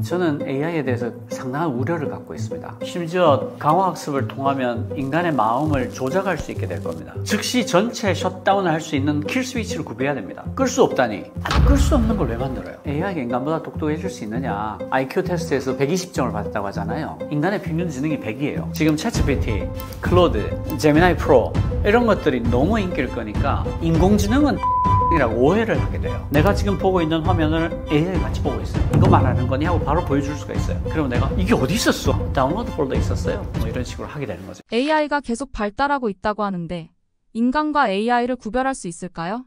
저는 AI에 대해서 상당한 우려를 갖고 있습니다. 심지어 강화학습을 통하면 인간의 마음을 조작할 수 있게 될 겁니다. 즉시 전체 셧다운을 할 수 있는 킬 스위치를 구비해야 됩니다. 끌 수 없다니. 끌 수 없는 걸 왜 만들어요? AI가 인간보다 똑똑해질 수 있느냐? IQ 테스트에서 120점을 받았다고 하잖아요. 인간의 평균 지능이 100이에요. 지금 챗GPT, 클로드, 제미나이 프로 이런 것들이 너무 인기를 끄니까 인공지능은 이라고 오해를 하게 돼요. 내가 지금 보고 있는 화면을 AI 같이 보고 있어요. 이거 말하는 거니 하고 바로 보여줄 수가 있어요. 그러면 내가 이게 어디 있었어? 다운로드 폴더에 있었어요? 뭐 이런 식으로 하게 되는 거죠. AI가 계속 발달하고 있다고 하는데 인간과 AI를 구별할 수 있을까요?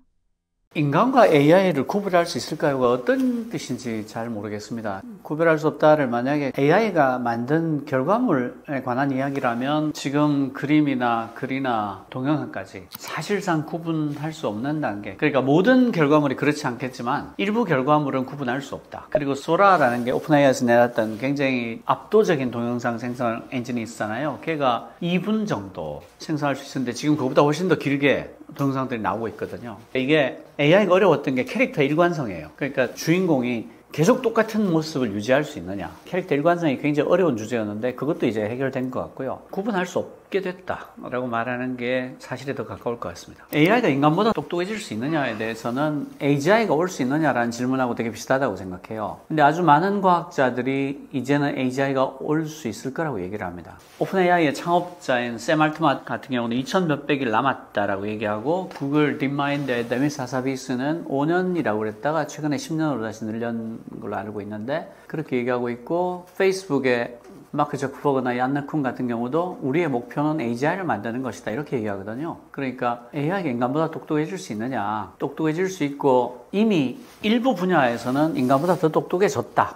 인간과 AI를 구별할 수 있을까요가 어떤 뜻인지 잘 모르겠습니다. 구별할 수 없다를 만약에 AI가 만든 결과물에 관한 이야기라면 지금 그림이나 글이나 동영상까지 사실상 구분할 수 없는 단계. 그러니까 모든 결과물이 그렇지 않겠지만 일부 결과물은 구분할 수 없다. 그리고 소라라는 게 오픈AI에서 내놨던 굉장히 압도적인 동영상 생성 엔진이 있잖아요. 걔가 2분 정도 생성할 수 있었는데 지금 그거보다 훨씬 더 길게 동영상들이 나오고 있거든요. 이게 AI가 어려웠던 게 캐릭터 일관성이에요. 그러니까 주인공이 계속 똑같은 모습을 유지할 수 있느냐. 캐릭터 일관성이 굉장히 어려운 주제였는데 그것도 이제 해결된 것 같고요. 구분할 수 없게 됐다라고 말하는 게 사실에 더 가까울 것 같습니다. AI가 인간보다 똑똑해질 수 있느냐에 대해서는 AGI가 올 수 있느냐라는 질문하고 되게 비슷하다고 생각해요. 근데 아주 많은 과학자들이 이제는 AGI가 올 수 있을 거라고 얘기를 합니다. 오픈AI의 창업자인 샘 알트만 같은 경우는 2000 몇백일 남았다라고 얘기하고 구글 딥마인드의 데미스 하사비스는 5년이라고 그랬다가 최근에 10년으로 다시 늘린 걸로 알고 있는데 그렇게 얘기하고 있고 페이스북의 마크 저크버그나 얀 르쿤 같은 경우도 우리의 목표는 AGI를 만드는 것이다 이렇게 얘기하거든요. 그러니까 AI가 인간보다 똑똑해질 수 있느냐. 똑똑해질 수 있고 이미 일부 분야에서는 인간보다 더 똑똑해졌다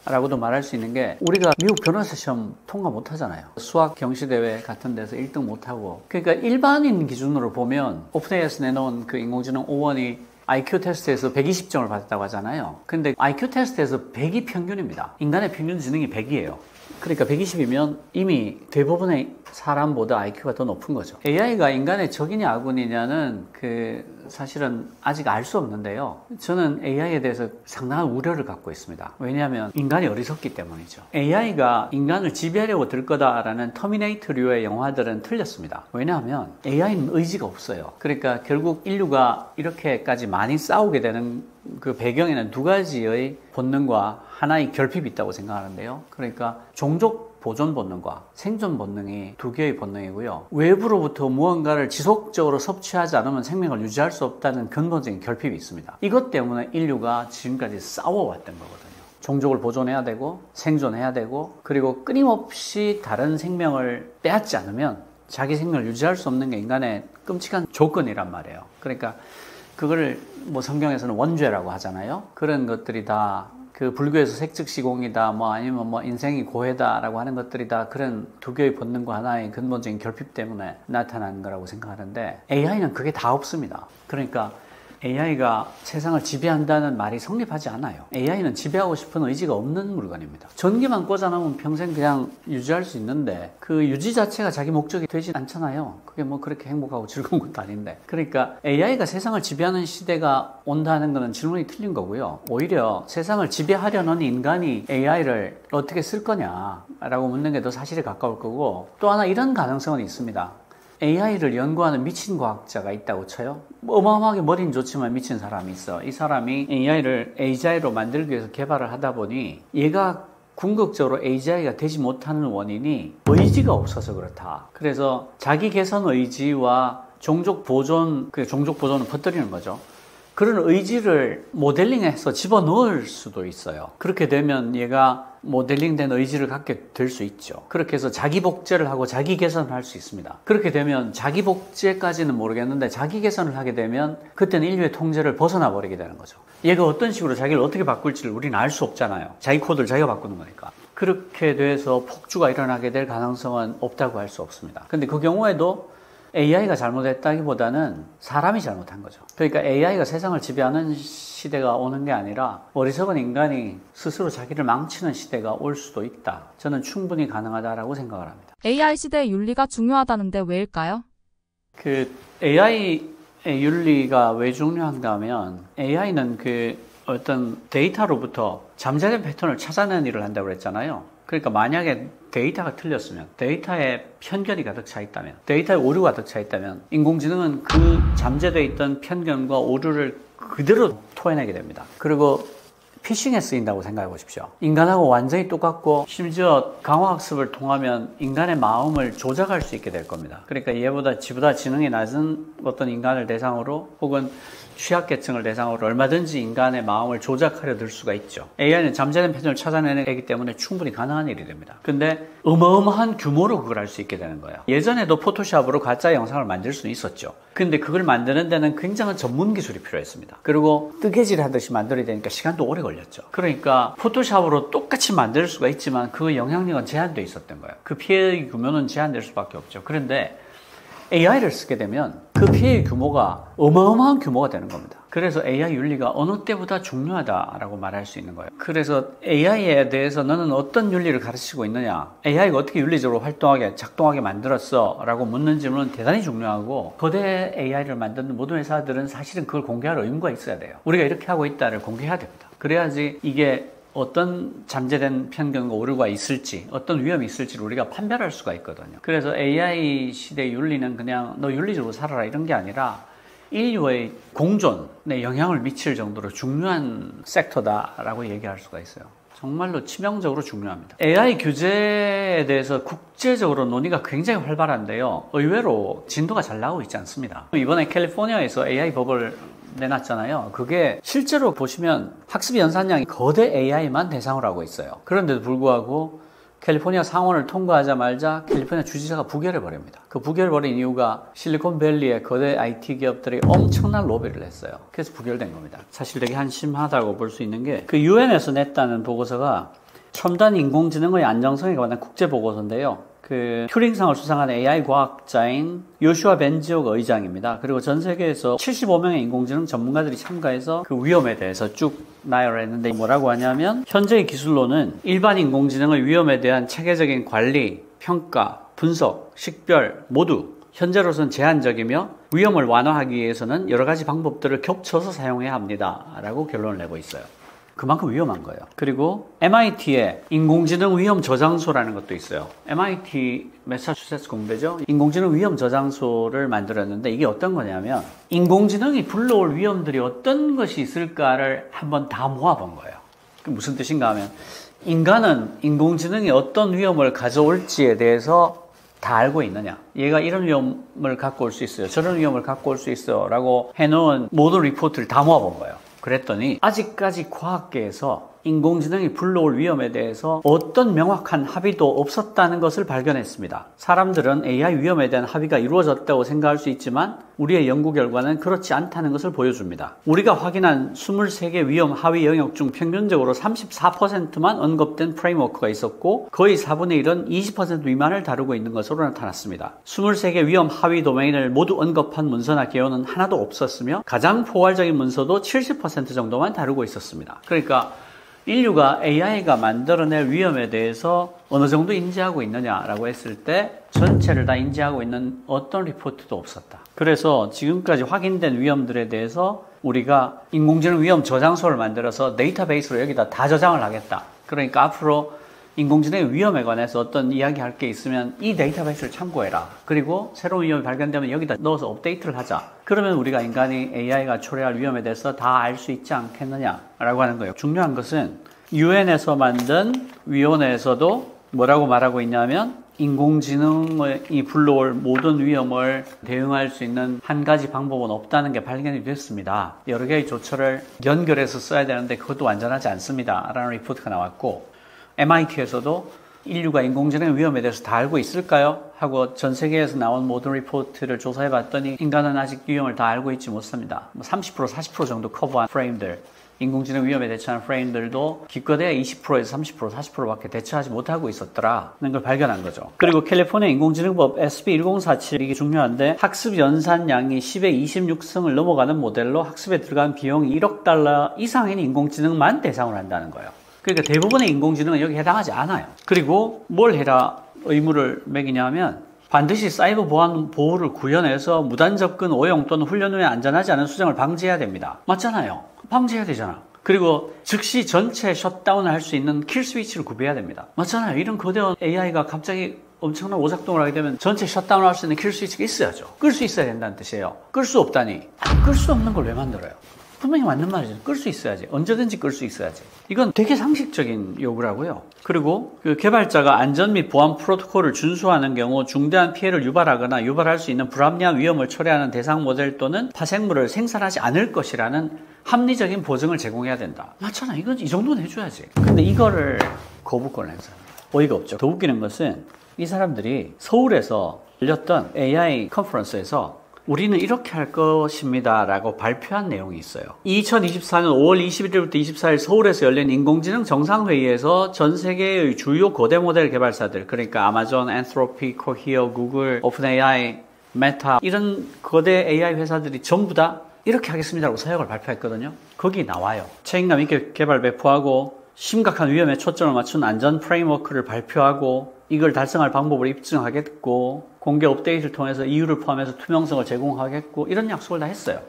라고도 말할 수 있는 게 우리가 미국 변호사 시험 통과 못 하잖아요. 수학 경시대회 같은 데서 1등 못 하고 그러니까 일반인 기준으로 보면 오픈AI에서 내놓은 그 인공지능 O1이 IQ 테스트에서 120점을 받았다고 하잖아요. 근데 IQ 테스트에서 100이 평균입니다. 인간의 평균 지능이 100이에요. 그러니까 120이면 이미 대부분의 사람보다 IQ가 더 높은 거죠. AI가 인간의 적이냐 아군이냐는 사실은 아직 알 수 없는데요. 저는 AI에 대해서 상당한 우려를 갖고 있습니다. 왜냐하면 인간이 어리석기 때문이죠. AI가 인간을 지배하려고 들 거다라는 터미네이터류의 영화들은 틀렸습니다. 왜냐하면 AI는 의지가 없어요. 그러니까 결국 인류가 이렇게까지 많이 싸우게 되는 그 배경에는 두 가지의 본능과 하나의 결핍이 있다고 생각하는데요. 그러니까 종족 보존 본능과 생존 본능이 두 개의 본능이고요. 외부로부터 무언가를 지속적으로 섭취하지 않으면 생명을 유지할 수 없다는 근본적인 결핍이 있습니다. 이것 때문에 인류가 지금까지 싸워왔던 거거든요. 종족을 보존해야 되고 생존해야 되고 그리고 끊임없이 다른 생명을 빼앗지 않으면 자기 생명을 유지할 수 없는 게 인간의 끔찍한 조건이란 말이에요. 그러니까 그거를 뭐 성경에서는 원죄라고 하잖아요. 그런 것들이 다 그 불교에서 색즉시공이다 뭐 아니면 뭐 인생이 고해다라고 하는 것들이 다 그런 두 개의 본능과 하나의 근본적인 결핍 때문에 나타나는 거라고 생각하는데 AI는 그게 다 없습니다. 그러니까 AI가 세상을 지배한다는 말이 성립하지 않아요. AI는 지배하고 싶은 의지가 없는 물건입니다. 전기만 꽂아놓으면 평생 그냥 유지할 수 있는데 그 유지 자체가 자기 목적이 되지 않잖아요. 그게 뭐 그렇게 행복하고 즐거운 것도 아닌데. 그러니까 AI가 세상을 지배하는 시대가 온다는 것은 질문이 틀린 거고요. 오히려 세상을 지배하려는 인간이 AI를 어떻게 쓸 거냐라고 묻는 게 더 사실에 가까울 거고 또 하나 이런 가능성은 있습니다. AI를 연구하는 미친 과학자가 있다고 쳐요. 어마어마하게 머리는 좋지만 미친 사람이 있어. 이 사람이 AI를 AGI로 만들기 위해서 개발을 하다 보니 얘가 궁극적으로 AGI가 되지 못하는 원인이 의지가 없어서 그렇다. 그래서 자기 개선 의지와 종족 보존은 퍼뜨리는 거죠. 그런 의지를 모델링해서 집어넣을 수도 있어요. 그렇게 되면 얘가 모델링된 의지를 갖게 될 수 있죠. 그렇게 해서 자기 복제를 하고 자기 개선을 할 수 있습니다. 그렇게 되면 자기 복제까지는 모르겠는데 자기 개선을 하게 되면 그때는 인류의 통제를 벗어나 버리게 되는 거죠. 얘가 어떤 식으로 자기를 어떻게 바꿀지를 우리는 알 수 없잖아요. 자기 코드를 자기가 바꾸는 거니까. 그렇게 돼서 폭주가 일어나게 될 가능성은 없다고 할 수 없습니다. 근데 그 경우에도 AI가 잘못했다기보다는 사람이 잘못한 거죠. 그러니까 AI가 세상을 지배하는 시대가 오는 게 아니라 어리석은 인간이 스스로 자기를 망치는 시대가 올 수도 있다. 저는 충분히 가능하다라고 생각을 합니다. AI 시대의 윤리가 중요하다는데 왜일까요? AI의 윤리가 왜 중요한가 하면 AI는 어떤 데이터로부터 잠재된 패턴을 찾아내는 일을 한다고 그랬잖아요. 그러니까 만약에 데이터가 틀렸으면, 데이터에 편견이 가득 차 있다면, 데이터에 오류가 가득 차 있다면 인공지능은 그 잠재되어 있던 편견과 오류를 그대로 토해내게 됩니다. 그리고 피싱에 쓰인다고 생각해 보십시오. 인간하고 완전히 똑같고 심지어 강화학습을 통하면 인간의 마음을 조작할 수 있게 될 겁니다. 그러니까 얘보다 지보다 지능이 낮은 어떤 인간을 대상으로 혹은 취약계층을 대상으로 얼마든지 인간의 마음을 조작하려 들 수가 있죠. AI는 잠재된 패턴을 찾아내기 때문에 충분히 가능한 일이 됩니다. 근데 어마어마한 규모로 그걸 할 수 있게 되는 거예요. 예전에도 포토샵으로 가짜 영상을 만들 수는 있었죠. 근데 그걸 만드는 데는 굉장한 전문 기술이 필요했습니다. 그리고 뜨개질 하듯이 만들어야 되니까 시간도 오래 걸렸죠. 그러니까 포토샵으로 똑같이 만들 수가 있지만 그 영향력은 제한되어 있었던 거예요. 그 피해 규모는 제한될 수밖에 없죠. 그런데 AI를 쓰게 되면 그 피해의 규모가 어마어마한 규모가 되는 겁니다. 그래서 AI 윤리가 어느 때보다 중요하다라고 말할 수 있는 거예요. 그래서 AI에 대해서 너는 어떤 윤리를 가르치고 있느냐, AI가 어떻게 윤리적으로 활동하게, 작동하게 만들었어? 라고 묻는 질문은 대단히 중요하고, 거대 AI를 만드는 모든 회사들은 사실은 그걸 공개할 의무가 있어야 돼요. 우리가 이렇게 하고 있다를 공개해야 됩니다. 그래야지 이게 어떤 잠재된 편견과 오류가 있을지, 어떤 위험이 있을지를 우리가 판별할 수가 있거든요. 그래서 AI 시대의 윤리는 그냥 너 윤리적으로 살아라 이런 게 아니라 인류의 공존에 영향을 미칠 정도로 중요한 섹터다라고 얘기할 수가 있어요. 정말로 치명적으로 중요합니다. AI 규제에 대해서 국제적으로 논의가 굉장히 활발한데요. 의외로 진도가 잘 나오고 있지 않습니다. 이번에 캘리포니아에서 AI 법을 내놨잖아요. 그게 실제로 보시면 학습 연산량이 거대 AI만 대상으로 하고 있어요. 그런데도 불구하고 캘리포니아 상원을 통과하자마자 캘리포니아 주지사가 부결해 버립니다. 그 부결 버린 이유가 실리콘밸리의 거대 IT 기업들이 엄청난 로비를 했어요. 그래서 부결된 겁니다. 사실 되게 한심하다고 볼 수 있는 게 그 유엔에서 냈다는 보고서가 첨단 인공지능의 안정성에 관한 국제 보고서인데요. 그 튜링상을 수상한 AI 과학자인 요슈아 벤지옥 의장입니다. 그리고 전 세계에서 75명의 인공지능 전문가들이 참가해서 그 위험에 대해서 쭉 나열을 했는데 뭐라고 하냐면 현재의 기술로는 일반 인공지능의 위험에 대한 체계적인 관리, 평가, 분석, 식별 모두 현재로서는 제한적이며 위험을 완화하기 위해서는 여러 가지 방법들을 겹쳐서 사용해야 합니다. 라고 결론을 내고 있어요. 그만큼 위험한 거예요. 그리고 MIT에 인공지능 위험 저장소라는 것도 있어요. MIT 매사추세츠 공대죠. 인공지능 위험 저장소를 만들었는데 이게 어떤 거냐면 인공지능이 불러올 위험들이 어떤 것이 있을까를 한번 다 모아본 거예요. 그게 무슨 뜻인가 하면 인간은 인공지능이 어떤 위험을 가져올지에 대해서 다 알고 있느냐, 얘가 이런 위험을 갖고 올 수 있어요, 저런 위험을 갖고 올 수 있어요 라고 해놓은 모든 리포트를 다 모아본 거예요. 그랬더니 아직까지 과학계에서 인공지능이 불러올 위험에 대해서 어떤 명확한 합의도 없었다는 것을 발견했습니다. 사람들은 AI 위험에 대한 합의가 이루어졌다고 생각할 수 있지만 우리의 연구 결과는 그렇지 않다는 것을 보여줍니다. 우리가 확인한 23개 위험 하위 영역 중 평균적으로 34%만 언급된 프레임워크가 있었고 거의 4분의 1은 20% 미만을 다루고 있는 것으로 나타났습니다. 23개 위험 하위 도메인을 모두 언급한 문서나 개요는 하나도 없었으며 가장 포괄적인 문서도 70% 정도만 다루고 있었습니다. 그러니까 인류가 AI가 만들어낼 위험에 대해서 어느 정도 인지하고 있느냐라고 했을 때 전체를 다 인지하고 있는 어떤 리포트도 없었다. 그래서 지금까지 확인된 위험들에 대해서 우리가 인공지능 위험 저장소를 만들어서 데이터베이스로 여기다 다 저장을 하겠다. 그러니까 앞으로 인공지능의 위험에 관해서 어떤 이야기할 게 있으면 이 데이터베이스를 참고해라. 그리고 새로운 위험이 발견되면 여기다 넣어서 업데이트를 하자. 그러면 우리가 인간이 AI가 초래할 위험에 대해서 다 알 수 있지 않겠느냐라고 하는 거예요. 중요한 것은 유엔에서 만든 위원회에서도 뭐라고 말하고 있냐면 인공지능이 불러올 모든 위험을 대응할 수 있는 한 가지 방법은 없다는 게 발견이 됐습니다. 여러 개의 조처를 연결해서 써야 되는데 그것도 완전하지 않습니다. 라는 리포트가 나왔고 MIT에서도 인류가 인공지능의 위험에 대해서 다 알고 있을까요? 하고 전 세계에서 나온 모든 리포트를 조사해 봤더니 인간은 아직 위험을 다 알고 있지 못합니다. 30%, 40% 정도 커버한 프레임들, 인공지능 위험에 대처하는 프레임들도 기껏해야 20%에서 30%, 40%밖에 대처하지 못하고 있었더라는 걸 발견한 거죠. 그리고 캘리포니아 인공지능법 SB1047 이게 중요한데 학습 연산량이 10의 26승을 넘어가는 모델로 학습에 들어간 비용이 1억 달러 이상인 인공지능만 대상으로 한다는 거예요. 그러니까 대부분의 인공지능은 여기 해당하지 않아요. 그리고 뭘 해라 의무를 매기냐면 반드시 사이버 보호를 구현해서 무단 접근, 오용 또는 훈련 후에 안전하지 않은 수정을 방지해야 됩니다. 맞잖아요. 방지해야 되잖아. 그리고 즉시 전체 셧다운을 할 수 있는 킬 스위치를 구비해야 됩니다. 맞잖아요. 이런 거대한 AI가 갑자기 엄청난 오작동을 하게 되면 전체 셧다운을 할 수 있는 킬 스위치가 있어야죠. 끌 수 있어야 된다는 뜻이에요. 끌 수 없다니. 끌 수 없는 걸 왜 만들어요? 분명히 맞는 말이죠. 끌 수 있어야지. 언제든지 끌 수 있어야지. 이건 되게 상식적인 요구라고요. 그리고 그 개발자가 안전 및 보안 프로토콜을 준수하는 경우 중대한 피해를 유발하거나 유발할 수 있는 불합리한 위험을 초래하는 대상 모델 또는 파생물을 생산하지 않을 것이라는 합리적인 보증을 제공해야 된다. 맞잖아. 이건 이 정도는 해줘야지. 근데 이거를 거부권을 행사합니다. 어이가 없죠. 더 웃기는 것은 이 사람들이 서울에서 열렸던 AI 컨퍼런스에서 우리는 이렇게 할 것입니다 라고 발표한 내용이 있어요. 2024년 5월 21일부터 24일 서울에서 열린 인공지능 정상회의에서 전 세계의 주요 거대 모델 개발사들, 그러니까 아마존, 엔트로피, 코히어, 구글, 오픈AI, 메타 이런 거대 AI 회사들이 전부 다 이렇게 하겠습니다라고 사역을 발표했거든요. 거기 나와요. 책임감 있게 개발 배포하고 심각한 위험에 초점을 맞춘 안전 프레임워크를 발표하고 이걸 달성할 방법을 입증하겠고 공개 업데이트를 통해서 이유를 포함해서 투명성을 제공하겠고 이런 약속을 다 했어요.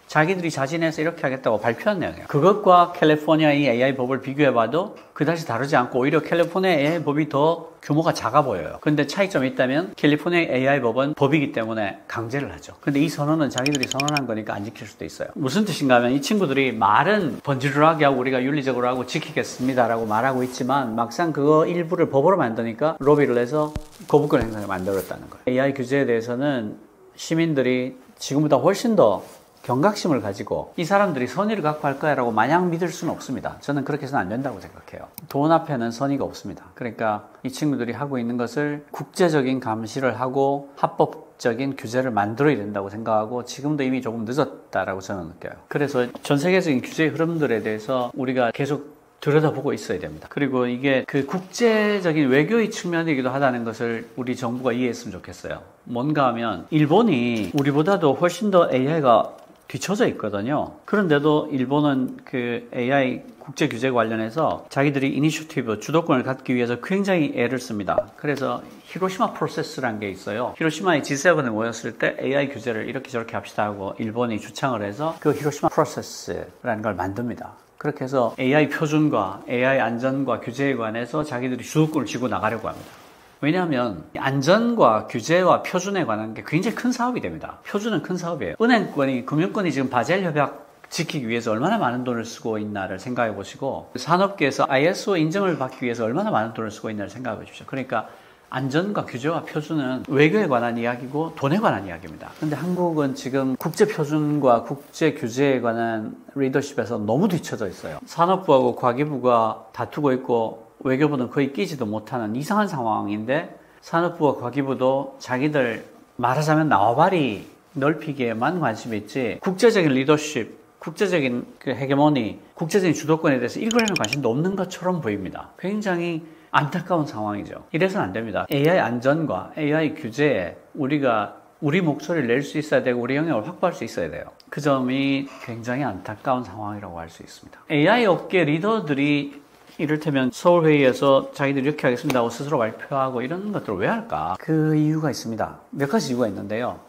자기들이 자진해서 이렇게 하겠다고 발표한 내용이에요. 그것과 캘리포니아의 AI 법을 비교해봐도 그다지 다르지 않고 오히려 캘리포니아 AI 법이 더 규모가 작아 보여요. 근데 차이점이 있다면 캘리포니아 AI 법은 법이기 때문에 강제를 하죠. 근데 이 선언은 자기들이 선언한 거니까 안 지킬 수도 있어요. 무슨 뜻인가 하면 이 친구들이 말은 번지르르하게 하고 우리가 윤리적으로 하고 지키겠습니다라고 말하고 있지만 막상 그거 일부를 법으로 만드니까 로비를 해서 거부권 행사를 만들었다는 거예요. AI 규제에 대해서는 시민들이 지금보다 훨씬 더 경각심을 가지고 이 사람들이 선의를 갖고 할 거야 라고 마냥 믿을 수는 없습니다. 저는 그렇게 해서는 안 된다고 생각해요. 돈 앞에는 선의가 없습니다. 그러니까 이 친구들이 하고 있는 것을 국제적인 감시를 하고 합법적인 규제를 만들어야 된다고 생각하고 지금도 이미 조금 늦었다라고 저는 느껴요. 그래서 전 세계적인 규제의 흐름들에 대해서 우리가 계속 들여다보고 있어야 됩니다. 그리고 이게 그 국제적인 외교의 측면이기도 하다는 것을 우리 정부가 이해했으면 좋겠어요. 뭔가 하면 일본이 우리보다도 훨씬 더 AI가 뒤쳐져 있거든요. 그런데도 일본은 그 AI 국제 규제 관련해서 자기들이 이니셔티브, 주도권을 갖기 위해서 굉장히 애를 씁니다. 그래서 히로시마 프로세스라는 게 있어요. 히로시마의 G7에 모였을 때 AI 규제를 이렇게 저렇게 합시다 하고 일본이 주창을 해서 그 히로시마 프로세스라는 걸 만듭니다. 그렇게 해서 AI 표준과 AI 안전과 규제에 관해서 자기들이 주도권을 쥐고 나가려고 합니다. 왜냐하면 안전과 규제와 표준에 관한 게 굉장히 큰 사업이 됩니다. 표준은 큰 사업이에요. 은행권이, 금융권이 지금 바젤 협약 지키기 위해서 얼마나 많은 돈을 쓰고 있나를 생각해 보시고 산업계에서 ISO 인증을 받기 위해서 얼마나 많은 돈을 쓰고 있나를 생각해 보십시오. 그러니까 안전과 규제와 표준은 외교에 관한 이야기고 돈에 관한 이야기입니다. 근데 한국은 지금 국제 표준과 국제 규제에 관한 리더십에서 너무 뒤쳐져 있어요. 산업부하고 과기부가 다투고 있고 외교부는 거의 끼지도 못하는 이상한 상황인데 산업부와 과기부도 자기들 말하자면縄張り넓히기에만 관심이 있지 국제적인 리더십, 국제적인 그 헤게모니, 국제적인 주도권에 대해서 일거에는 관심도 없는 것처럼 보입니다. 굉장히 안타까운 상황이죠. 이래서는 안 됩니다. AI 안전과 AI 규제에 우리 목소리를 낼 수 있어야 되고 우리 영향을 확보할 수 있어야 돼요. 그 점이 굉장히 안타까운 상황이라고 할 수 있습니다. AI 업계 리더들이 이를테면 서울회의에서 자기들이 이렇게 하겠습니다 하고 스스로 발표하고 이런 것들을 왜 할까? 그 이유가 있습니다. 몇 가지 이유가 있는데요.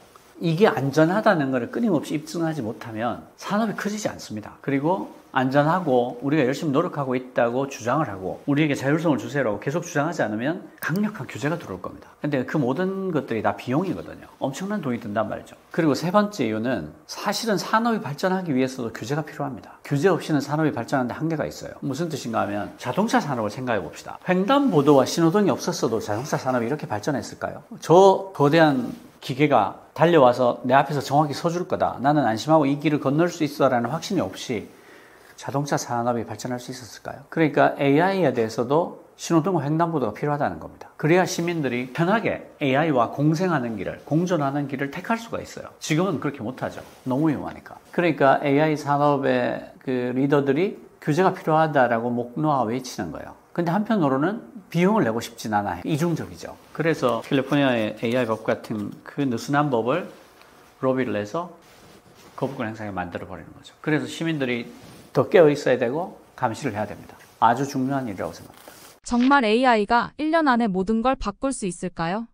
이게 안전하다는 것을 끊임없이 입증하지 못하면 산업이 커지지 않습니다. 그리고 안전하고 우리가 열심히 노력하고 있다고 주장을 하고 우리에게 자율성을 주세요라고 계속 주장하지 않으면 강력한 규제가 들어올 겁니다. 근데 그 모든 것들이 다 비용이거든요. 엄청난 돈이 든단 말이죠. 그리고 세 번째 이유는 사실은 산업이 발전하기 위해서도 규제가 필요합니다. 규제 없이는 산업이 발전하는데 한계가 있어요. 무슨 뜻인가 하면 자동차 산업을 생각해 봅시다. 횡단보도와 신호등이 없었어도 자동차 산업이 이렇게 발전했을까요? 저 거대한 기계가 달려와서 내 앞에서 정확히 서줄 거다. 나는 안심하고 이 길을 건널 수 있어라는 확신이 없이 자동차 산업이 발전할 수 있었을까요? 그러니까 AI에 대해서도 신호등과 횡단보도가 필요하다는 겁니다. 그래야 시민들이 편하게 AI와 공생하는 길을, 공존하는 길을 택할 수가 있어요. 지금은 그렇게 못하죠. 너무 위험하니까. 그러니까 AI 산업의 그 리더들이 규제가 필요하다라고 목 놓아 외치는 거예요. 근데 한편으로는 비용을 내고 싶진 않아요. 이중적이죠. 그래서 캘리포니아의 AI 법 같은 그 느슨한 법을 로비를 해서 거부권 행사에 만들어버리는 거죠. 그래서 시민들이 더 깨어 있어야 되고 감시를 해야 됩니다. 아주 중요한 일이라고 생각합니다. 정말 AI가 1년 안에 모든 걸 바꿀 수 있을까요?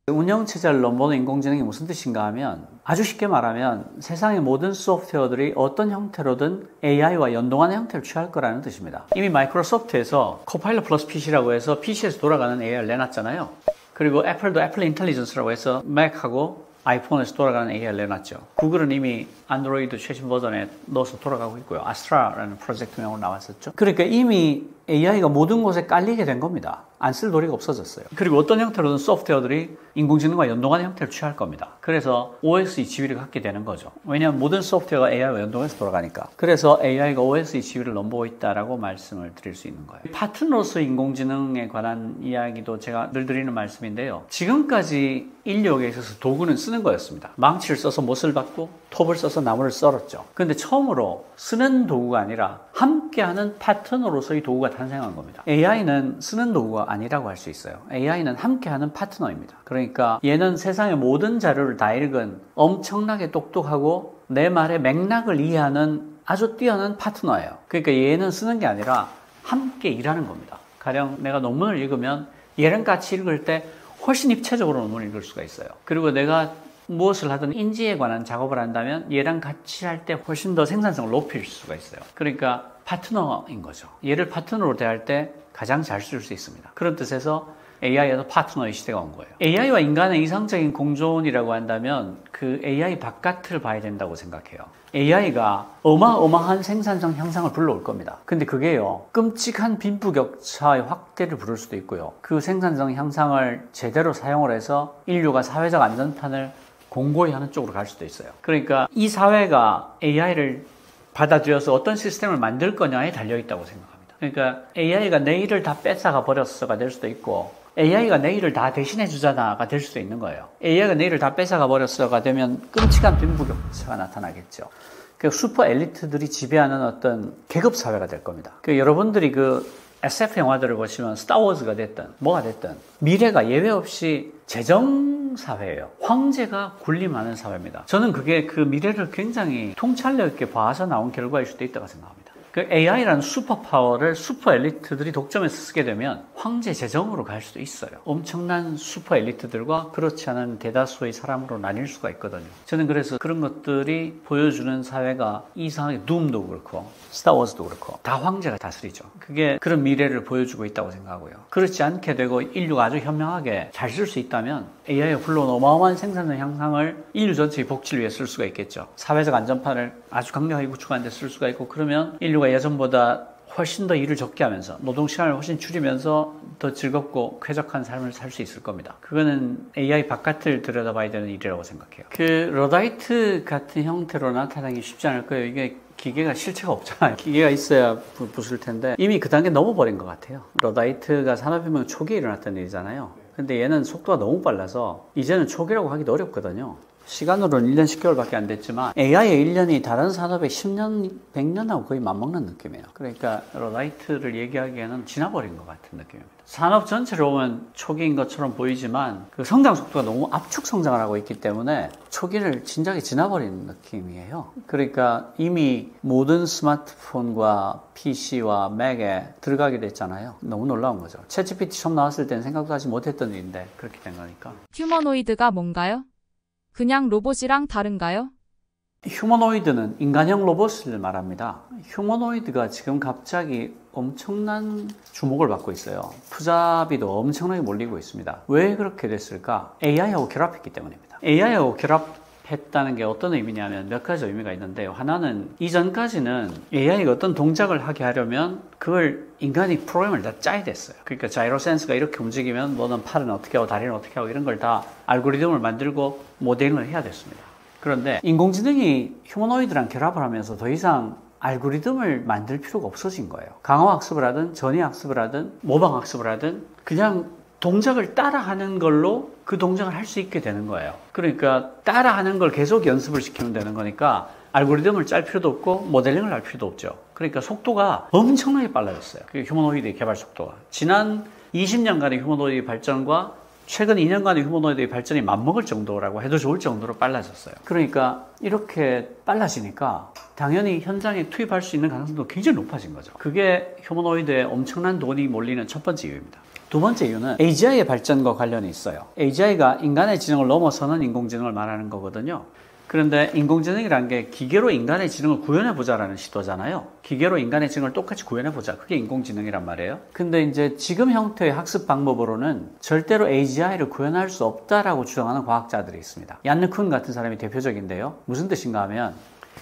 운영체제를 넘보는 인공지능이 무슨 뜻인가 하면 아주 쉽게 말하면 세상의 모든 소프트웨어들이 어떤 형태로든 AI와 연동하는 형태를 취할 거라는 뜻입니다. 이미 마이크로소프트에서 코파일럿 플러스 PC라고 해서 PC에서 돌아가는 AI를 내놨잖아요. 그리고 애플도 애플 인텔리전스라고 해서 맥하고 아이폰에서 돌아가는 AI를 내놨죠. 구글은 이미 안드로이드 최신 버전에 넣어서 돌아가고 있고요. 아스트라라는 프로젝트명으로 나왔었죠. 그러니까 이미 AI가 모든 곳에 깔리게 된 겁니다. 안 쓸 도리가 없어졌어요. 그리고 어떤 형태로든 소프트웨어들이 인공지능과 연동하는 형태를 취할 겁니다. 그래서 OS의 지위를 갖게 되는 거죠. 왜냐하면 모든 소프트웨어가 AI와 연동해서 돌아가니까. 그래서 AI가 OS의 지위를 넘보고 있다라고 말씀을 드릴 수 있는 거예요. 파트너로서 인공지능에 관한 이야기도 제가 늘 드리는 말씀인데요. 지금까지 인력에 있어서 도구는 쓰는 거였습니다. 망치를 써서 못을 받고 톱을 써서 나무를 썰었죠. 그런데 처음으로 쓰는 도구가 아니라 함께하는 파트너로서의 도구가 탄생한 겁니다. AI는 쓰는 도구가 아니라고 할 수 있어요. AI는 함께하는 파트너입니다. 그러니까 얘는 세상의 모든 자료를 다 읽은 엄청나게 똑똑하고 내 말의 맥락을 이해하는 아주 뛰어난 파트너예요. 그러니까 얘는 쓰는 게 아니라 함께 일하는 겁니다. 가령 내가 논문을 읽으면 얘랑 같이 읽을 때 훨씬 입체적으로 논문을 읽을 수가 있어요. 그리고 내가 무엇을 하든 인지에 관한 작업을 한다면 얘랑 같이 할 때 훨씬 더 생산성을 높일 수가 있어요. 그러니까 파트너인 거죠. 얘를 파트너로 대할 때 가장 잘 쓸 수 있습니다. 그런 뜻에서 AI에도 파트너의 시대가 온 거예요. AI와 인간의 이상적인 공존이라고 한다면 그 AI 바깥을 봐야 된다고 생각해요. AI가 어마어마한 생산성 향상을 불러올 겁니다. 근데 그게요, 끔찍한 빈부격차의 확대를 부를 수도 있고요. 그 생산성 향상을 제대로 사용을 해서 인류가 사회적 안전판을 공고히 하는 쪽으로 갈 수도 있어요. 그러니까 이 사회가 AI를 받아들여서 어떤 시스템을 만들 거냐에 달려있다고 생각합니다. 그러니까 AI가 내일을 다 뺏어가 버렸어가 될 수도 있고 AI가 내일을 다 대신해 주잖아가 될 수도 있는 거예요. AI가 내일을 다 뺏어가 버렸어가 되면 끔찍한 빈부격차가 나타나겠죠. 그 슈퍼 엘리트들이 지배하는 어떤 계급 사회가 될 겁니다. 그 여러분들이 그 SF 영화들을 보시면 스타워즈가 됐든 뭐가 됐든 미래가 예외 없이 재정 사회예요. 황제가 군림하는 사회입니다. 저는 그게 그 미래를 굉장히 통찰력 있게 봐서 나온 결과일 수도 있다고 생각합니다. 그 AI라는 슈퍼파워를 슈퍼 엘리트들이 독점해서 쓰게 되면 황제 재정으로 갈 수도 있어요. 엄청난 슈퍼 엘리트들과 그렇지 않은 대다수의 사람으로 나뉠 수가 있거든요. 저는 그래서 그런 것들이 보여주는 사회가 이상하게 둠도 그렇고 스타워즈도 그렇고 다 황제가 다스리죠. 그게 그런 미래를 보여주고 있다고 생각하고요. 그렇지 않게 되고 인류가 아주 현명하게 잘 쓸 수 있다면 AI가 불러온 어마어마한 생산성 향상을 인류 전체의 복지를 위해 쓸 수가 있겠죠. 사회적 안전판을 아주 강력하게 구축하는 데 쓸 수가 있고 그러면 인류가 예전보다 훨씬 더 일을 적게 하면서 노동시간을 훨씬 줄이면서 더 즐겁고 쾌적한 삶을 살 수 있을 겁니다. 그거는 AI 바깥을 들여다봐야 되는 일이라고 생각해요. 그 러다이트 같은 형태로 나타나기 쉽지 않을 거예요. 이게 기계가 실체가 없잖아요. 기계가 있어야 부술 텐데 이미 그 단계 넘어버린 것 같아요. 러다이트가 산업혁명 초기에 일어났던 일이잖아요. 근데 얘는 속도가 너무 빨라서 이제는 초기라고 하기도 어렵거든요. 시간으로는 1년 10개월밖에 안 됐지만 AI의 1년이 다른 산업의 10년, 100년하고 거의 맞먹는 느낌이에요. 그러니까 러다이트를 얘기하기에는 지나버린 것 같은 느낌입니다. 산업 전체를 보면 초기인 것처럼 보이지만 그 성장 속도가 너무 압축 성장을 하고 있기 때문에 초기를 진작에 지나버린 느낌이에요. 그러니까 이미 모든 스마트폰과 PC와 맥에 들어가게 됐잖아요. 너무 놀라운 거죠. 챗GPT 처음 나왔을 때는 생각도 하지 못했던 일인데 그렇게 된 거니까. 휴머노이드가 뭔가요? 그냥 로봇이랑 다른가요? 휴머노이드는 인간형 로봇을 말합니다. 휴머노이드가 지금 갑자기 엄청난 주목을 받고 있어요. 투자비도 엄청나게 몰리고 있습니다. 왜 그렇게 됐을까? AI하고 결합했기 때문입니다. AI하고 결합했다는 게 어떤 의미냐면 몇 가지 의미가 있는데요. 하나는 이전까지는 AI가 어떤 동작을 하게 하려면 그걸 인간이 프로그램을 다 짜야 됐어요. 그러니까 자이로 센서가 이렇게 움직이면 너는 팔은 어떻게 하고 다리는 어떻게 하고 이런 걸 다 알고리즘을 만들고 모델링을 해야 됐습니다. 그런데 인공지능이 휴머노이드랑 결합을 하면서 더 이상 알고리즘을 만들 필요가 없어진 거예요. 강화학습을 하든 전이학습을 하든 모방학습을 하든 그냥 동작을 따라하는 걸로 그 동작을 할 수 있게 되는 거예요. 그러니까 따라하는 걸 계속 연습을 시키면 되는 거니까 알고리즘을 짤 필요도 없고 모델링을 할 필요도 없죠. 그러니까 속도가 엄청나게 빨라졌어요. 그 휴머노이드의 개발 속도가. 지난 20년간의 휴머노이드 발전과 최근 2년간의 휴머노이드의 발전이 맞먹을 정도라고 해도 좋을 정도로 빨라졌어요. 그러니까 이렇게 빨라지니까 당연히 현장에 투입할 수 있는 가능성도 굉장히 높아진 거죠. 그게 휴머노이드에 엄청난 돈이 몰리는 첫 번째 이유입니다. 두 번째 이유는 AGI의 발전과 관련이 있어요. AGI가 인간의 지능을 넘어서는 인공지능을 말하는 거거든요. 그런데 인공지능이란 게 기계로 인간의 지능을 구현해보자라는 시도잖아요. 기계로 인간의 지능을 똑같이 구현해보자. 그게 인공지능이란 말이에요. 근데 이제 지금 형태의 학습 방법으로는 절대로 AGI를 구현할 수 없다라고 주장하는 과학자들이 있습니다. 얀느 쿤 같은 사람이 대표적인데요. 무슨 뜻인가 하면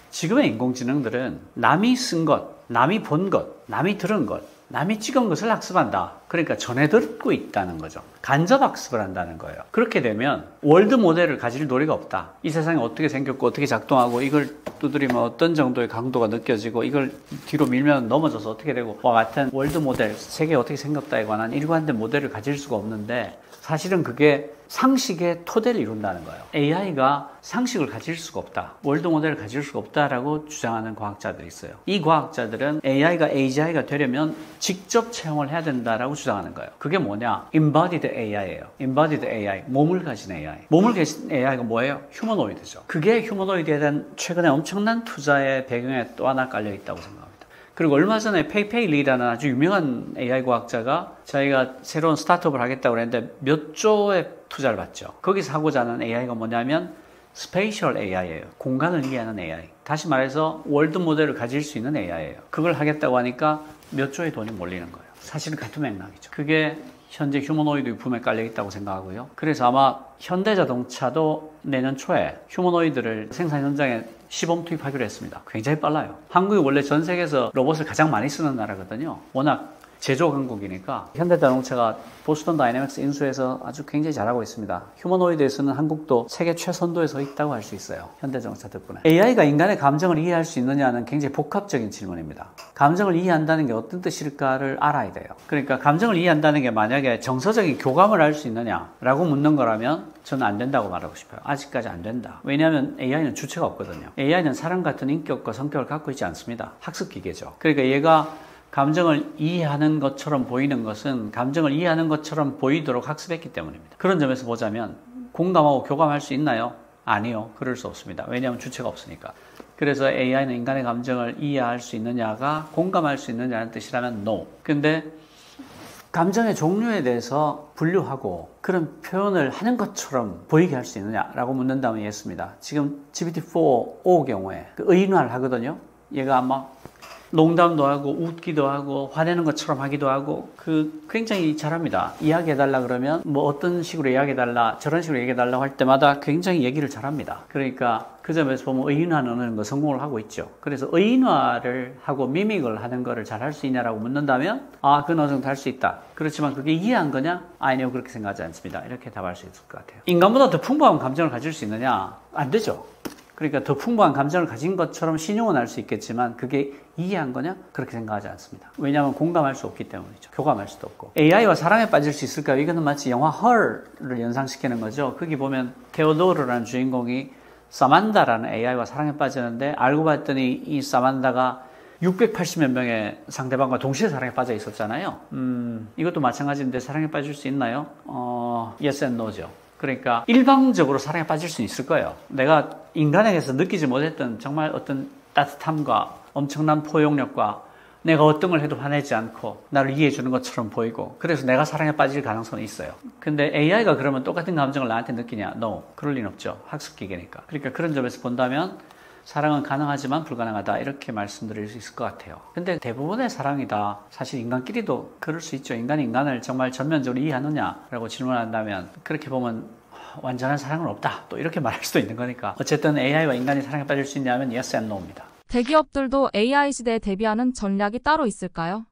지금의 인공지능들은 남이 쓴 것, 남이 본 것, 남이 들은 것, 남이 찍은 것을 학습한다. 그러니까 전해 듣고 있다는 거죠. 간접 학습을 한다는 거예요. 그렇게 되면 월드 모델을 가질 도리가 없다. 이 세상이 어떻게 생겼고 어떻게 작동하고 이걸 두드리면 어떤 정도의 강도가 느껴지고 이걸 뒤로 밀면 넘어져서 어떻게 되고 와 같은 월드 모델, 세계가 어떻게 생겼다에 관한 일관된 모델을 가질 수가 없는데 사실은 그게 상식의 토대를 이룬다는 거예요. AI가 상식을 가질 수가 없다. 월드 모델을 가질 수가 없다라고 주장하는 과학자들이 있어요. 이 과학자들은 AI가 AGI가 되려면 직접 체험을 해야 된다라고 주장하는 거예요. 그게 뭐냐? Embodied AI예요. Embodied AI, 몸을 가진 AI. 몸을 가진 AI가 뭐예요? 휴머노이드죠. 그게 휴머노이드에 대한 최근에 엄청난 투자의 배경에 또 하나 깔려 있다고 생각합니다. 그리고 얼마 전에 페이페이 리라는 아주 유명한 AI 과학자가 자기가 새로운 스타트업을 하겠다고 그랬는데 몇 조의 투자를 받죠. 거기서 하고자 하는 AI가 뭐냐면 스페이셜 AI예요. 공간을 이해하는 AI. 다시 말해서 월드 모델을 가질 수 있는 AI예요. 그걸 하겠다고 하니까 몇 조의 돈이 몰리는 거예요. 사실은 같은 맥락이죠. 그게 현재 휴머노이드 부품에 깔려 있다고 생각하고요. 그래서 아마 현대자동차도 내년 초에 휴머노이드를 생산 현장에 시범 투입하기로 했습니다. 굉장히 빨라요. 한국이 원래 전 세계에서 로봇을 가장 많이 쓰는 나라거든요. 워낙 제조 강국이니까 현대자동차가 보스턴 다이내믹스 인수해서 아주 굉장히 잘하고 있습니다. 휴머노이드에서는 한국도 세계 최선도에 서 있다고 할 수 있어요. 현대자동차 덕분에. AI가 인간의 감정을 이해할 수 있느냐는 굉장히 복합적인 질문입니다. 감정을 이해한다는 게 어떤 뜻일까를 알아야 돼요. 그러니까 감정을 이해한다는 게 만약에 정서적인 교감을 할 수 있느냐라고 묻는 거라면 저는 안 된다고 말하고 싶어요. 아직까지 안 된다. 왜냐하면 AI는 주체가 없거든요. AI는 사람 같은 인격과 성격을 갖고 있지 않습니다. 학습기계죠. 그러니까 얘가 감정을 이해하는 것처럼 보이는 것은 감정을 이해하는 것처럼 보이도록 학습했기 때문입니다. 그런 점에서 보자면 공감하고 교감할 수 있나요? 아니요. 그럴 수 없습니다. 왜냐하면 주체가 없으니까. 그래서 AI는 인간의 감정을 이해할 수 있느냐가 공감할 수 있느냐는 뜻이라면 no. 근데 감정의 종류에 대해서 분류하고 그런 표현을 하는 것처럼 보이게 할 수 있느냐라고 묻는다면 예습니다. 지금 GPT-4o 경우에 의인화를 하거든요. 얘가 아마 농담도 하고 웃기도 하고 화내는 것처럼 하기도 하고 굉장히 잘합니다. 이야기해달라 그러면 뭐 어떤 식으로 이야기해달라 저런 식으로 얘기해달라고 할 때마다 굉장히 얘기를 잘합니다. 그러니까 그 점에서 보면 의인화는 거 성공을 하고 있죠. 그래서 의인화를 하고 미믹을 하는 거를 잘 할 수 있냐라고 묻는다면 그건 어느 정도 할 수 있다. 그렇지만 그게 이해한 거냐? 아니요, 그렇게 생각하지 않습니다. 이렇게 답할 수 있을 것 같아요. 인간보다 더 풍부한 감정을 가질 수 있느냐? 안 되죠. 그러니까 더 풍부한 감정을 가진 것처럼 신용은 할 수 있겠지만 그게 이해한 거냐? 그렇게 생각하지 않습니다. 왜냐하면 공감할 수 없기 때문이죠. 교감할 수도 없고. AI와 사랑에 빠질 수 있을까요? 이거는 마치 영화 Her를 연상시키는 거죠. 거기 보면 테오도르라는 주인공이 사만다라는 AI와 사랑에 빠지는데 알고 봤더니 이 사만다가 680몇 명의 상대방과 동시에 사랑에 빠져 있었잖아요. 이것도 마찬가지인데 사랑에 빠질 수 있나요? Yes and no죠. 그러니까 일방적으로 사랑에 빠질 수는 있을 거예요. 내가 인간에게서 느끼지 못했던 정말 어떤 따뜻함과 엄청난 포용력과 내가 어떤 걸 해도 화내지 않고 나를 이해해 주는 것처럼 보이고 그래서 내가 사랑에 빠질 가능성은 있어요. 근데 AI가 그러면 똑같은 감정을 나한테 느끼냐? No. 그럴 리는 없죠. 학습기계니까. 그러니까 그런 점에서 본다면 사랑은 가능하지만 불가능하다 이렇게 말씀드릴 수 있을 것 같아요. 근데 대부분의 사랑이다. 사실 인간끼리도 그럴 수 있죠. 인간이 인간을 정말 전면적으로 이해하느냐라고 질문한다면 그렇게 보면 완전한 사랑은 없다. 또 이렇게 말할 수도 있는 거니까 어쨌든 AI와 인간이 사랑에 빠질 수 있냐면 yes and no입니다. 대기업들도 AI 시대에 대비하는 전략이 따로 있을까요?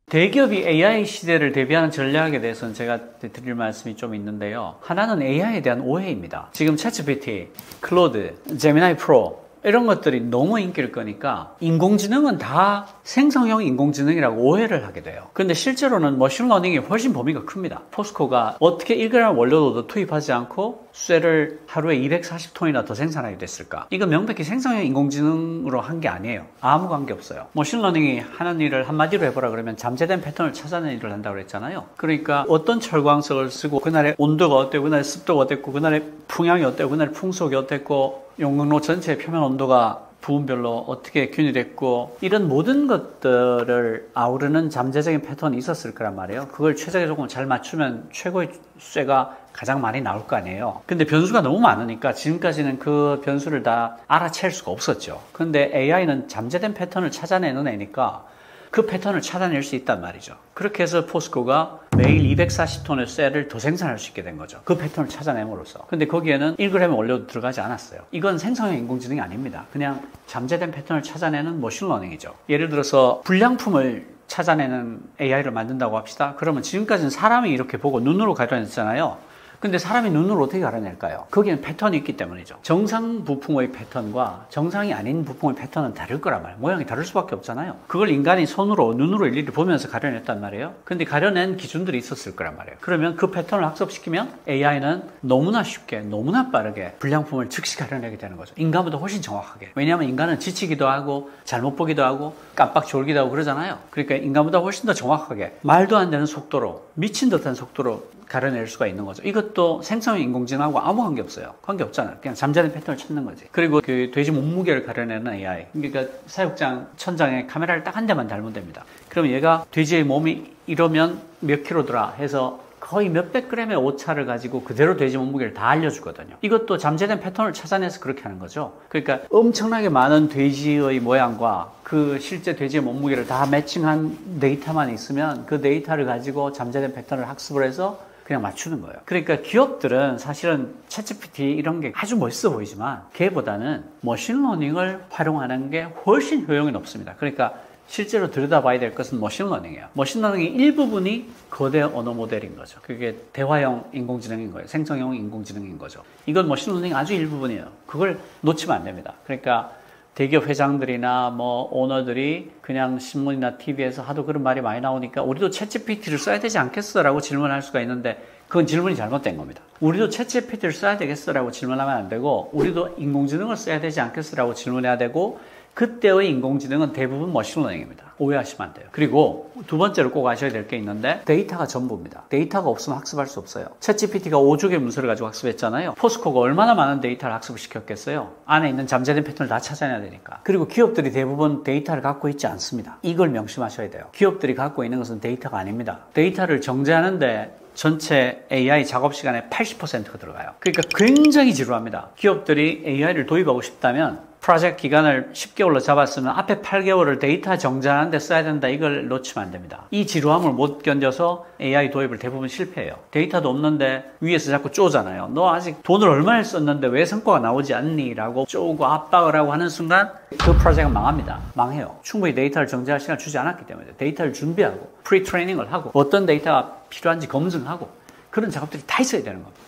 대기업이 AI 시대를 대비하는 전략에 대해서는 제가 드릴 말씀이 좀 있는데요. 하나는 AI에 대한 오해입니다. 지금 챗GPT, 클로드, 제미나이 프로 이런 것들이 너무 인기를 끄니까 인공지능은 다 생성형 인공지능이라고 오해를 하게 돼요. 근데 실제로는 머신러닝이 훨씬 범위가 큽니다. 포스코가 어떻게 1g 원료도 투입하지 않고 쇠를 하루에 240톤이나 더 생산하게 됐을까? 이건 명백히 생성형 인공지능으로 한 게 아니에요. 아무 관계 없어요. 머신러닝이 하는 일을 한마디로 해보라 그러면 잠재된 패턴을 찾아내는 일을 한다고 그랬잖아요. 그러니까 어떤 철광석을 쓰고 그날의 온도가 어때고 그날의 습도가 어땠고 그날의 풍향이 어때고 그날의 풍속이 어땠고 용광로 전체의 표면 온도가 부분별로 어떻게 균일했고 이런 모든 것들을 아우르는 잠재적인 패턴이 있었을 거란 말이에요. 그걸 최적의 조건을 잘 맞추면 최고의 쇠가 가장 많이 나올 거 아니에요. 근데 변수가 너무 많으니까 지금까지는 그 변수를 다 알아챌 수가 없었죠. 근데 AI는 잠재된 패턴을 찾아내는 애니까 그 패턴을 찾아낼 수 있단 말이죠. 그렇게 해서 포스코가 매일 240톤의 쇠를 더 생산할 수 있게 된 거죠. 그 패턴을 찾아냄으로써. 근데 거기에는 1g 원료도 들어가지 않았어요. 이건 생성형 인공지능이 아닙니다. 그냥 잠재된 패턴을 찾아내는 머신러닝이죠. 예를 들어서 불량품을 찾아내는 AI를 만든다고 합시다. 그러면 지금까지는 사람이 이렇게 보고 눈으로 가려냈잖아요. 근데 사람이 눈으로 어떻게 가려낼까요? 거기는 패턴이 있기 때문이죠. 정상 부품의 패턴과 정상이 아닌 부품의 패턴은 다를 거란 말이에요. 모양이 다를 수밖에 없잖아요. 그걸 인간이 손으로, 눈으로 일일이 보면서 가려냈단 말이에요. 근데 가려낸 기준들이 있었을 거란 말이에요. 그러면 그 패턴을 학습시키면 AI는 너무나 쉽게, 너무나 빠르게 불량품을 즉시 가려내게 되는 거죠. 인간보다 훨씬 정확하게. 왜냐하면 인간은 지치기도 하고, 잘못 보기도 하고, 깜빡 졸기도 하고 그러잖아요. 그러니까 인간보다 훨씬 더 정확하게, 말도 안 되는 속도로, 미친 듯한 속도로 가려낼 수가 있는 거죠. 이것도 생성형 인공지능하고 아무 관계 없어요. 관계 없잖아요. 그냥 잠재된 패턴을 찾는 거지. 그리고 그 돼지 몸무게를 가려내는 AI. 그러니까 사육장 천장에 카메라를 딱 한 대만 달면 됩니다. 그럼 얘가 돼지의 몸이 이러면 몇 킬로더라 해서 거의 몇백 그램의 오차를 가지고 그대로 돼지 몸무게를 다 알려주거든요. 이것도 잠재된 패턴을 찾아내서 그렇게 하는 거죠. 그러니까 엄청나게 많은 돼지의 모양과 그 실제 돼지의 몸무게를 다 매칭한 데이터만 있으면 그 데이터를 가지고 잠재된 패턴을 학습을 해서 그냥 맞추는 거예요. 그러니까 기업들은 사실은 챗GPT 이런 게 아주 멋있어 보이지만 걔보다는 머신러닝을 활용하는 게 훨씬 효용이 높습니다. 그러니까 실제로 들여다봐야 될 것은 머신러닝이에요. 머신러닝의 일부분이 거대 언어 모델인 거죠. 그게 대화형 인공지능인 거예요. 생성형 인공지능인 거죠. 이건 머신러닝 아주 일부분이에요. 그걸 놓치면 안 됩니다. 그러니까 대기업 회장들이나 뭐 오너들이 그냥 신문이나 TV에서 하도 그런 말이 많이 나오니까 우리도 챗GPT를 써야 되지 않겠어? 라고 질문할 수가 있는데 그건 질문이 잘못된 겁니다. 우리도 챗GPT를 써야 되겠어? 라고 질문하면 안 되고 우리도 인공지능을 써야 되지 않겠어? 라고 질문해야 되고 그때의 인공지능은 대부분 머신러닝입니다. 오해하시면 안 돼요. 그리고 두 번째로 꼭 아셔야 될 게 있는데 데이터가 전부입니다. 데이터가 없으면 학습할 수 없어요. 챗GPT가 5조개 문서를 가지고 학습했잖아요. 포스코가 얼마나 많은 데이터를 학습을 시켰겠어요? 안에 있는 잠재된 패턴을 다 찾아내야 되니까. 그리고 기업들이 대부분 데이터를 갖고 있지 않습니다. 이걸 명심하셔야 돼요. 기업들이 갖고 있는 것은 데이터가 아닙니다. 데이터를 정제하는데 전체 AI 작업 시간의 80%가 들어가요. 그러니까 굉장히 지루합니다. 기업들이 AI를 도입하고 싶다면 프로젝트 기간을 10개월로 잡았으면 앞에 8개월을 데이터 정제하는 데 써야 된다. 이걸 놓치면 안 됩니다. 이 지루함을 못 견뎌서 AI 도입을 대부분 실패해요. 데이터도 없는데 위에서 자꾸 쪼잖아요. 너 아직 돈을 얼마나 썼는데 왜 성과가 나오지 않니? 라고 쪼고 압박을 하고 하는 순간 그 프로젝트가 망합니다. 망해요. 충분히 데이터를 정제할 시간을 주지 않았기 때문에 데이터를 준비하고 프리트레이닝을 하고 어떤 데이터가 필요한지 검증하고 그런 작업들이 다 있어야 되는 겁니다.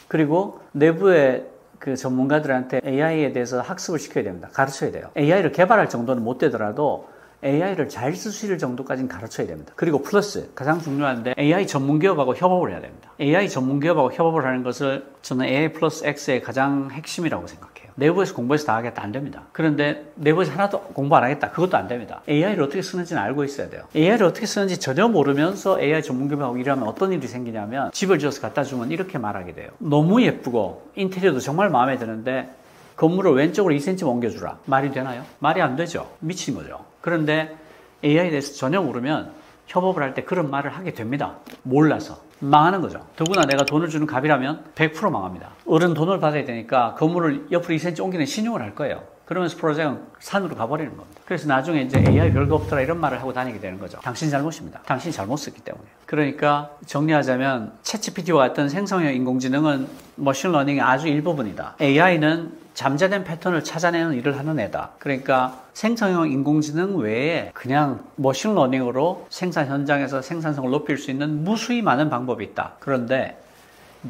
그리고 내부에 그 전문가들한테 AI에 대해서 학습을 시켜야 됩니다. 가르쳐야 돼요. AI를 개발할 정도는 못 되더라도 AI를 잘 쓰실 정도까지는 가르쳐야 됩니다. 그리고 플러스 가장 중요한데 AI 전문 기업하고 협업을 해야 됩니다. AI 전문 기업하고 협업을 하는 것을 저는 AI 플러스 X의 가장 핵심이라고 생각해요. 내부에서 공부해서 다 하겠다 안 됩니다. 그런데 내부에서 하나도 공부 안 하겠다 그것도 안 됩니다. AI를 어떻게 쓰는지는 알고 있어야 돼요. AI를 어떻게 쓰는지 전혀 모르면서 AI 전문기업하고 일하면 어떤 일이 생기냐면 집을 지어서 갖다 주면 이렇게 말하게 돼요. 너무 예쁘고 인테리어도 정말 마음에 드는데 건물을 왼쪽으로 2cm 옮겨주라. 말이 되나요? 말이 안 되죠. 미친 거죠. 그런데 AI에 대해서 전혀 모르면 협업을 할 때 그런 말을 하게 됩니다. 몰라서. 망하는 거죠. 더구나 내가 돈을 주는 갑이라면 100% 망합니다. 어른 돈을 받아야 되니까 건물을 옆으로 2cm 옮기는 신용을 할 거예요. 그러면서 프로젝트는 산으로 가버리는 겁니다. 그래서 나중에 이제 AI 별거 없더라 이런 말을 하고 다니게 되는 거죠. 당신 잘못입니다. 당신이 잘못 썼기 때문에. 그러니까 정리하자면 챗GPT와 같은 생성형 인공지능은 머신러닝의 아주 일부분이다. AI는 잠재된 패턴을 찾아내는 일을 하는 애다. 그러니까 생성형 인공지능 외에 그냥 머신러닝으로 생산 현장에서 생산성을 높일 수 있는 무수히 많은 방법이 있다. 그런데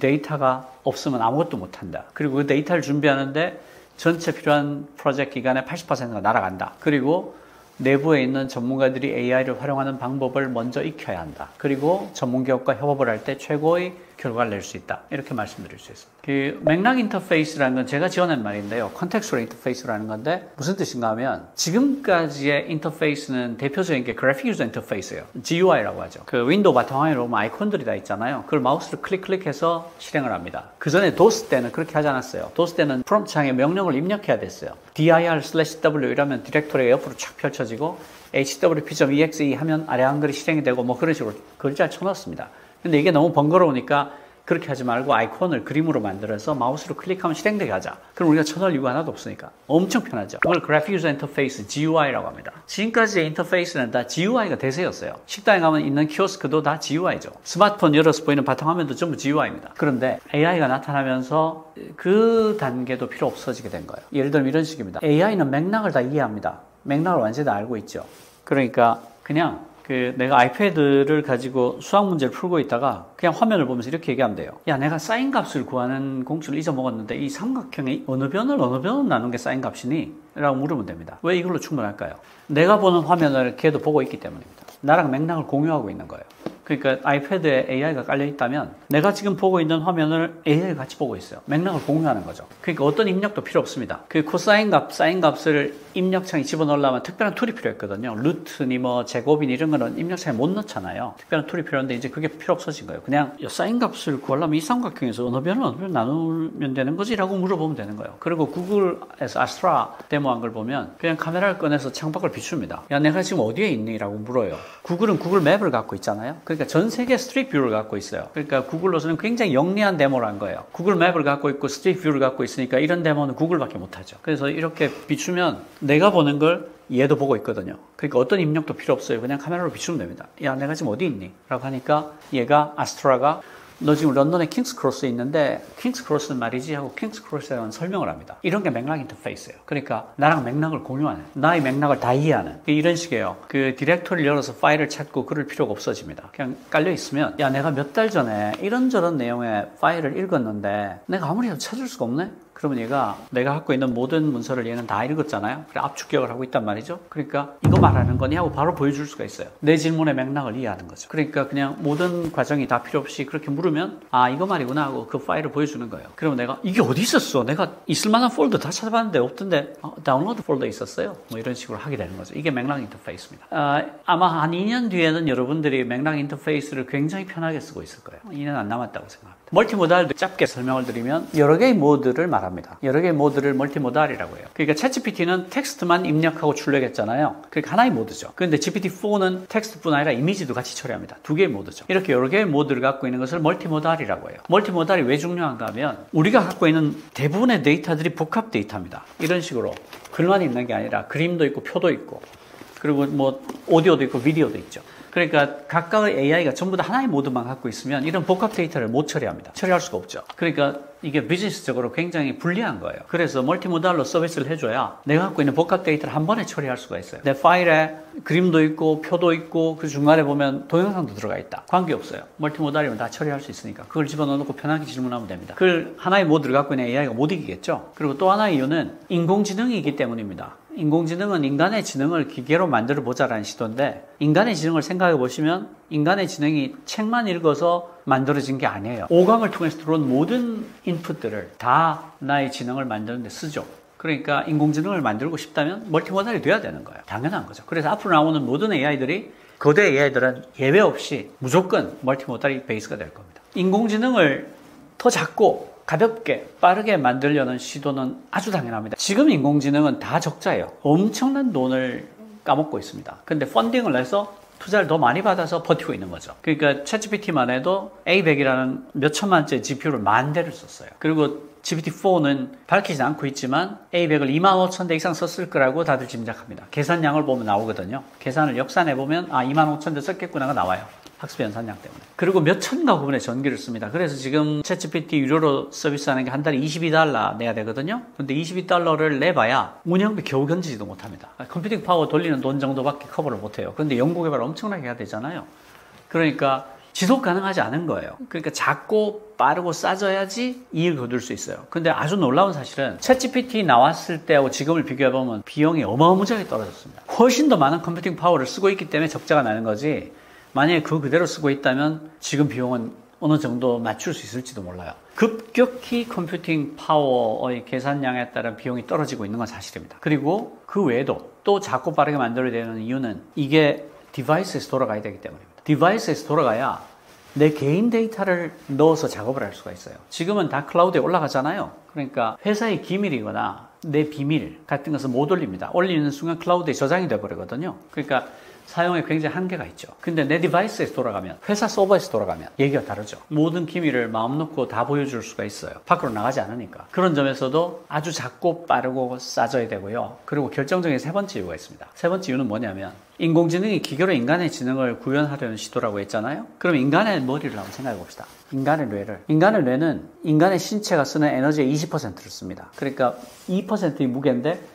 데이터가 없으면 아무것도 못한다. 그리고 그 데이터를 준비하는데 전체 필요한 프로젝트 기간의 80%가 날아간다. 그리고 내부에 있는 전문가들이 AI를 활용하는 방법을 먼저 익혀야 한다. 그리고 전문 기업과 협업을 할 때 최고의 결과를 낼 수 있다. 이렇게 말씀드릴 수 있습니다. 그 맥락 인터페이스라는 건 제가 지어낸 말인데요. 컨텍스츄얼 인터페이스라는 건데 무슨 뜻인가 하면 지금까지의 인터페이스는 대표적인 게 그래픽 유저 인터페이스예요. GUI라고 하죠. 그 윈도우 바탕화면에 보면 아이콘들이 다 있잖아요. 그걸 마우스를 클릭해서 실행을 합니다. 그 전에 도스 때는 그렇게 하지 않았어요. 도스 때는 프롬프트 창에 명령을 입력해야 됐어요. dir/w 이러면 디렉토리가 옆으로 쫙 펼쳐지고 hwp.exe 하면 아래 한글이 실행이 되고 뭐 그런 식으로 글자를 쳐넣었습니다. 근데 이게 너무 번거로우니까 그렇게 하지 말고 아이콘을 그림으로 만들어서 마우스로 클릭하면 실행되게 하자. 그럼 우리가 쳐넣을 이유가 하나도 없으니까. 엄청 편하죠. 그걸 그래픽 유저 인터페이스, GUI라고 합니다. 지금까지의 인터페이스는 다 GUI가 대세였어요. 식당에 가면 있는 키오스크도 다 GUI죠. 스마트폰 열어서 보이는 바탕화면도 전부 GUI입니다. 그런데 AI가 나타나면서 그 단계도 필요 없어지게 된 거예요. 예를 들면 이런 식입니다. AI는 맥락을 다 이해합니다. 맥락을 완전히 다 알고 있죠. 그러니까 그냥 내가 아이패드를 가지고 수학 문제를 풀고 있다가 그냥 화면을 보면서 이렇게 얘기하면 돼요. 야, 내가 사인 값을 구하는 공식을 잊어먹었는데 이 삼각형의 어느 변을 나눈 게 사인 값이니? 라고 물으면 됩니다. 왜 이걸로 충분할까요? 내가 보는 화면을 걔도 보고 있기 때문입니다. 나랑 맥락을 공유하고 있는 거예요. 그러니까 아이패드에 AI가 깔려 있다면 내가 지금 보고 있는 화면을 AI가 같이 보고 있어요. 맥락을 공유하는 거죠. 그러니까 어떤 입력도 필요 없습니다. 그 코사인 값, 사인 값을 입력창에 집어넣으려면 특별한 툴이 필요했거든요. 루트니 뭐 제곱이니 이런 거는 입력창에 못 넣잖아요. 특별한 툴이 필요한데 이제 그게 필요 없어진 거예요. 그냥 사인 값을 구하려면 이 삼각형에서 어느 변을 나누면 되는 거지? 라고 물어보면 되는 거예요. 그리고 구글에서 아스트라 데모한 걸 보면 그냥 카메라를 꺼내서 창밖을 비춥니다. 야, 내가 지금 어디에 있니? 라고 물어요. 구글은 구글 맵을 갖고 있잖아요. 그러니까 전 세계 스트릿 뷰를 갖고 있어요. 그러니까 구글로서는 굉장히 영리한 데모를 한 거예요. 구글 맵을 갖고 있고 스트릿 뷰를 갖고 있으니까 이런 데모는 구글밖에 못하죠. 그래서 이렇게 비추면 내가 보는 걸 얘도 보고 있거든요. 그러니까 어떤 입력도 필요 없어요. 그냥 카메라로 비추면 됩니다. 야, 내가 지금 어디 있니? 라고 하니까 얘가 아스트라가 너 지금 런던의 킹스크로스에 있는데 킹스크로스는 말이지 하고 킹스크로스에 대한 설명을 합니다. 이런 게 맥락 인터페이스예요. 그러니까 나랑 맥락을 공유하는, 나의 맥락을 다 이해하는 이런 식이에요. 그 디렉토리를 열어서 파일을 찾고 그럴 필요가 없어집니다. 그냥 깔려 있으면 야, 내가 몇 달 전에 이런저런 내용의 파일을 읽었는데 내가 아무리 해도 찾을 수가 없네? 그러면 얘가 내가 갖고 있는 모든 문서를 얘는 다 읽었잖아요. 그래, 압축기억을 하고 있단 말이죠. 그러니까 이거 말하는 거니 하고 바로 보여줄 수가 있어요. 내 질문의 맥락을 이해하는 거죠. 그러니까 그냥 모든 과정이 다 필요 없이 그렇게 물으면 아, 이거 말이구나 하고 그 파일을 보여주는 거예요. 그러면 내가 이게 어디 있었어? 내가 있을 만한 폴더 다 찾아봤는데 없던데 다운로드 폴더에 있었어요. 뭐 이런 식으로 하게 되는 거죠. 이게 맥락 인터페이스입니다. 아마 한 2년 뒤에는 여러분들이 맥락 인터페이스를 굉장히 편하게 쓰고 있을 거예요. 2년 안 남았다고 생각합니다. 멀티모달도 짧게 설명을 드리면 여러 개의 모드를 말합니다. 여러 개의 모드를 멀티모달이라고 해요. 그러니까 챗GPT는 텍스트만 입력하고 출력했잖아요. 그러니까 하나의 모드죠. 그런데 GPT-4는 텍스트뿐 아니라 이미지도 같이 처리합니다. 두 개의 모드죠. 이렇게 여러 개의 모드를 갖고 있는 것을 멀티모달이라고 해요. 멀티모달이 왜 중요한가 하면 우리가 갖고 있는 대부분의 데이터들이 복합 데이터입니다. 이런 식으로 글만 있는 게 아니라 그림도 있고 표도 있고 그리고 뭐 오디오도 있고 비디오도 있죠. 그러니까 각각의 AI가 전부 다 하나의 모드만 갖고 있으면 이런 복합 데이터를 못 처리합니다. 처리할 수가 없죠. 그러니까 이게 비즈니스적으로 굉장히 불리한 거예요. 그래서 멀티모달로 서비스를 해줘야 내가 갖고 있는 복합 데이터를 한 번에 처리할 수가 있어요. 내 파일에 그림도 있고 표도 있고 그 중간에 보면 동영상도 들어가 있다. 관계없어요. 멀티모달이면 다 처리할 수 있으니까 그걸 집어넣고 편하게 질문하면 됩니다. 그걸 하나의 모드를 갖고 있는 AI가 못 이기겠죠. 그리고 또 하나의 이유는 인공지능이기 때문입니다. 인공지능은 인간의 지능을 기계로 만들어 보자라는 시도인데 인간의 지능을 생각해 보시면 인간의 지능이 책만 읽어서 만들어진 게 아니에요. 오감을 통해서 들어온 모든 인풋들을 다 나의 지능을 만드는 데 쓰죠. 그러니까 인공지능을 만들고 싶다면 멀티모달이 돼야 되는 거예요. 당연한 거죠. 그래서 앞으로 나오는 모든 AI들이 거대 AI들은 예외 없이 무조건 멀티모달이 베이스가 될 겁니다. 인공지능을 더 작고 가볍게 빠르게 만들려는 시도는 아주 당연합니다. 지금 인공지능은 다 적자예요. 엄청난 돈을 까먹고 있습니다. 근데 펀딩을 내서 투자를 더 많이 받아서 버티고 있는 거죠. 그러니까 챗GPT만 해도 A100이라는 몇 천만짜리 GPU를 10,000대를 썼어요. 그리고 GPT-4는 밝히지 않고 있지만 A100을 25,000대 이상 썼을 거라고 다들 짐작합니다. 계산량을 보면 나오거든요. 계산을 역산해보면 25,000대 썼겠구나가 나와요. 학습 연산량 때문에. 그리고 몇 천가 부분의 전기를 씁니다. 그래서 지금 챗GPT 유료로 서비스하는 게 한 달에 $22 내야 되거든요. 근데 $22를 내봐야 운영비 겨우 견디지도 못합니다. 컴퓨팅 파워 돌리는 돈 정도밖에 커버를 못해요. 그런데 연구개발 엄청나게 해야 되잖아요. 그러니까 지속 가능하지 않은 거예요. 그러니까 작고 빠르고 싸져야지 이익을 거둘 수 있어요. 근데 아주 놀라운 사실은 챗GPT 나왔을 때하고 지금을 비교해보면 비용이 어마무지하게 떨어졌습니다. 훨씬 더 많은 컴퓨팅 파워를 쓰고 있기 때문에 적자가 나는 거지, 만약에 그 그대로 쓰고 있다면 지금 비용은 어느 정도 맞출 수 있을지도 몰라요. 급격히 컴퓨팅 파워의 계산량에 따른 비용이 떨어지고 있는 건 사실입니다. 그리고 그 외에도 또 작고 빠르게 만들어야 되는 이유는 이게 디바이스에서 돌아가야 되기 때문입니다. 디바이스에서 돌아가야 내 개인 데이터를 넣어서 작업을 할 수가 있어요. 지금은 다 클라우드에 올라가잖아요. 그러니까 회사의 기밀이거나 내 비밀 같은 것은 못 올립니다. 올리는 순간 클라우드에 저장이 돼버리거든요. 그러니까 사용에 굉장히 한계가 있죠. 근데 내 디바이스에서 돌아가면, 회사 서버에서 돌아가면 얘기가 다르죠. 모든 기밀을 마음 놓고 다 보여줄 수가 있어요. 밖으로 나가지 않으니까. 그런 점에서도 아주 작고 빠르고 싸져야 되고요. 그리고 결정적인 세 번째 이유가 있습니다. 세 번째 이유는 뭐냐면, 인공지능이 기계로 인간의 지능을 구현하려는 시도라고 했잖아요. 그럼 인간의 머리를 한번 생각해 봅시다. 인간의 뇌는 인간의 신체가 쓰는 에너지의 20%를 씁니다. 그러니까 2%의 무게인데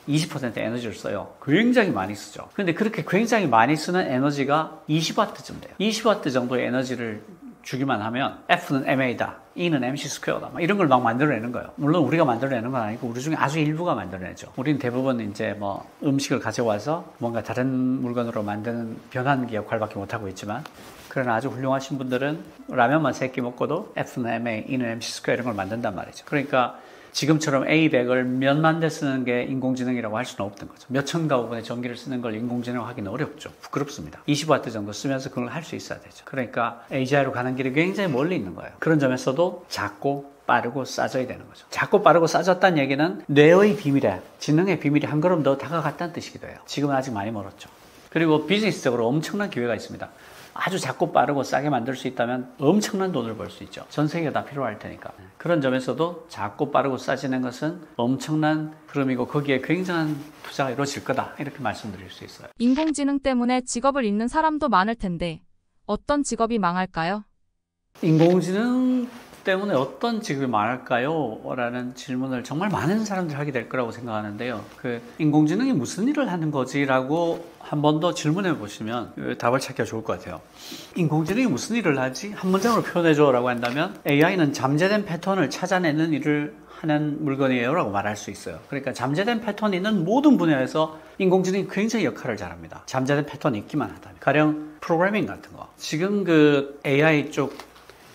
20% 에너지를 써요. 굉장히 많이 쓰죠. 근데 그렇게 굉장히 많이 쓰는 에너지가 20W쯤 돼요. 20W 정도의 에너지를 주기만 하면 F는 ma다, E는 mc 스퀘어다, 이런 걸 막 만들어내는 거예요. 물론 우리가 만들어내는 건 아니고 우리 중에 아주 일부가 만들어내죠. 우리는 대부분 이제 뭐 음식을 가져와서 뭔가 다른 물건으로 만드는 변환기 역할밖에 못하고 있지만, 그러나 아주 훌륭하신 분들은 라면만 3끼 먹고도 F는 ma, E는 mc 스퀘어 이런 걸 만든단 말이죠. 그러니까 지금처럼 A100을 몇만 대 쓰는 게 인공지능이라고 할 수는 없던 거죠. 몇천 가구분의 전기를 쓰는 걸 인공지능으로 하기는 어렵죠. 부끄럽습니다. 20W 정도 쓰면서 그걸 할 수 있어야 되죠. 그러니까 AGI로 가는 길이 굉장히 멀리 있는 거예요. 그런 점에서도 작고 빠르고 싸져야 되는 거죠. 작고 빠르고 싸졌다는 얘기는 뇌의 비밀에, 지능의 비밀이 한 걸음 더 다가갔다는 뜻이기도 해요. 지금은 아직 많이 멀었죠. 그리고 비즈니스적으로 엄청난 기회가 있습니다. 아주 작고 빠르고 싸게 만들 수 있다면 엄청난 돈을 벌 수 있죠. 전 세계가 다 필요할 테니까. 그런 점에서도 작고 빠르고 싸지는 것은 엄청난 흐름이고 거기에 굉장한 투자가 이루어질 거다, 이렇게 말씀드릴 수 있어요. 인공지능 때문에 직업을 잃는 사람도 많을 텐데 어떤 직업이 망할까요? 인공지능 때문에 어떤 직업이 망할까요? 라는 질문을 정말 많은 사람들이 하게 될 거라고 생각하는데요. 인공지능이 무슨 일을 하는 거지? 라고 한 번 더 질문해 보시면 답을 찾기가 좋을 것 같아요. 인공지능이 무슨 일을 하지? 한 문장으로 표현해줘 라고 한다면, AI는 잠재된 패턴을 찾아내는 일을 하는 물건이에요 라고 말할 수 있어요. 그러니까 잠재된 패턴이 있는 모든 분야에서 인공지능이 굉장히 역할을 잘합니다. 잠재된 패턴이 있기만 하다면. 가령 프로그래밍 같은 거. 지금 AI 쪽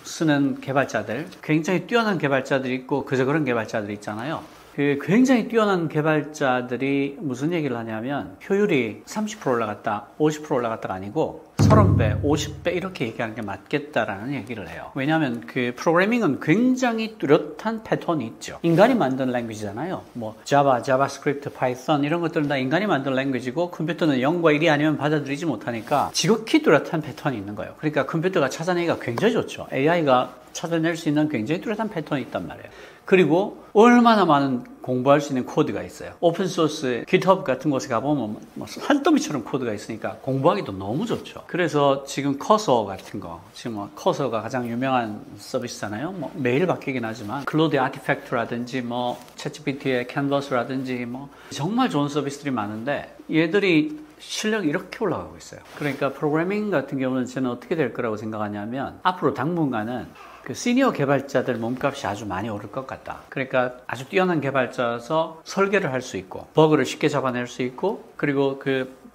쓰는 개발자들, 굉장히 뛰어난 개발자들이 있고 그저 그런 개발자들이 있잖아요. 굉장히 뛰어난 개발자들이 무슨 얘기를 하냐면, 효율이 30% 올라갔다, 50% 올라갔다가 아니고 30배, 50배 이렇게 얘기하는 게 맞겠다라는 얘기를 해요. 왜냐하면 프로그래밍은 굉장히 뚜렷한 패턴이 있죠. 인간이 만든 랭귀지잖아요. 뭐 자바, 자바스크립트, 파이썬 이런 것들은 다 인간이 만든 랭귀지고, 컴퓨터는 0과 1이 아니면 받아들이지 못하니까 지극히 뚜렷한 패턴이 있는 거예요. 그러니까 컴퓨터가 찾아내기가 굉장히 좋죠. AI가 찾아낼 수 있는 굉장히 뚜렷한 패턴이 있단 말이에요. 그리고 얼마나 많은 공부할 수 있는 코드가 있어요. 오픈소스, GitHub 같은 곳에 가보면 산더미처럼 코드가 있으니까 공부하기도 너무 좋죠. 그래서 지금 커서 같은 거, 지금 커서가 가장 유명한 서비스잖아요. 매일 바뀌긴 하지만 클로드 아티팩트라든지 챗GPT의 캔버스라든지 정말 좋은 서비스들이 많은데, 얘들이 실력이 이렇게 올라가고 있어요. 그러니까 프로그래밍 같은 경우는 저는 어떻게 될 거라고 생각하냐면, 앞으로 당분간은 시니어 개발자들 몸값이 아주 많이 오를 것 같다. 그러니까 아주 뛰어난 개발자여서 설계를 할 수 있고, 버그를 쉽게 잡아낼 수 있고, 그리고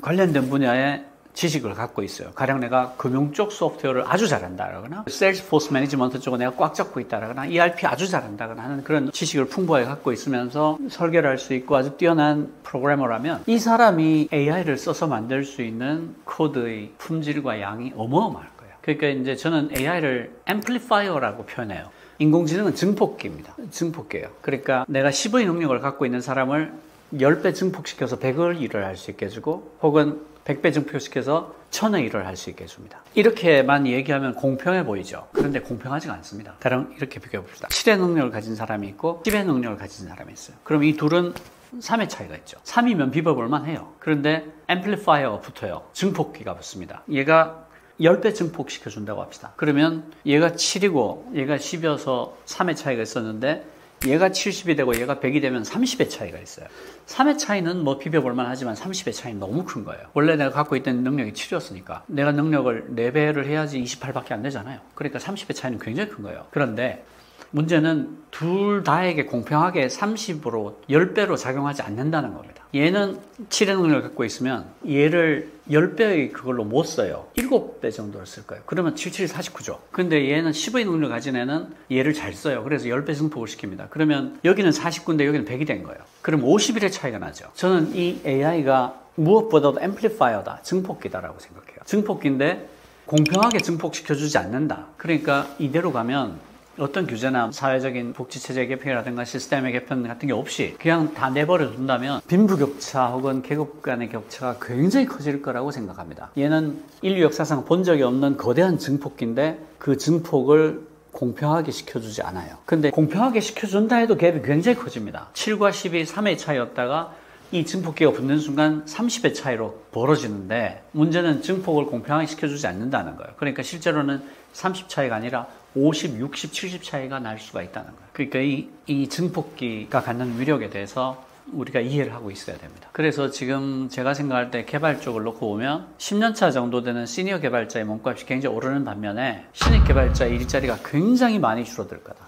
관련된 분야에 지식을 갖고 있어요. 가령 내가 금융 쪽 소프트웨어를 아주 잘한다거나, 세일즈포스 매니지먼트 쪽은 내가 꽉 잡고 있다거나, ERP 아주 잘한다거나 하는 그런 지식을 풍부하게 갖고 있으면서 설계를 할 수 있고 아주 뛰어난 프로그래머라면, 이 사람이 AI를 써서 만들 수 있는 코드의 품질과 양이 어마어마할 거예요. 그러니까 이제 저는 AI를 앰플리파이어라고 표현해요. 인공지능은 증폭기입니다. 증폭기예요. 그러니까 내가 10의 능력을 갖고 있는 사람을 10배 증폭시켜서 100의 일을 할 수 있게 해주고, 혹은 100배 증폭시켜서 1000의 일을 할 수 있게 해줍니다. 이렇게만 얘기하면 공평해 보이죠. 그런데 공평하지가 않습니다. 다른 이렇게 비교해 봅시다. 7의 능력을 가진 사람이 있고 10의 능력을 가진 사람이 있어요. 그럼 이 둘은 3의 차이가 있죠. 3이면 비벼볼만 해요. 그런데 앰플리파이어가 붙어요. 증폭기가 붙습니다. 얘가 10배 증폭시켜준다고 합시다. 그러면 얘가 7이고 얘가 10이어서 3의 차이가 있었는데, 얘가 70이 되고 얘가 100이 되면 30의 차이가 있어요. 3의 차이는 뭐 비벼볼만 하지만 30의 차이는 너무 큰 거예요. 원래 내가 갖고 있던 능력이 7이었으니까 내가 능력을 4배를 해야지 28밖에 안 되잖아요. 그러니까 30의 차이는 굉장히 큰 거예요. 그런데 문제는 둘 다에게 공평하게 30으로 10배로 작용하지 않는다는 겁니다. 얘는 7의 능력을 갖고 있으면 얘를 10배의 그걸로 못 써요. 7배 정도를 쓸 거예요. 그러면 7, 7, 49죠. 근데 얘는 10의 능력을 가진 애는 얘를 잘 써요. 그래서 10배 증폭을 시킵니다. 그러면 여기는 49인데 여기는 100이 된 거예요. 그럼 51의 차이가 나죠. 저는 이 AI가 무엇보다도 앰플리파이어다, 증폭기다라고 생각해요. 증폭기인데 공평하게 증폭시켜주지 않는다. 그러니까 이대로 가면 어떤 규제나 사회적인 복지체제 개편이라든가 시스템의 개편 같은 게 없이 그냥 다 내버려 둔다면 빈부격차 혹은 계급 간의 격차가 굉장히 커질 거라고 생각합니다. 얘는 인류 역사상 본 적이 없는 거대한 증폭기인데 그 증폭을 공평하게 시켜주지 않아요. 근데 공평하게 시켜준다 해도 갭이 굉장히 커집니다. 7과 10이 3의 차이였다가 이 증폭기가 붙는 순간 30의 차이로 벌어지는데 문제는 증폭을 공평하게 시켜주지 않는다는 거예요. 그러니까 실제로는 30 차이가 아니라 50, 60, 70 차이가 날 수가 있다는 거예요. 그러니까 이 증폭기가 갖는 위력에 대해서 우리가 이해를 하고 있어야 됩니다. 그래서 지금 제가 생각할 때 개발 쪽을 놓고 보면 10년차 정도 되는 시니어 개발자의 몸값이 굉장히 오르는 반면에 신입 개발자의 일자리가 굉장히 많이 줄어들 거다.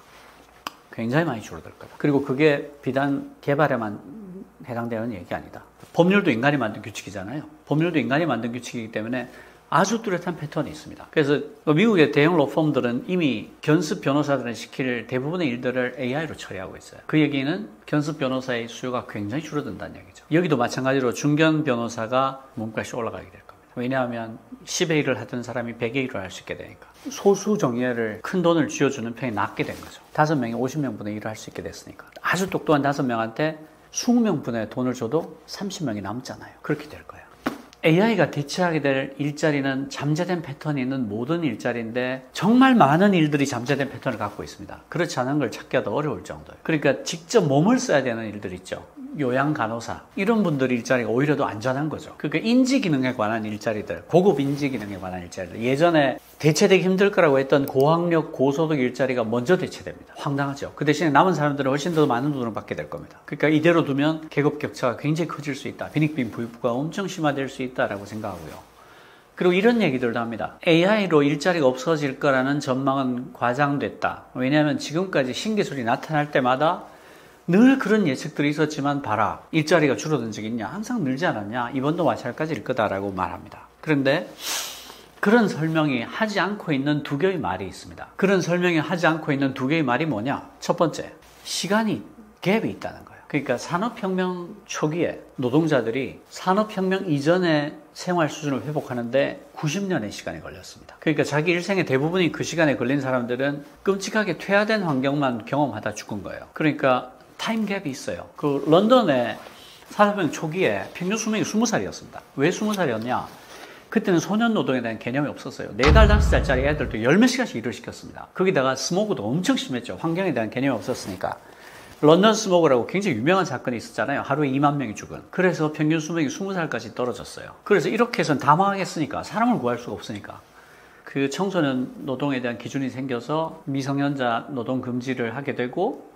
굉장히 많이 줄어들 거다. 그리고 그게 비단 개발에만 해당되는 얘기 아니다. 법률도 인간이 만든 규칙이잖아요. 법률도 인간이 만든 규칙이기 때문에 아주 뚜렷한 패턴이 있습니다. 그래서 미국의 대형 로펌들은 이미 견습 변호사들을 시킬 대부분의 일들을 AI로 처리하고 있어요. 그 얘기는 견습 변호사의 수요가 굉장히 줄어든다는 얘기죠. 여기도 마찬가지로 중견 변호사가 몸값이 올라가게 될 겁니다. 왜냐하면 10의 일을 하던 사람이 100의 일을 할 수 있게 되니까. 소수 정예를 큰 돈을 쥐어주는 편이 낫게 된 거죠. 5명이 50명분의 일을 할 수 있게 됐으니까. 아주 똑똑한 5명한테 20명분의 돈을 줘도 30명이 남잖아요. 그렇게 될 거예요. AI가 대체하게 될 일자리는 잠재된 패턴이 있는 모든 일자리인데 정말 많은 일들이 잠재된 패턴을 갖고 있습니다. 그렇지 않은 걸 찾기가 더 어려울 정도예요. 그러니까 직접 몸을 써야 되는 일들 있죠. 요양 간호사 이런 분들 일자리가 오히려 더 안전한 거죠. 그러니까 인지 기능에 관한 일자리들, 고급 인지 기능에 관한 일자리들, 예전에 대체되기 힘들 거라고 했던 고학력 고소득 일자리가 먼저 대체됩니다. 황당하죠. 그 대신에 남은 사람들은 훨씬 더 많은 돈을 받게 될 겁니다. 그러니까 이대로 두면 계급 격차가 굉장히 커질 수 있다. 빈익빈 부익부가 엄청 심화될 수 있다라고 생각하고요. 그리고 이런 얘기들도 합니다. AI로 일자리가 없어질 거라는 전망은 과장됐다. 왜냐하면 지금까지 신기술이 나타날 때마다 늘 그런 예측들이 있었지만 봐라, 일자리가 줄어든 적이 있냐? 항상 늘지 않았냐? 이번도 마찬가지일 거다라고 말합니다. 그런데 그런 설명이 하지 않고 있는 두 개의 말이 있습니다. 그런 설명이 하지 않고 있는 두 개의 말이 뭐냐? 첫 번째, 시간이 갭이 있다는 거예요. 그러니까 산업혁명 초기에 노동자들이 산업혁명 이전의 생활 수준을 회복하는데 90년의 시간이 걸렸습니다. 그러니까 자기 일생의 대부분이 그 시간에 걸린 사람들은 끔찍하게 퇴화된 환경만 경험하다 죽은 거예요. 그러니까 타임 갭이 있어요. 그 런던의 산업혁명 초기에 평균 수명이 20살이었습니다. 왜 20살이었냐? 그때는 소년 노동에 대한 개념이 없었어요. 4달, 5살짜리 애들도 10몇 시간씩 일을 시켰습니다. 거기다가 스모그도 엄청 심했죠. 환경에 대한 개념이 없었으니까. 런던 스모그라고 굉장히 유명한 사건이 있었잖아요. 하루에 2만 명이 죽은. 그래서 평균 수명이 20살까지 떨어졌어요. 그래서 이렇게 해서는 다 망하겠으니까, 사람을 구할 수가 없으니까 그 청소년 노동에 대한 기준이 생겨서 미성년자 노동 금지를 하게 되고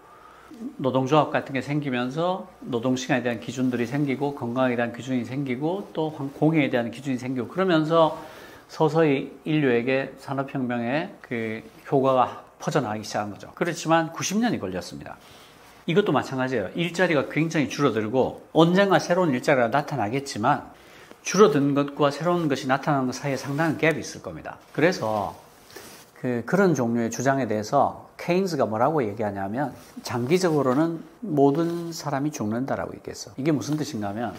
노동조합 같은 게 생기면서 노동시간에 대한 기준들이 생기고 건강에 대한 기준이 생기고 또 공해에 대한 기준이 생기고 그러면서 서서히 인류에게 산업혁명의 그 효과가 퍼져나가기 시작한 거죠. 그렇지만 90년이 걸렸습니다. 이것도 마찬가지예요. 일자리가 굉장히 줄어들고 언젠가 새로운 일자리가 나타나겠지만 줄어든 것과 새로운 것이 나타나는 것 사이에 상당한 갭이 있을 겁니다. 그래서 그런 종류의 주장에 대해서 케인스가 뭐라고 얘기하냐면 장기적으로는 모든 사람이 죽는다라고 얘기했어. 이게 무슨 뜻인가 하면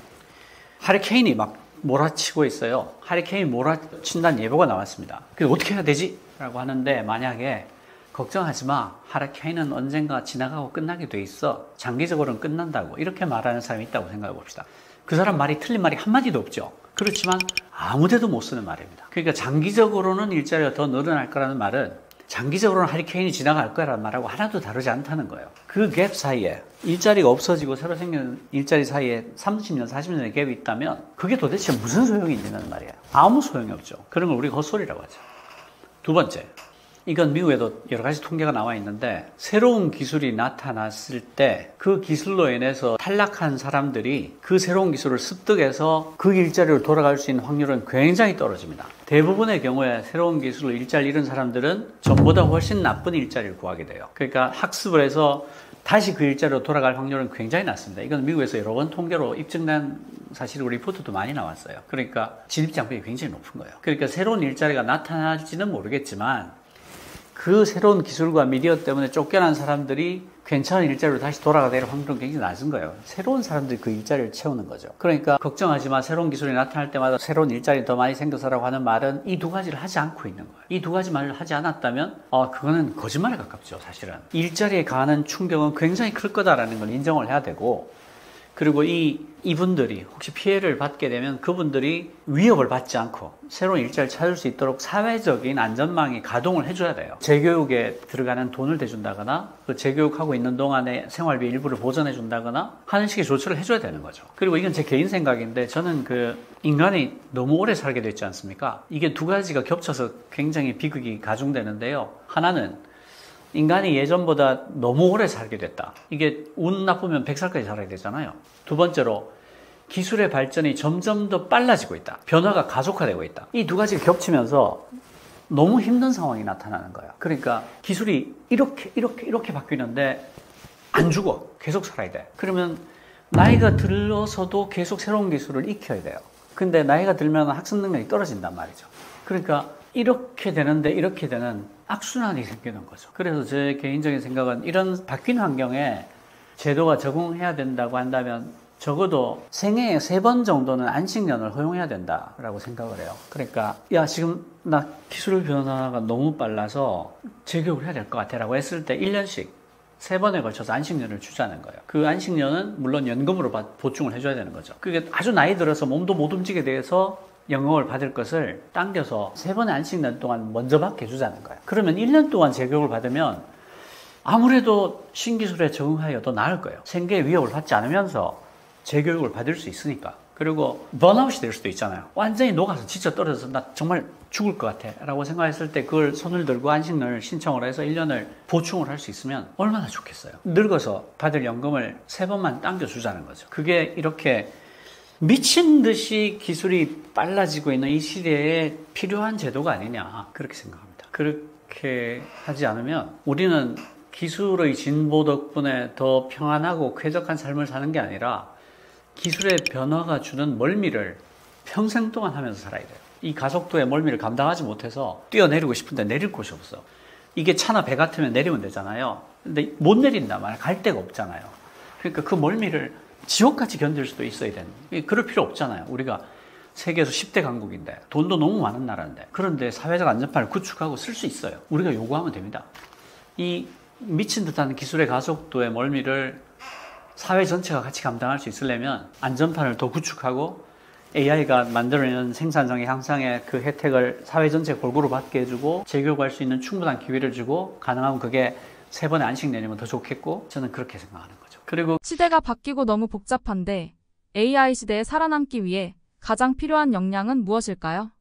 하리케인이 막 몰아치고 있어요. 하리케인이 몰아친다는 예보가 나왔습니다. 그래서 어떻게 해야 되지? 라고 하는데 만약에 걱정하지 마. 하리케인은 언젠가 지나가고 끝나게 돼 있어. 장기적으로는 끝난다고. 이렇게 말하는 사람이 있다고 생각해 봅시다. 그 사람 말이 틀린 말이 한마디도 없죠. 그렇지만 아무데도 못 쓰는 말입니다. 그러니까 장기적으로는 일자리가 더 늘어날 거라는 말은 장기적으로는 하리케인이 지나갈 거라는 말하고 하나도 다르지 않다는 거예요. 그 갭 사이에 일자리가 없어지고 새로 생기는 일자리 사이에 30년, 40년의 갭이 있다면 그게 도대체 무슨 소용이 있냐는 말이에요. 아무 소용이 없죠. 그런 걸 우리가 헛소리라고 하죠. 두 번째, 이건 미국에도 여러 가지 통계가 나와 있는데 새로운 기술이 나타났을 때 그 기술로 인해서 탈락한 사람들이 그 새로운 기술을 습득해서 그 일자리로 돌아갈 수 있는 확률은 굉장히 떨어집니다. 대부분의 경우에 새로운 기술로 일자리를 잃은 사람들은 전보다 훨씬 나쁜 일자리를 구하게 돼요. 그러니까 학습을 해서 다시 그 일자리로 돌아갈 확률은 굉장히 낮습니다. 이건 미국에서 여러 번 통계로 입증된 사실이고 리포트도 많이 나왔어요. 그러니까 진입장벽이 굉장히 높은 거예요. 그러니까 새로운 일자리가 나타날지는 모르겠지만 그 새로운 기술과 미디어 때문에 쫓겨난 사람들이 괜찮은 일자리로 다시 돌아가게 될 확률은 굉장히 낮은 거예요. 새로운 사람들이 그 일자리를 채우는 거죠. 그러니까 걱정하지 마. 새로운 기술이 나타날 때마다 새로운 일자리 더 많이 생겨서라고 하는 말은 이 두 가지를 하지 않고 있는 거예요. 이 두 가지 말을 하지 않았다면 그거는 거짓말에 가깝죠. 사실은. 일자리에 가하는 충격은 굉장히 클 거다라는 걸 인정을 해야 되고 그리고 이분들이 혹시 피해를 받게 되면 그분들이 위협을 받지 않고 새로운 일자리를 찾을 수 있도록 사회적인 안전망이 가동을 해줘야 돼요. 재교육에 들어가는 돈을 대준다거나 그 재교육하고 있는 동안에 생활비 일부를 보전해준다거나 하는 식의 조치를 해줘야 되는 거죠. 그리고 이건 제 개인 생각인데 저는 인간이 너무 오래 살게 됐지 않습니까? 이게 두 가지가 겹쳐서 굉장히 비극이 가중되는데요. 하나는 인간이 예전보다 너무 오래 살게 됐다. 이게 운 나쁘면 100살까지 살아야 되잖아요. 두 번째로 기술의 발전이 점점 더 빨라지고 있다. 변화가 가속화되고 있다. 이 두 가지가 겹치면서 너무 힘든 상황이 나타나는 거야. 그러니까 기술이 이렇게 바뀌는데 안 죽어. 계속 살아야 돼. 그러면 나이가 들어서도 계속 새로운 기술을 익혀야 돼요. 근데 나이가 들면 학습 능력이 떨어진단 말이죠. 그러니까 이렇게 되는데 이렇게 되는 악순환이 생기는 거죠. 그래서 제 개인적인 생각은 이런 바뀐 환경에 제도가 적응해야 된다고 한다면 적어도 생애에 3번 정도는 안식년을 허용해야 된다라고 생각을 해요. 그러니까 지금 나 기술 변화가 너무 빨라서 재교육을 해야 될 것 같아 라고 했을 때 1년씩 3번에 걸쳐서 안식년을 주자는 거예요. 그 안식년은 물론 연금으로 보충을 해줘야 되는 거죠. 그게 아주 나이 들어서 몸도 못 움직이게 돼서 연금을 받을 것을 당겨서 3번의 안식년 동안 먼저 받게 해주자는 거예요. 그러면 1년 동안 재교육을 받으면 아무래도 신기술에 적응하기가 더 나을 거예요. 생계의 위협을 받지 않으면서 재교육을 받을 수 있으니까. 그리고 번아웃이 될 수도 있잖아요. 완전히 녹아서 지쳐 떨어져서 나 정말 죽을 것 같아 라고 생각했을 때 그걸 손을 들고 안식년을 신청을 해서 1년을 보충을 할 수 있으면 얼마나 좋겠어요. 늙어서 받을 연금을 3번만 당겨주자는 거죠. 그게 이렇게 미친 듯이 기술이 빨라지고 있는 이 시대에 필요한 제도가 아니냐 그렇게 생각합니다. 그렇게 하지 않으면 우리는 기술의 진보 덕분에 더 평안하고 쾌적한 삶을 사는 게 아니라 기술의 변화가 주는 멀미를 평생 동안 하면서 살아야 돼요. 이 가속도의 멀미를 감당하지 못해서 뛰어내리고 싶은데 내릴 곳이 없어. 이게 차나 배 같으면 내리면 되잖아요. 근데 못 내린단 말이야. 갈 데가 없잖아요. 그러니까 그 멀미를 지옥같이 견딜 수도 있어야 되는. 그럴 필요 없잖아요. 우리가 세계에서 10대 강국인데 돈도 너무 많은 나라인데 그런데 사회적 안전판을 구축하고 쓸 수 있어요. 우리가 요구하면 됩니다. 이 미친 듯한 기술의 가속도의 멀미를 사회 전체가 같이 감당할 수 있으려면 안전판을 더 구축하고 AI가 만들어내는 생산성의 향상의 그 혜택을 사회 전체에 골고루 받게 해주고 재교육할 수 있는 충분한 기회를 주고 가능하면 그게 3번의 안식년이면 더 좋겠고 저는 그렇게 생각하는 거죠. 그리고 시대가 바뀌고 너무 복잡한데 AI 시대에 살아남기 위해 가장 필요한 역량은 무엇일까요?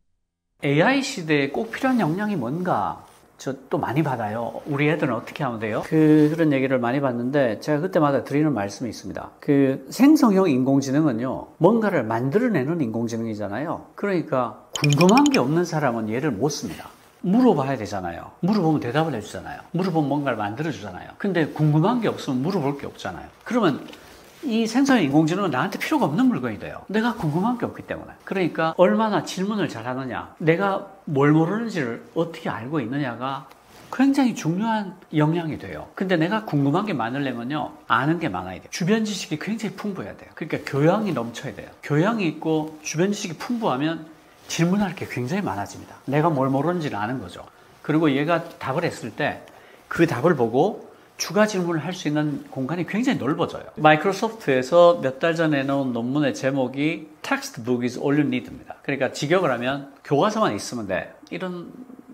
AI 시대에 꼭 필요한 역량이 뭔가 저 또 많이 받아요. 우리 애들은 어떻게 하면 돼요? 그런 얘기를 많이 받는데 제가 그때마다 드리는 말씀이 있습니다. 생성형 인공지능은요, 뭔가를 만들어내는 인공지능이잖아요. 그러니까 궁금한 게 없는 사람은 얘를 못 씁니다. 물어봐야 되잖아요. 물어보면 대답을 해주잖아요. 물어보면 뭔가를 만들어주잖아요. 근데 궁금한 게 없으면 물어볼 게 없잖아요. 그러면 이 생성형 인공지능은 나한테 필요가 없는 물건이 돼요. 내가 궁금한 게 없기 때문에. 그러니까 얼마나 질문을 잘하느냐, 내가 뭘 모르는지를 어떻게 알고 있느냐가 굉장히 중요한 역량이 돼요. 근데 내가 궁금한 게 많으려면요, 아는 게 많아야 돼요. 주변 지식이 굉장히 풍부해야 돼요. 그러니까 교양이 넘쳐야 돼요. 교양이 있고 주변 지식이 풍부하면 질문할 게 굉장히 많아집니다. 내가 뭘 모르는지를 아는 거죠. 그리고 얘가 답을 했을 때 그 답을 보고 추가 질문을 할 수 있는 공간이 굉장히 넓어져요. 마이크로소프트에서 몇 달 전에 내놓은 논문의 제목이 Textbook is all you need입니다. 그러니까 직역을 하면 교과서만 있으면 돼. 이런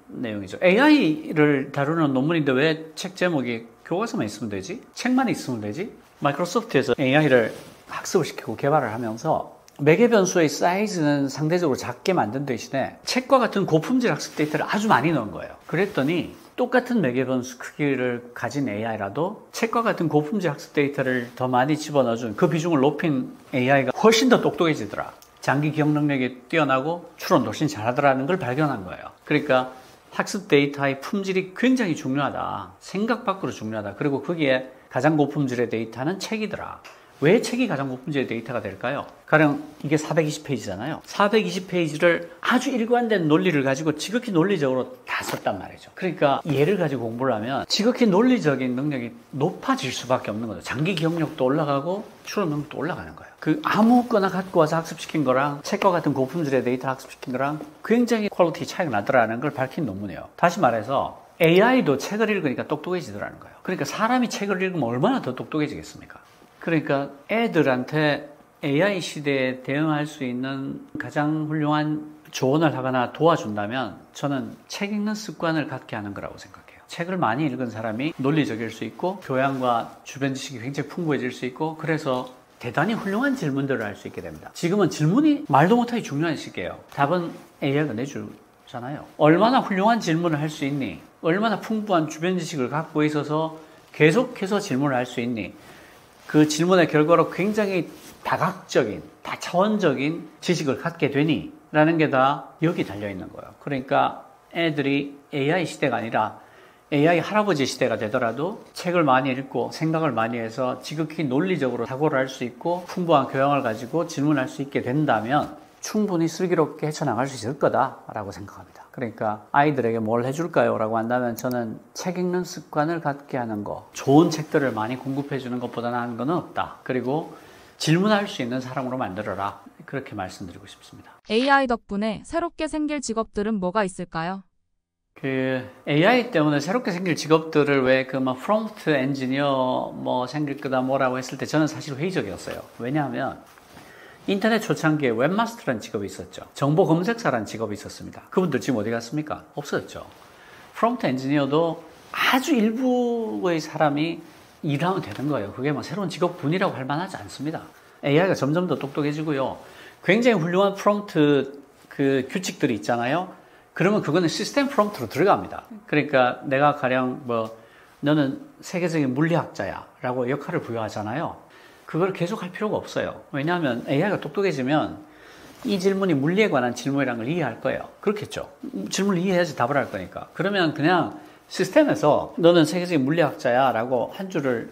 내용이죠. AI를 다루는 논문인데 왜 책 제목이 교과서만 있으면 되지? 책만 있으면 되지? 마이크로소프트에서 AI를 학습을 시키고 개발을 하면서 매개 변수의 사이즈는 상대적으로 작게 만든 대신에 책과 같은 고품질 학습 데이터를 아주 많이 넣은 거예요. 그랬더니 똑같은 매개변수 크기를 가진 AI라도 책과 같은 고품질 학습 데이터를 더 많이 집어넣어준 그 비중을 높인 AI가 훨씬 더 똑똑해지더라. 장기 기억 능력이 뛰어나고 추론도 훨씬 잘하더라는 걸 발견한 거예요. 그러니까 학습 데이터의 품질이 굉장히 중요하다. 생각 밖으로 중요하다. 그리고 거기에 가장 고품질의 데이터는 책이더라. 왜 책이 가장 고품질의 데이터가 될까요? 가령 이게 420페이지잖아요. 420페이지를 아주 일관된 논리를 가지고 지극히 논리적으로 다 썼단 말이죠. 그러니까 얘를 가지고 공부를 하면 지극히 논리적인 능력이 높아질 수밖에 없는 거죠. 장기 기억력도 올라가고 추론 능력도 올라가는 거예요. 그 아무거나 갖고 와서 학습시킨 거랑 책과 같은 고품질의 데이터 학습시킨 거랑 굉장히 퀄리티 차이가 나더라는 걸 밝힌 논문이에요. 다시 말해서 AI도 책을 읽으니까 똑똑해지더라는 거예요. 그러니까 사람이 책을 읽으면 얼마나 더 똑똑해지겠습니까? 그러니까 애들한테 AI 시대에 대응할 수 있는 가장 훌륭한 조언을 하거나 도와준다면 저는 책 읽는 습관을 갖게 하는 거라고 생각해요. 책을 많이 읽은 사람이 논리적일 수 있고 교양과 주변 지식이 굉장히 풍부해질 수 있고 그래서 대단히 훌륭한 질문들을 할 수 있게 됩니다. 지금은 질문이 말도 못하기 중요한 시기예요. 답은 AI가 내주잖아요. 얼마나 훌륭한 질문을 할 수 있니? 얼마나 풍부한 주변 지식을 갖고 있어서 계속해서 질문을 할 수 있니? 그 질문의 결과로 굉장히 다각적인, 다차원적인 지식을 갖게 되니? 라는 게 다 여기 달려있는 거예요. 그러니까 애들이 AI 시대가 아니라 AI 할아버지 시대가 되더라도 책을 많이 읽고 생각을 많이 해서 지극히 논리적으로 사고를 할 수 있고 풍부한 교양을 가지고 질문할 수 있게 된다면 충분히 슬기롭게 헤쳐나갈 수 있을 거다라고 생각합니다. 그러니까 아이들에게 뭘 해줄까요? 라고 한다면 저는 책 읽는 습관을 갖게 하는 거, 좋은 책들을 많이 공급해 주는 것보다 나은 건 없다. 그리고 질문할 수 있는 사람으로 만들어라. 그렇게 말씀드리고 싶습니다. AI 덕분에 새롭게 생길 직업들은 뭐가 있을까요? AI 때문에 새롭게 생길 직업들을 왜 프롬프트 엔지니어 생길 거다 뭐라고 했을 때 저는 사실 회의적이었어요. 왜냐하면 인터넷 초창기에 웹마스터라는 직업이 있었죠. 정보 검색사라는 직업이 있었습니다. 그분들 지금 어디 갔습니까? 없어졌죠. 프롬프트 엔지니어도 아주 일부의 사람이 일하면 되는 거예요. 그게 새로운 직업군이라고 할 만하지 않습니다. AI가 점점 더 똑똑해지고요. 굉장히 훌륭한 프롬프트 규칙들이 있잖아요. 그러면 그거는 시스템 프롬프트로 들어갑니다. 그러니까 내가 가령 너는 세계적인 물리학자야 라고 역할을 부여하잖아요. 그걸 계속 할 필요가 없어요. 왜냐하면 AI가 똑똑해지면 이 질문이 물리에 관한 질문이라는 걸 이해할 거예요. 그렇겠죠. 질문을 이해해야지 답을 할 거니까. 그러면 그냥 시스템에서 너는 세계적인 물리학자야 라고 한 줄을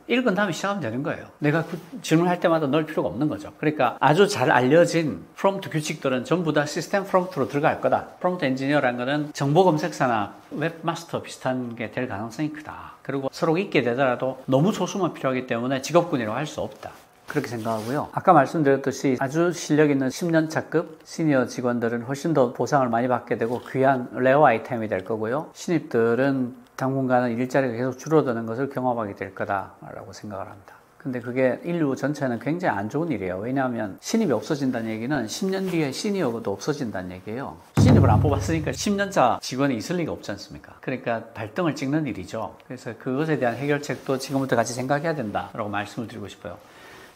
읽은 다음에 시작하면 되는 거예요. 내가 그 질문할 때마다 넣을 필요가 없는 거죠. 그러니까 아주 잘 알려진 프롬프트 규칙들은 전부 다 시스템 프롬프트로 들어갈 거다. 프롬프트 엔지니어라는 거는 정보 검색사나 웹마스터 비슷한 게 될 가능성이 크다. 그리고 서로 있게 되더라도 너무 소수만 필요하기 때문에 직업군이라고 할 수 없다. 그렇게 생각하고요. 아까 말씀드렸듯이 아주 실력 있는 10년차급 시니어 직원들은 훨씬 더 보상을 많이 받게 되고 귀한 레어 아이템이 될 거고요. 신입들은 당분간은 일자리가 계속 줄어드는 것을 경험하게 될 거다라고 생각을 합니다. 근데 그게 인류 전체는 굉장히 안 좋은 일이에요. 왜냐하면 신입이 없어진다는 얘기는 10년 뒤에 시니어도 없어진다는 얘기예요. 신입을 안 뽑았으니까 10년차 직원이 있을 리가 없지 않습니까? 그러니까 발등을 찍는 일이죠. 그래서 그것에 대한 해결책도 지금부터 같이 생각해야 된다라고 말씀을 드리고 싶어요.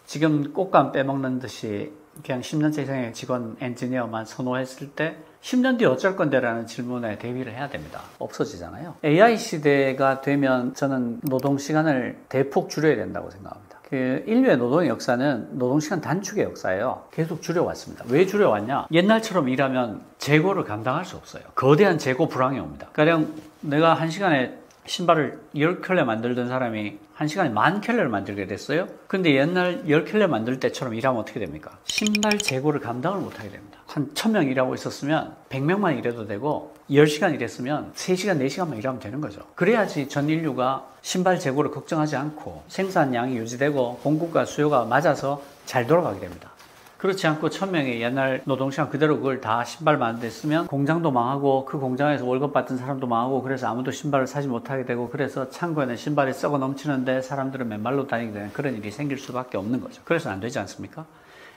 지금 꽃감 빼먹는 듯이 그냥 10년차 이상의 직원 엔지니어만 선호했을 때 10년 뒤에 어쩔 건데라는 질문에 대비를 해야 됩니다. 없어지잖아요. AI 시대가 되면 저는 노동시간을 대폭 줄여야 된다고 생각합니다. 인류의 노동의 역사는 노동시간 단축의 역사예요. 계속 줄여왔습니다. 왜 줄여왔냐? 옛날처럼 일하면 재고를 감당할 수 없어요. 거대한 재고 불황이 옵니다. 가령 내가 1시간에 신발을 10켤레 만들던 사람이 1시간에 10,000켤레를 만들게 됐어요. 근데 옛날 10켤레 만들 때처럼 일하면 어떻게 됩니까? 신발 재고를 감당을 못하게 됩니다. 한 1000명 일하고 있었으면 100명만 일해도 되고 10시간 일했으면 3시간, 4시간만 일하면 되는 거죠. 그래야지 전 인류가 신발 재고를 걱정하지 않고 생산량이 유지되고 공급과 수요가 맞아서 잘 돌아가게 됩니다. 그렇지 않고 1000명의 옛날 노동시간 그대로 그걸 다 신발 만드는 데 쓰면 공장도 망하고 그 공장에서 월급 받던 사람도 망하고 그래서 아무도 신발을 사지 못하게 되고 그래서 창고에는 신발이 썩어 넘치는데 사람들은 맨발로 다니게 되는 그런 일이 생길 수밖에 없는 거죠. 그래서 안 되지 않습니까?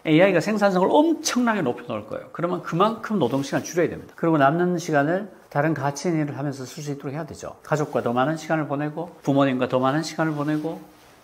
AI가 생산성을 엄청나게 높여 놓을 거예요. 그러면 그만큼 노동시간 줄여야 됩니다. 그리고 남는 시간을 다른 가치 있는 일을 하면서 쓸 수 있도록 해야 되죠. 가족과 더 많은 시간을 보내고 부모님과 더 많은 시간을 보내고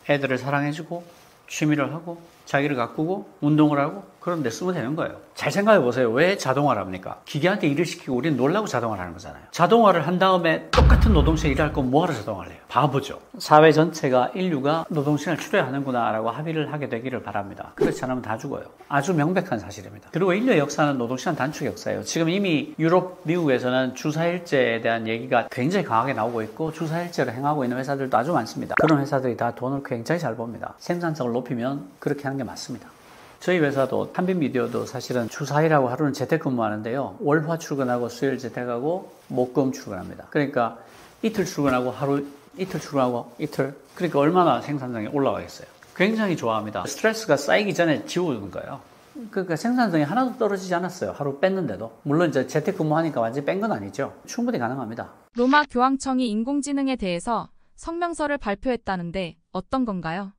애들을 사랑해주고 취미를 하고 자기를 가꾸고 운동을 하고 그런 데 쓰면 되는 거예요. 잘 생각해 보세요. 왜 자동화를 합니까? 기계한테 일을 시키고 우리는 놀라고 자동화를 하는 거잖아요. 자동화를 한 다음에 똑같은 노동시간 일할 거면 뭐하러 자동화를 해요? 바보죠. 사회 전체가 인류가 노동시간을 줄여야 하는구나 라고 합의를 하게 되기를 바랍니다. 그렇지 않으면 다 죽어요. 아주 명백한 사실입니다. 그리고 인류의 역사는 노동시간 단축 역사예요. 지금 이미 유럽, 미국에서는 주사일제에 대한 얘기가 굉장히 강하게 나오고 있고 주사일제를 행하고 있는 회사들도 아주 많습니다. 그런 회사들이 다 돈을 굉장히 잘 법니다. 생산성을 높이면 그렇게 하는 게 맞습니다. 저희 회사도 한빛미디어도 사실은 주 4일하고 하루는 재택근무하는데요. 월화 출근하고 수요일 재택하고 목금 출근합니다. 그러니까 이틀 출근하고 하루, 이틀 출근하고 이틀. 그러니까 얼마나 생산성이 올라가겠어요. 굉장히 좋아합니다. 스트레스가 쌓이기 전에 지우는 거예요. 그러니까 생산성이 하나도 떨어지지 않았어요. 하루 뺐는데도. 물론 이제 재택근무하니까 완전히 뺀 건 아니죠. 충분히 가능합니다. 로마 교황청이 인공지능에 대해서 성명서를 발표했다는데 어떤 건가요?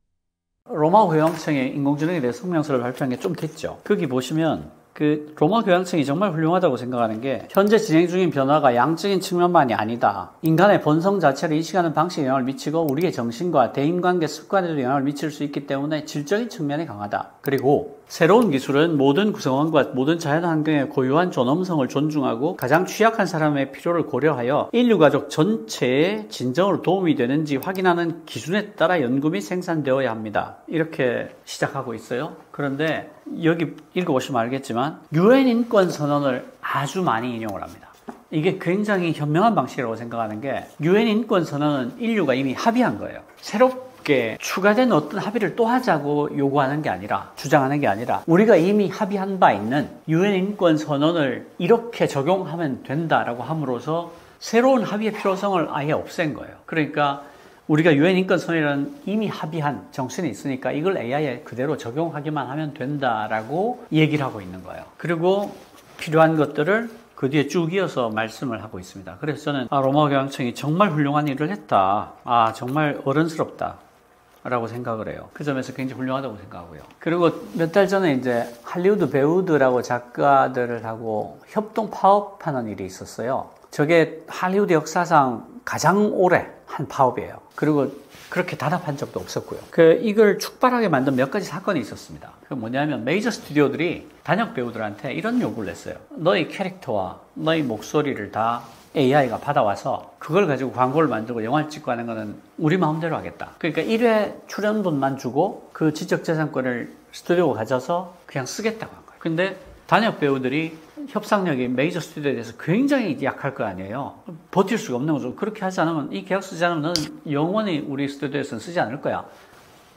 로마 교황청이 인공지능에 대해 성명서를 발표한 게 좀 됐죠. 거기 보시면 그 로마 교황청이 정말 훌륭하다고 생각하는 게 현재 진행 중인 변화가 양적인 측면만이 아니다. 인간의 본성 자체를 인식하는 방식에 영향을 미치고 우리의 정신과 대인관계 습관에도 영향을 미칠 수 있기 때문에 질적인 측면이 강하다. 그리고 새로운 기술은 모든 구성원과 모든 자연환경의 고유한 존엄성을 존중하고 가장 취약한 사람의 필요를 고려하여 인류 가족 전체의 진정으로 도움이 되는지 확인하는 기준에 따라 연구 및 생산되어야 합니다. 이렇게 시작하고 있어요. 그런데 여기 읽어보시면 알겠지만 유엔 인권 선언을 아주 많이 인용을 합니다. 이게 굉장히 현명한 방식이라고 생각하는 게 유엔 인권 선언은 인류가 이미 합의한 거예요. 새롭게 추가된 어떤 합의를 또 하자고 요구하는 게 아니라 주장하는 게 아니라 우리가 이미 합의한 바 있는 유엔 인권 선언을 이렇게 적용하면 된다라고 함으로써 새로운 합의의 필요성을 아예 없앤 거예요. 그러니까 우리가 유엔 인권 선언이라는 이미 합의한 정신이 있으니까 이걸 AI에 그대로 적용하기만 하면 된다라고 얘기를 하고 있는 거예요. 그리고 필요한 것들을 그 뒤에 쭉 이어서 말씀을 하고 있습니다. 그래서 저는 로마 교황청이 정말 훌륭한 일을 했다. 정말 어른스럽다. 라고 생각을 해요. 그 점에서 굉장히 훌륭하다고 생각하고요. 그리고 몇 달 전에 이제 할리우드 배우들하고 작가들하고 협동 파업하는 일이 있었어요. 저게 할리우드 역사상 가장 오래 한 파업이에요. 그리고 그렇게 단합한 적도 없었고요. 이걸 축발하게 만든 몇 가지 사건이 있었습니다. 그 뭐냐면 메이저 스튜디오들이 단역 배우들한테 이런 요구를 했어요. 너희 캐릭터와 너희 목소리를 다 AI가 받아와서 그걸 가지고 광고를 만들고 영화를 찍고 하는 거는 우리 마음대로 하겠다. 그러니까 1회 출연분만 주고 그 지적재산권을 스튜디오가 가져서 그냥 쓰겠다고 한 거예요. 근데 단역 배우들이 협상력이 메이저 스튜디오에 대해서 굉장히 약할 거 아니에요. 버틸 수가 없는 거죠. 그렇게 하지 않으면 이 계약 쓰지 않으면 너는 영원히 우리 스튜디오에서는 쓰지 않을 거야.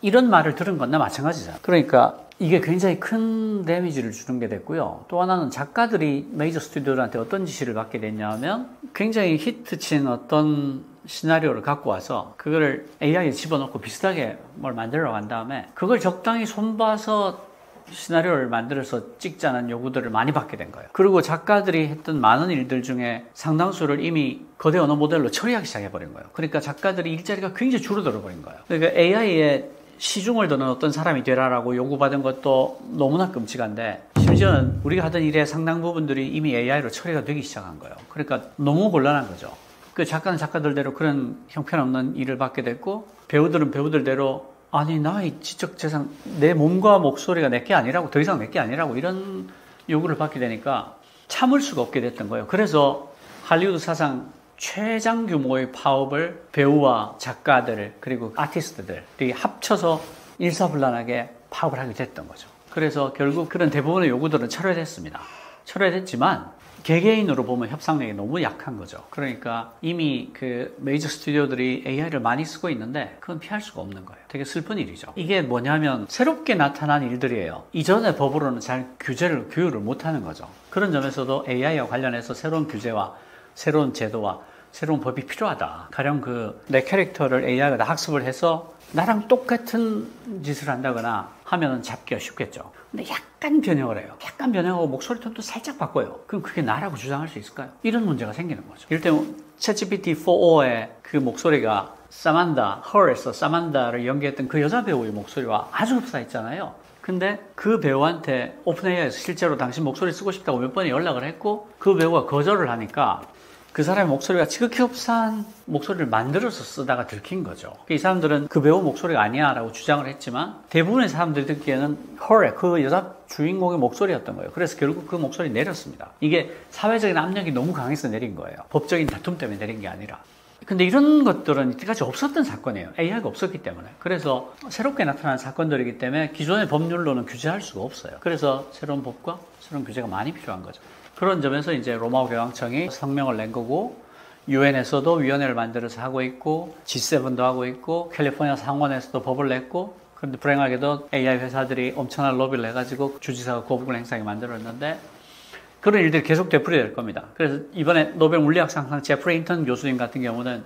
이런 말을 들은 건나 마찬가지잖아. 그러니까 이게 굉장히 큰 데미지를 주는 게 됐고요. 또 하나는 작가들이 메이저 스튜디오들한테 어떤 지시를 받게 됐냐면 굉장히 히트친 어떤 시나리오를 갖고 와서 그거를 AI에 집어넣고 비슷하게 뭘 만들어 간 다음에 그걸 적당히 손봐서 시나리오를 만들어서 찍자는 요구들을 많이 받게 된 거예요. 그리고 작가들이 했던 많은 일들 중에 상당수를 이미 거대 언어 모델로 처리하기 시작해버린 거예요. 그러니까 작가들이 일자리가 굉장히 줄어들어 버린 거예요. 그러니까 AI에 시중을 드는 어떤 사람이 되라라고 요구받은 것도 너무나 끔찍한데 심지어는 우리가 하던 일의 상당 부분들이 이미 AI로 처리가 되기 시작한 거예요. 그러니까 너무 곤란한 거죠. 그 작가는 작가들대로 그런 형편없는 일을 받게 됐고 배우들은 배우들대로 아니 나의 지적재산 내 몸과 목소리가 내게 아니라고 더 이상 내게 아니라고 이런 요구를 받게 되니까 참을 수가 없게 됐던 거예요. 그래서 할리우드 사상 최장 규모의 파업을 배우와 작가들 그리고 아티스트들이 합쳐서 일사불란하게 파업을 하게 됐던 거죠. 그래서 결국 그런 대부분의 요구들은 철회됐습니다. 철회됐지만 개개인으로 보면 협상력이 너무 약한 거죠. 그러니까 이미 그 메이저 스튜디오들이 AI를 많이 쓰고 있는데 그건 피할 수가 없는 거예요. 되게 슬픈 일이죠. 이게 뭐냐면 새롭게 나타난 일들이에요. 이전의 법으로는 잘 규율을 못하는 거죠. 그런 점에서도 AI와 관련해서 새로운 규제와 새로운 제도와 새로운 법이 필요하다. 가령 내 캐릭터를 AI가 다 학습을 해서 나랑 똑같은 짓을 한다거나 하면 잡기가 쉽겠죠. 근데 약간 변형을 해요. 약간 변형하고 목소리 톤도 살짝 바꿔요. 그럼 그게 나라고 주장할 수 있을까요? 이런 문제가 생기는 거죠. 이를테면 챗GPT-4o의 그 목소리가 her에서 사만다를 연기했던 그 여자 배우의 목소리와 아주 흡사했잖아요. 근데 그 배우한테 오픈AI에서 실제로 당신 목소리 쓰고 싶다고 몇 번이 연락을 했고 그 배우가 거절을 하니까 그 사람의 목소리가 지극히 흡사한 목소리를 만들어서 쓰다가 들킨 거죠. 이 사람들은 그 배우 목소리가 아니야 라고 주장을 했지만 대부분의 사람들이 듣기에는 her, 그 여자 주인공의 목소리였던 거예요. 그래서 결국 그 목소리 내렸습니다. 이게 사회적인 압력이 너무 강해서 내린 거예요. 법적인 다툼 때문에 내린 게 아니라. 근데 이런 것들은 이때까지 없었던 사건이에요. AI가 없었기 때문에. 그래서 새롭게 나타난 사건들이기 때문에 기존의 법률로는 규제할 수가 없어요. 그래서 새로운 법과 새로운 규제가 많이 필요한 거죠. 그런 점에서 이제 로마 교황청이 성명을 낸 거고, 유엔에서도 위원회를 만들어서 하고 있고, G7도 하고 있고, 캘리포니아 상원에서도 법을 냈고, 그런데 불행하게도 AI 회사들이 엄청난 로비를 해가지고 주지사가 거부권 행사하게 만들었는데, 그런 일들이 계속 되풀이될 겁니다. 그래서 이번에 노벨 물리학상 제프리 힌턴 교수님 같은 경우는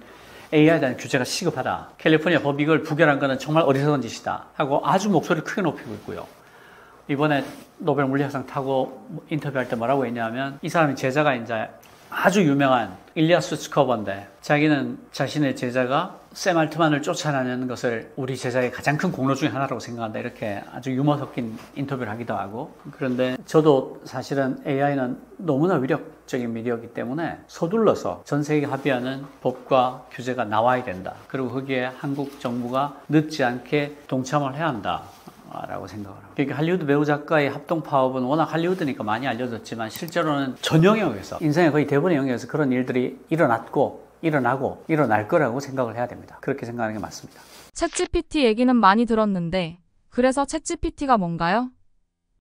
AI에 대한 규제가 시급하다. 캘리포니아 법 이걸 부결한 거는 정말 어리석은 짓이다. 하고 아주 목소리를 크게 높이고 있고요. 이번에 노벨 물리학상 타고 인터뷰할 때 뭐라고 했냐면 이 사람이 제자가 이제 아주 유명한 일리아 수츠커버인데 자기는 자신의 제자가 샘 알트만을 쫓아내는 것을 우리 제자의 가장 큰 공로 중에 하나라고 생각한다. 이렇게 아주 유머 섞인 인터뷰를 하기도 하고. 그런데 저도 사실은 AI는 너무나 위력적인 미디어이기 때문에 서둘러서 전 세계 합의하는 법과 규제가 나와야 된다. 그리고 거기에 한국 정부가 늦지 않게 동참을 해야 한다. 라고 생각을 합니다. 그러니까 할리우드 배우 작가의 합동 파업은 워낙 할리우드니까 많이 알려졌지만 실제로는 전 영역에서 인생의 거의 대부분의 영역에서 그런 일들이 일어나고 일어날 거라고 생각을 해야 됩니다. 그렇게 생각하는 게 맞습니다. 챗GPT 얘기는 많이 들었는데 그래서 챗GPT가 뭔가요?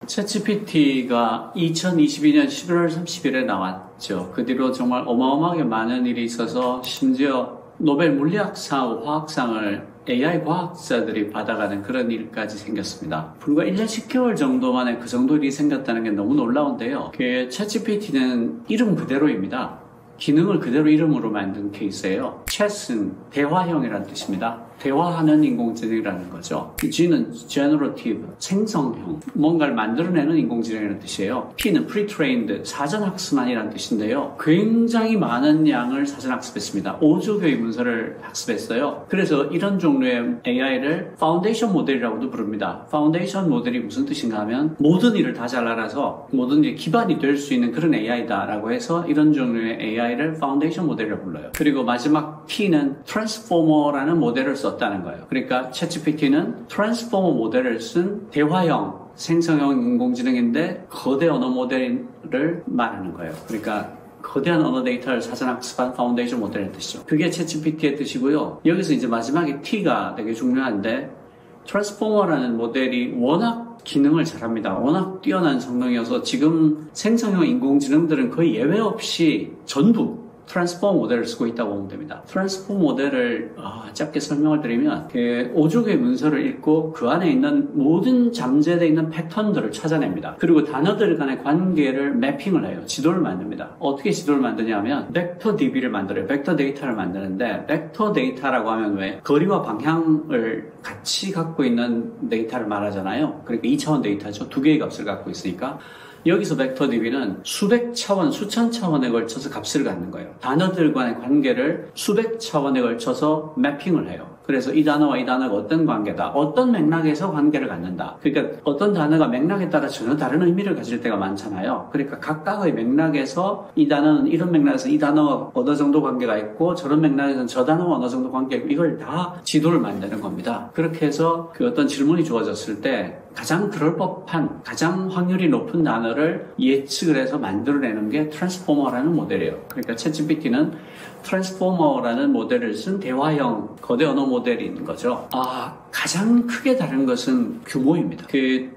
챗GPT가 2022년 11월 30일에 나왔죠. 그 뒤로 정말 어마어마하게 많은 일이 있어서 심지어 노벨 물리학상, 화학상을 AI 과학자들이 받아가는 그런 일까지 생겼습니다. 불과 1년 10개월 정도 만에 그 정도 일이 생겼다는 게 너무 놀라운데요. 챗GPT는 이름 그대로입니다. 기능을 그대로 이름으로 만든 케이스예요. 챗은 대화형이라는 뜻입니다. 대화하는 인공지능이라는 거죠. G는 generative, 생성형, 뭔가를 만들어내는 인공지능이라는 뜻이에요. P는 pre-trained, 사전학습만이라는 뜻인데요. 굉장히 많은 양을 사전학습했습니다. 5조 개의 문서를 학습했어요. 그래서 이런 종류의 AI를 파운데이션 모델이라고도 부릅니다. 파운데이션 모델이 무슨 뜻인가 하면 모든 일을 다 잘 알아서 모든 일이 기반이 될 수 있는 그런 AI다라고 해서 이런 종류의 AI를 파운데이션 모델이라고 불러요. 그리고 마지막 T는 트랜스포머라는 모델을 썼다는 거예요. 그러니까 챗GPT는 트랜스포머 모델을 쓴 대화형, 생성형 인공지능인데 거대 언어 모델을 말하는 거예요. 그러니까 거대한 언어 데이터를 사전학습한 파운데이션 모델의 뜻이죠. 그게 챗GPT의 뜻이고요. 여기서 이제 마지막에 T가 되게 중요한데 트랜스포머라는 모델이 워낙 기능을 잘합니다. 워낙 뛰어난 성능이어서 지금 생성형 인공지능들은 거의 예외 없이 전부 트랜스포머 모델을 쓰고 있다고 보면 됩니다. 트랜스포머 모델을 짧게 설명을 드리면 5조 개의 문서를 읽고 그 안에 있는 모든 잠재되어 있는 패턴들을 찾아냅니다. 그리고 단어들 간의 관계를 매핑을 해요. 지도를 만듭니다. 어떻게 지도를 만드냐면 벡터 DB를 만들어요. 벡터 데이터를 만드는데 벡터 데이터라고 하면 왜 거리와 방향을 같이 갖고 있는 데이터를 말하잖아요. 그러니까 2차원 데이터죠. 두 개의 값을 갖고 있으니까 여기서 벡터 DB는 수백 차원, 수천 차원에 걸쳐서 값을 갖는 거예요. 단어들 간의 관계를 수백 차원에 걸쳐서 매핑을 해요. 그래서 이 단어와 이 단어가 어떤 관계다, 어떤 맥락에서 관계를 갖는다. 그러니까 어떤 단어가 맥락에 따라 전혀 다른 의미를 가질 때가 많잖아요. 그러니까 각각의 맥락에서 이 단어는 이런 맥락에서 이 단어가 어느 정도 관계가 있고 저런 맥락에서는 저 단어와 어느 정도 관계가 있고 이걸 다 지도를 만드는 겁니다. 그렇게 해서 그 어떤 질문이 주어졌을 때 가장 그럴 법한, 가장 확률이 높은 단어를 예측을 해서 만들어내는 게 트랜스포머라는 모델이에요. 그러니까 챗GPT는 트랜스포머라는 모델을 쓴 대화형 거대 언어 모델인 거죠. 가장 크게 다른 것은 규모입니다.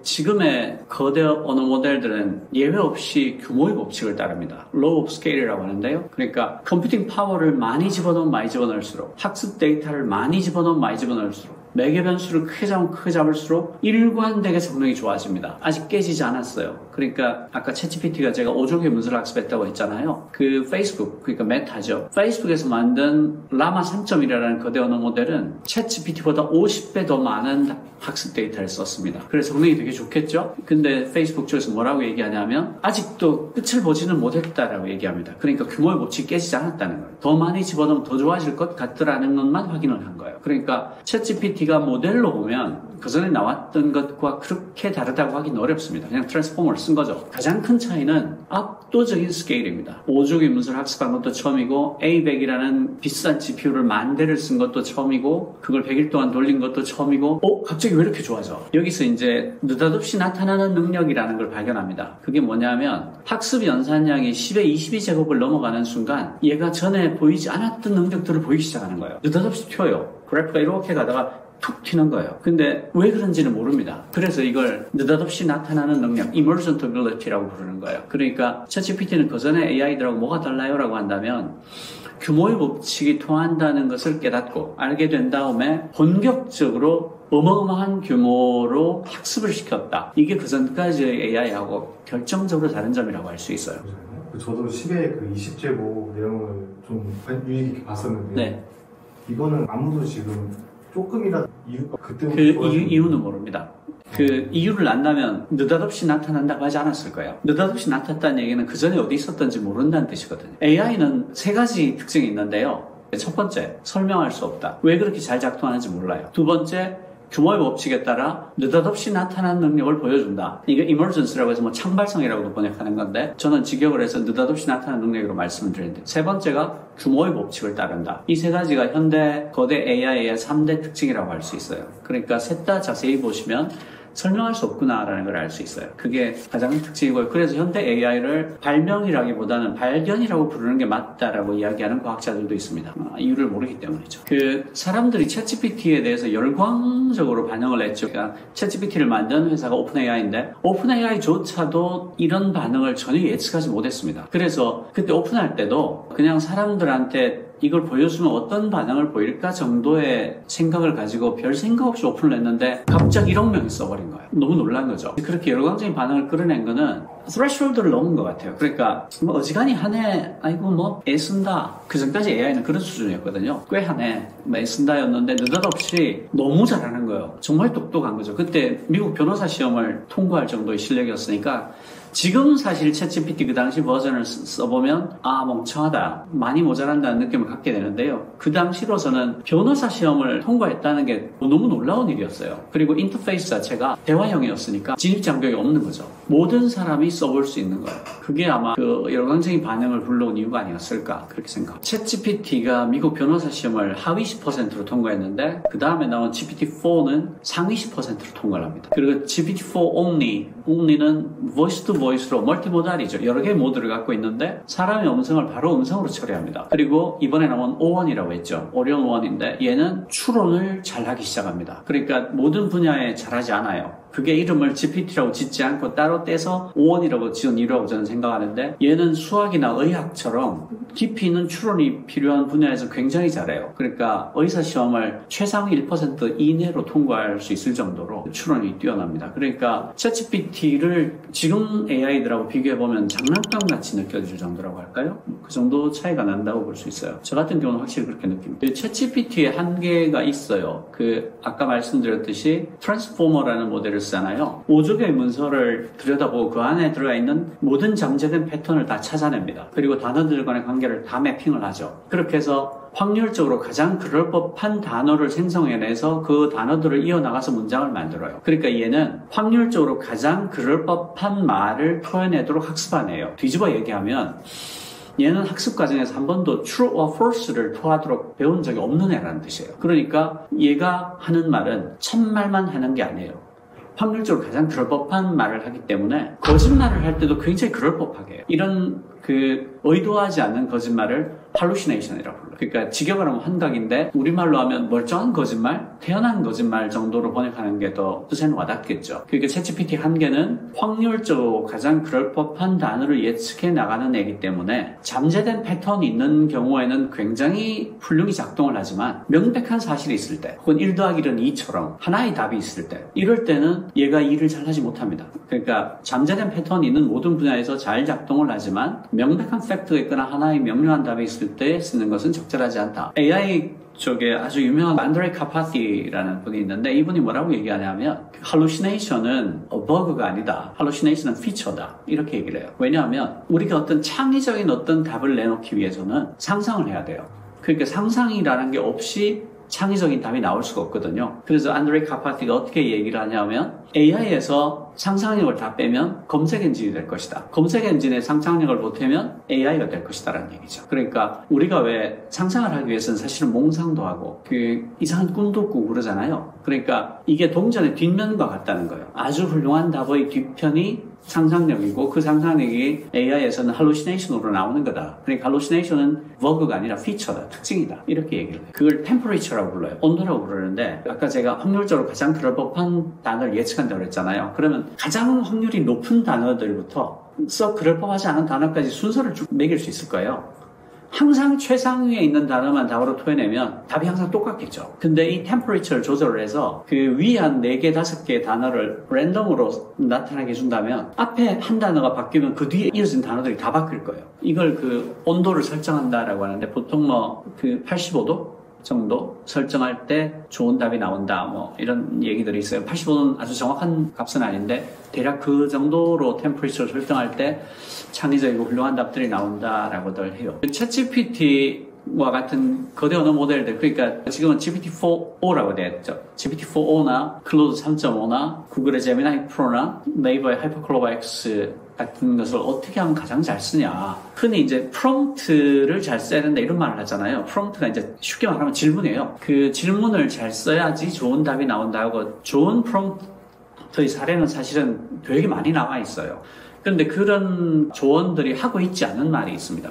지금의 거대 언어 모델들은 예외 없이 규모의 법칙을 따릅니다. Law of Scale이라고 하는데요. 그러니까 컴퓨팅 파워를 많이 집어넣으면 많이 집어넣을수록, 학습 데이터를 많이 집어넣으면 많이 집어넣을수록, 매개 변수를 크게 잡으면 크게 잡을수록 일관되게 성능이 좋아집니다. 아직 깨지지 않았어요. 그러니까 아까 챗GPT가 제가 5조 개의 문서를 학습했다고 했잖아요. 페이스북, 그러니까 메타죠. 페이스북에서 만든 라마 3.1이라는 거대 언어 모델은 챗GPT보다 50배 더 많은 학습 데이터를 썼습니다. 그래서 성능이 되게 좋겠죠? 근데 페이스북 쪽에서 뭐라고 얘기하냐면 아직도 끝을 보지는 못했다라고 얘기합니다. 그러니까 규모의 법칙이 깨지지 않았다는 거예요. 더 많이 집어넣으면 더 좋아질 것 같더라는 것만 확인을 한 거예요. 그러니까 챗GPT가 모델로 보면 그전에 나왔던 것과 그렇게 다르다고 하기는 어렵습니다. 그냥 트랜스포머를 쓴 거죠. 가장 큰 차이는 압도적인 스케일입니다. 5조 인문서를 학습한 것도 처음이고 A100이라는 비싼 GPU를 10,000대를 쓴 것도 처음이고 그걸 100일 동안 돌린 것도 처음이고 갑자기 왜 이렇게 좋아져? 여기서 이제 느닷없이 나타나는 능력이라는 걸 발견합니다. 그게 뭐냐면 학습 연산량이 10의 22제곱을 넘어가는 순간 얘가 전에 보이지 않았던 능력들을 보이기 시작하는 거예요. 느닷없이 튀어요. 그래프가 이렇게 가다가 툭 튀는 거예요. 근데 왜 그런지는 모릅니다. 그래서 이걸 느닷없이 나타나는 능력, emergent ability라고 부르는 거예요. 그러니까 ChatGPT는 그전에 AI들하고 뭐가 달라요? 라고 한다면 규모의 법칙이 통한다는 것을 깨닫고 알게 된 다음에 본격적으로 어마어마한 규모로 학습을 시켰다. 이게 그전까지의 AI하고 결정적으로 다른 점이라고 할 수 있어요. 저도 10의 그 20제곱 내용을 좀 유의 깊게 봤었는데 네. 이거는 아무도 지금 조금이라도 이유가 그때부터 이유는 모릅니다. 그 이유를 안다면 느닷없이 나타난다고 하지 않았을 거예요. 느닷없이 나타났다는 얘기는 그 전에 어디 있었던지 모른다는 뜻이거든요. AI는 3가지 특징이 있는데요. 첫 번째, 설명할 수 없다. 왜 그렇게 잘 작동하는지 몰라요. 두 번째, 규모의 법칙에 따라 느닷없이 나타나는 능력을 보여준다. 이게 emergence라고 해서 창발성이라고도 번역하는 건데 저는 직역을 해서 느닷없이 나타나는 능력으로 말씀을 드리는데 세 번째가 규모의 법칙을 따른다. 이 3가지가 현대 거대 AI의 3대 특징이라고 할 수 있어요. 그러니까 셋 다 자세히 보시면 설명할 수 없구나라는 걸 알 수 있어요. 그게 가장 큰 특징이고요. 그래서 현대 AI를 발명이라기보다는 발견이라고 부르는 게 맞다라고 이야기하는 과학자들도 있습니다. 이유를 모르기 때문이죠. 사람들이 챗GPT에 대해서 열광적으로 반응을 했죠. 그러니까 챗GPT를 만든 회사가 오픈AI인데 오픈AI조차도 이런 반응을 전혀 예측하지 못했습니다. 그래서 그때 오픈할 때도 그냥 사람들한테 이걸 보여주면 어떤 반응을 보일까 정도의 생각을 가지고 별 생각 없이 오픈을 했는데 갑자기 1억 명이 써버린 거예요. 너무 놀란 거죠. 그렇게 열광적인 반응을 끌어낸 거는 threshold를 넘은 것 같아요. 그러니까 어지간히 하네, 아이고 애쓴다. 그 전까지 AI는 그런 수준이었거든요. 꽤 하네, 애쓴다였는데 느닷없이 너무 잘하는 거예요. 정말 똑똑한 거죠. 그때 미국 변호사 시험을 통과할 정도의 실력이었으니까 지금 사실 챗GPT 그 당시 버전을 써보면 멍청하다, 많이 모자란다는 느낌을 갖게 되는데요. 그 당시로서는 변호사 시험을 통과했다는 게 너무 놀라운 일이었어요. 그리고 인터페이스 자체가 대화형이었으니까 진입장벽이 없는 거죠. 모든 사람이 써볼 수 있는 거예요. 그게 아마 그 열광적인 반응을 불러온 이유가 아니었을까 그렇게 생각합니다. 챗GPT가 미국 변호사 시험을 하위 10%로 통과했는데 그 다음에 나온 GPT-4는 상위 10%로 통과를 합니다. 그리고 GPT-4 only는 voice to voice로 멀티모달이죠. 여러 개의 모드를 갖고 있는데 사람의 음성을 바로 음성으로 처리합니다. 그리고 이번에 나온 O1이라고 했죠. 오리온 1인데 얘는 추론을 잘하기 시작합니다. 그러니까 모든 분야에 잘하지 않아요. 그게 이름을 GPT라고 짓지 않고 따로 떼서 O1이라고 지은 이유라고 저는 생각하는데 얘는 수학이나 의학처럼 깊이 있는 추론이 필요한 분야에서 굉장히 잘해요. 그러니까 의사시험을 최상위 1% 이내로 통과할 수 있을 정도로 추론이 뛰어납니다. 그러니까 챗GPT를 지금 AI들하고 비교해보면 장난감같이 느껴질 정도라고 할까요? 그 정도 차이가 난다고 볼 수 있어요. 저 같은 경우는 확실히 그렇게 느낍니다. 챗GPT의 한계가 있어요. 아까 말씀드렸듯이 트랜스포머라는 모델을 쓰잖아요. 5조 개의 문서를 들여다보고 그 안에 들어가 있는 모든 잠재된 패턴을 다 찾아냅니다. 그리고 단어들 간의 관계를 다 매핑을 하죠. 그렇게 해서 확률적으로 가장 그럴 법한 단어를 생성해내서 그 단어들을 이어나가서 문장을 만들어요. 그러니까 얘는 확률적으로 가장 그럴 법한 말을 표현하도록 학습하네요. 뒤집어 얘기하면 얘는 학습 과정에서 한 번도 true와 false를 토하도록 배운 적이 없는 애라는 뜻이에요. 그러니까 얘가 하는 말은 참말만 하는 게 아니에요. 확률적으로 가장 그럴 법한 말을 하기 때문에 거짓말을 할 때도 굉장히 그럴 법하게 해요. 이런 의도하지 않는 거짓말을 hallucination이라고 불러요. 그러니까 직역을 하면 환각인데 우리말로 하면 멀쩡한 거짓말, 태어난 거짓말 정도로 번역하는 게 더 뜻에는 와닿겠죠. 그러니까 챗GPT 한계는 확률적으로 가장 그럴 법한 단어를 예측해 나가는 애기 때문에 잠재된 패턴이 있는 경우에는 굉장히 훌륭히 작동을 하지만 명백한 사실이 있을 때 혹은 1 더하기 1은 2처럼 하나의 답이 있을 때 이럴 때는 얘가 일을 잘 하지 못합니다. 그러니까 잠재된 패턴이 있는 모든 분야에서 잘 작동을 하지만 명백한 팩트가 있거나 하나의 명료한 답이 있을 때 쓰는 것은 적절하지 않다. AI 쪽에 아주 유명한 안드레 카파티라는 분이 있는데 이분이 뭐라고 얘기하냐면 hallucination은 버그가 아니다. hallucination은 피처다. 이렇게 얘기를 해요. 왜냐하면 우리가 어떤 창의적인 어떤 답을 내놓기 위해서는 상상을 해야 돼요. 그러니까 상상이라는 게 없이 창의적인 답이 나올 수가 없거든요. 그래서 안드레이 카파티가 어떻게 얘기를 하냐면 AI에서 상상력을 다 빼면 검색 엔진이 될 것이다. 검색 엔진에 상상력을 보태면 AI가 될 것이다 라는 얘기죠. 그러니까 우리가 왜 상상을 하기 위해서는 사실은 몽상도 하고 이상한 꿈도 꾸고 그러잖아요. 그러니까 이게 동전의 뒷면과 같다는 거예요. 아주 훌륭한 답의 뒷편이 상상력이고 그 상상력이 AI에서는 할루시네이션으로 나오는 거다. 그러니까 할루시네이션은 버그가 아니라 피처다. 특징이다. 이렇게 얘기를 해요. 그걸 템퍼레이처라고 불러요. 온도라고 부르는데 아까 제가 확률적으로 가장 그럴 법한 단어를 예측한다고 그랬잖아요. 그러면 가장 확률이 높은 단어들부터 썩 그럴 법하지 않은 단어까지 순서를 쭉 매길 수 있을 거예요. 항상 최상위에 있는 단어만 답으로 토해내면 답이 항상 똑같겠죠. 근데 이 템퍼레이처를 조절을 해서 그 위에 한 4개, 5개의 단어를 랜덤으로 나타나게 해준다면 앞에 한 단어가 바뀌면 그 뒤에 이어진 단어들이 다 바뀔 거예요. 이걸 온도를 설정한다라고 하는데 보통 85도 정도 설정할 때 좋은 답이 나온다 이런 얘기들이 있어요. 85도는 아주 정확한 값은 아닌데 대략 그 정도로 템퍼레이처를 설정할 때 창의적이고 훌륭한 답들이 나온다라고들 해요. 챗GPT와 같은 거대 언어 모델들, 그러니까 지금은 GPT-4o라고 되었죠. GPT-4o나 클로드 3.5나 구글의 제미나이 프로나 네이버의 하이퍼클로버 X 같은 것을 어떻게 하면 가장 잘 쓰냐. 흔히 이제 프롬프트를 잘 써야 된다 이런 말을 하잖아요. 프롬프트가 이제 쉽게 말하면 질문이에요. 그 질문을 잘 써야지 좋은 답이 나온다고 좋은 프롬프트의 사례는 사실은 되게 많이 나와 있어요. 그런데 그런 조언들이 하고 있지 않은 말이 있습니다.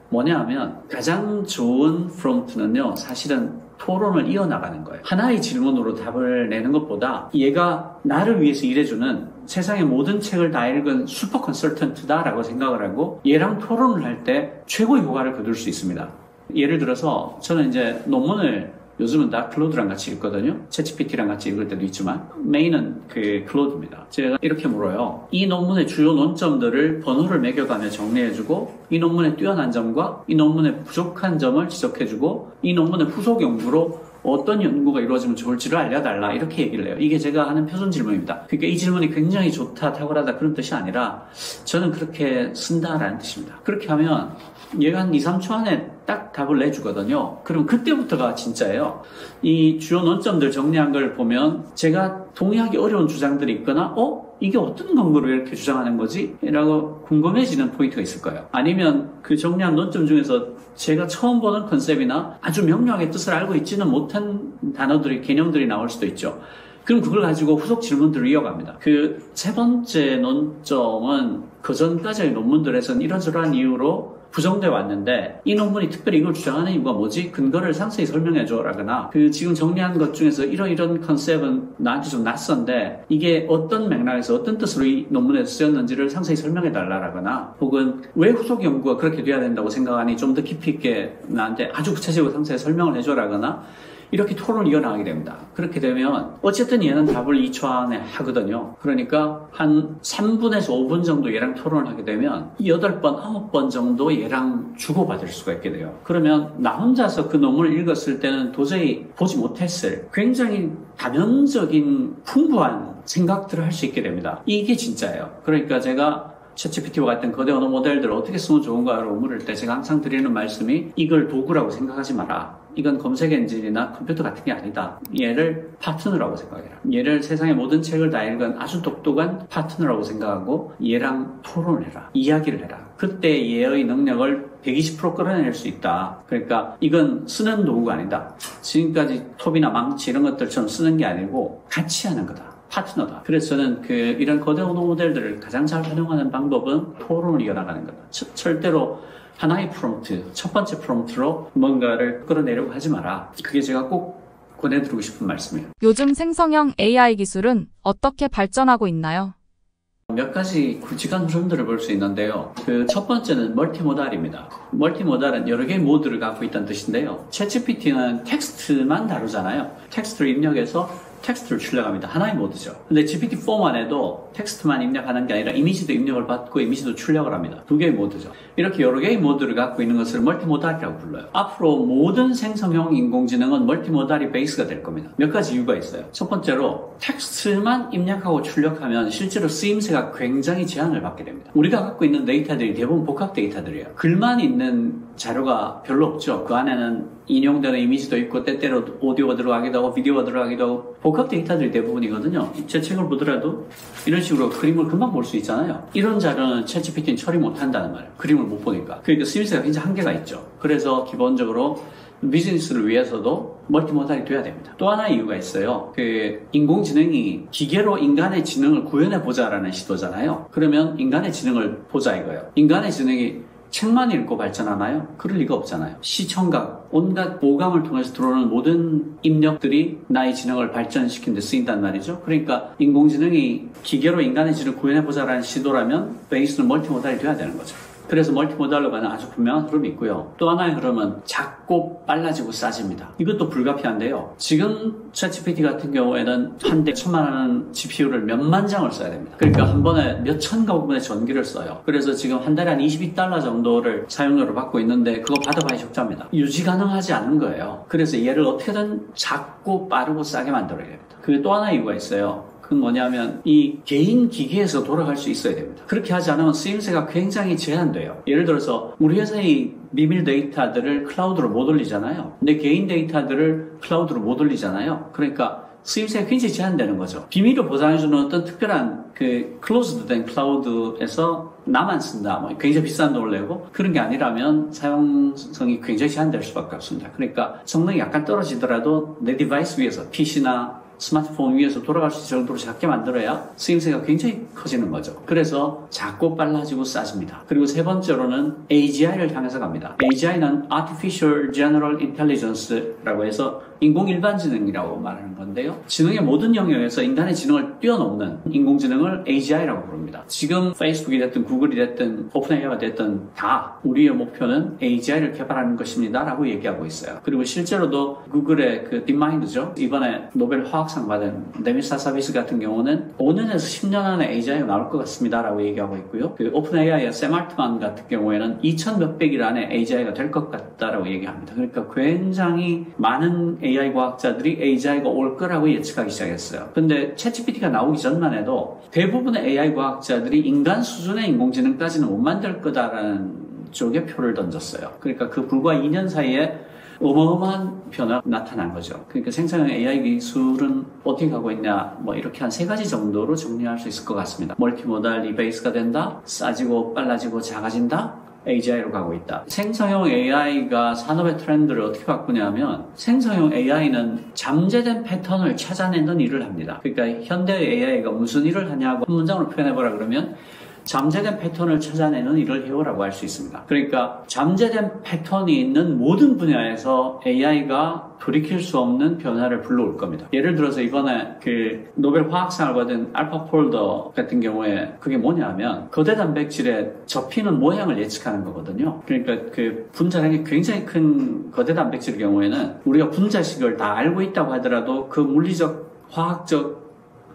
뭐냐 하면 가장 좋은 프롬프트는요, 사실은 토론을 이어나가는 거예요. 하나의 질문으로 답을 내는 것보다 얘가 나를 위해서 일해주는 세상의 모든 책을 다 읽은 슈퍼 컨설턴트다라고 생각을 하고 얘랑 토론을 할 때 최고의 효과를 거둘 수 있습니다. 예를 들어서 저는 이제 논문을 요즘은 다 클로드랑 같이 읽거든요. 챗GPT랑 같이 읽을 때도 있지만 메인은 클로드입니다. 제가 이렇게 물어요. 이 논문의 주요 논점들을 번호를 매겨가며 정리해주고 이 논문의 뛰어난 점과 이 논문의 부족한 점을 지적해주고 이 논문의 후속 연구로 어떤 연구가 이루어지면 좋을지를 알려달라 이렇게 얘기를 해요. 이게 제가 하는 표준 질문입니다. 그러니까 이 질문이 굉장히 좋다, 탁월하다 그런 뜻이 아니라 저는 그렇게 쓴다라는 뜻입니다. 그렇게 하면 얘가 한 2, 3초 안에 딱 답을 내주거든요. 그럼 그때부터가 진짜예요. 이 주요 논점들 정리한 걸 보면 제가 동의하기 어려운 주장들이 있거나 이게 어떤 근거로 이렇게 주장하는 거지? 라고 궁금해지는 포인트가 있을 거예요. 아니면 그 정리한 논점 중에서 제가 처음 보는 컨셉이나 아주 명료하게 뜻을 알고 있지는 못한 단어들이, 개념들이 나올 수도 있죠. 그럼 그걸 가지고 후속 질문들을 이어갑니다. 그 세 번째 논점은 그 전까지의 논문들에서는 이런저런 이유로 부정돼 왔는데 이 논문이 특별히 이걸 주장하는 이유가 뭐지? 근거를 상세히 설명해줘 라거나 지금 정리한 것 중에서 이런 컨셉은 나한테 좀 낯선데 이게 어떤 맥락에서 어떤 뜻으로 이 논문에서 쓰였는지를 상세히 설명해 달라라거나 혹은 왜 후속 연구가 그렇게 돼야 된다고 생각하니 좀 더 깊이 있게 나한테 아주 구체적으로 상세히 설명을 해줘라거나 이렇게 토론을 이어나가게 됩니다. 그렇게 되면 어쨌든 얘는 답을 2초 안에 하거든요. 그러니까 한 3분에서 5분 정도 얘랑 토론을 하게 되면 8번, 9번 정도 얘랑 주고받을 수가 있게 돼요. 그러면 나 혼자서 그 논문을 읽었을 때는 도저히 보지 못했을 굉장히 다면적인 풍부한 생각들을 할 수 있게 됩니다. 이게 진짜예요. 그러니까 제가 챗GPT와 같은 거대 언어 모델들을 어떻게 쓰면 좋은가를 물을 때 제가 항상 드리는 말씀이 이걸 도구라고 생각하지 마라. 이건 검색 엔진이나 컴퓨터 같은 게 아니다. 얘를 파트너라고 생각해라. 얘를 세상의 모든 책을 다 읽은 아주 똑똑한 파트너라고 생각하고 얘랑 토론을 해라. 이야기를 해라. 그때 얘의 능력을 120% 끌어낼 수 있다. 그러니까 이건 쓰는 도구가 아니다. 지금까지 톱이나 망치 이런 것들처럼 쓰는 게 아니고 같이 하는 거다. 파트너다. 그래서 저는 이런 거대 언어 모델들을 가장 잘 활용하는 방법은 토론을 이어나가는 거다. 절대로 하나의 프롬프트, 첫 번째 프롬프트로 뭔가를 끌어내려고 하지 마라. 그게 제가 꼭 권해드리고 싶은 말씀이에요. 요즘 생성형 AI 기술은 어떻게 발전하고 있나요? 몇 가지 굵직한 흐름들을 볼 수 있는데요. 첫 번째는 멀티모달입니다. 멀티모달은 여러 개의 모드를 갖고 있다는 뜻인데요. 챗GPT는 텍스트만 다루잖아요. 텍스트를 입력해서 텍스트를 출력합니다. 하나의 모드죠. 근데 GPT-4만 해도 텍스트만 입력하는 게 아니라 이미지도 입력을 받고 이미지도 출력을 합니다. 두 개의 모드죠. 이렇게 여러 개의 모드를 갖고 있는 것을 멀티모달이라고 불러요. 앞으로 모든 생성형 인공지능은 멀티모달이 베이스가 될 겁니다. 몇 가지 이유가 있어요. 첫 번째로 텍스트만 입력하고 출력하면 실제로 쓰임새가 굉장히 제한을 받게 됩니다. 우리가 갖고 있는 데이터들이 대부분 복합 데이터들이에요. 글만 있는 자료가 별로 없죠. 그 안에는 인용되는 이미지도 있고 때때로 오디오가 들어가기도 하고 비디오가 들어가기도 하고 복합 데이터들이 대부분이거든요. 제 책을 보더라도 이런 식으로 그림을 금방 볼 수 있잖아요. 이런 자료는 챗GPT는 처리 못한다는 말이에요. 그림을 못 보니까. 그러니까 스미스가 굉장히 한계가 있죠. 그래서 기본적으로 비즈니스를 위해서도 멀티모달이 돼야 됩니다. 또 하나의 이유가 있어요. 인공지능이 기계로 인간의 지능을 구현해보자라는 시도잖아요. 그러면 인간의 지능을 보자 이거예요. 인간의 지능이 책만 읽고 발전하나요? 그럴 리가 없잖아요. 시청각, 온갖 오감을 통해서 들어오는 모든 입력들이 나의 지능을 발전시키는 데 쓰인단 말이죠. 그러니까 인공지능이 기계로 인간의 지능을 구현해보자라는 시도라면 베이스는 멀티모달이 돼야 되는 거죠. 그래서 멀티모달로 가는 아주 분명한 흐름이 있고요. 또 하나의 흐름은 작고 빨라지고 싸집니다. 이것도 불가피한데요. 지금 챗GPT 같은 경우에는 한 대 1,000만 원 GPU를 몇만 장을 써야 됩니다. 그러니까 한 번에 몇천 가구분의 전기를 써요. 그래서 지금 한 달에 한 $22 정도를 사용료를 받고 있는데 그거 받아봐야 적자입니다. 유지 가능하지 않은 거예요. 그래서 얘를 어떻게든 작고 빠르고 싸게 만들어야 됩니다. 그게 또 하나의 이유가 있어요. 그건 뭐냐면 이 개인 기기에서 돌아갈 수 있어야 됩니다. 그렇게 하지 않으면 쓰임새가 굉장히 제한돼요. 예를 들어서 우리 회사의 비밀 데이터들을 클라우드로 못 올리잖아요. 내 개인 데이터들을 클라우드로 못 올리잖아요. 그러니까 쓰임새가 굉장히 제한되는 거죠. 비밀을 보장해주는 어떤 특별한 클로즈드 된 클라우드에서 나만 쓴다, 굉장히 비싼 돈을 내고 그런 게 아니라면 사용성이 굉장히 제한될 수밖에 없습니다. 그러니까 성능이 약간 떨어지더라도 내 디바이스 위에서 PC나 스마트폰 위에서 돌아갈 수 있을 정도로 작게 만들어야 쓰임새가 굉장히 커지는 거죠. 그래서 작고 빨라지고 싸집니다. 그리고 세 번째로는 AGI를 향해서 갑니다. AGI는 Artificial General Intelligence라고 해서 인공일반지능이라고 말하는 건데요. 지능의 모든 영역에서 인간의 지능을 뛰어넘는 인공지능을 AGI라고 부릅니다. 지금 페이스북이 됐든 구글이 됐든 오픈AI가 됐든 다 우리의 목표는 AGI를 개발하는 것입니다 라고 얘기하고 있어요. 그리고 실제로도 구글의 딥마인드죠. 이번에 노벨 화학상 받은 데미사 사비스 같은 경우는 5년에서 10년 안에 AGI가 나올 것 같습니다 라고 얘기하고 있고요. 오픈AI의 샘 알트만 같은 경우에는 2000 몇백 일 안에 AGI가 될 것 같다라고 얘기합니다. 그러니까 굉장히 많은 AI 과학자들이 AGI가 올 거라고 예측하기 시작했어요. 근데 챗GPT가 나오기 전만 해도 대부분의 AI 과학자들이 인간 수준의 인공지능까지는 못 만들 거다라는 쪽에 표를 던졌어요. 그러니까 그 불과 2년 사이에 어마어마한 변화가 나타난 거죠. 그러니까 생성형 AI 기술은 어떻게 가고 있냐, 이렇게 한 3가지 정도로 정리할 수 있을 것 같습니다. 멀티모달 리베이스가 된다, 싸지고 빨라지고 작아진다, AGI로 가고 있다. 생성형 AI가 산업의 트렌드를 어떻게 바꾸냐면 생성형 AI는 잠재된 패턴을 찾아내는 일을 합니다. 그러니까 현대의 AI가 무슨 일을 하냐고 한 문장으로 표현해보라 그러면 잠재된 패턴을 찾아내는 일을 해오라고 할 수 있습니다. 그러니까 잠재된 패턴이 있는 모든 분야에서 AI가 돌이킬 수 없는 변화를 불러올 겁니다. 예를 들어서 이번에 노벨 화학상을 받은 알파폴더 같은 경우에 그게 뭐냐면 거대 단백질의 접히는 모양을 예측하는 거거든요. 그러니까 분자량이 굉장히 큰 거대 단백질의 경우에는 우리가 분자식을 다 알고 있다고 하더라도 그 물리적, 화학적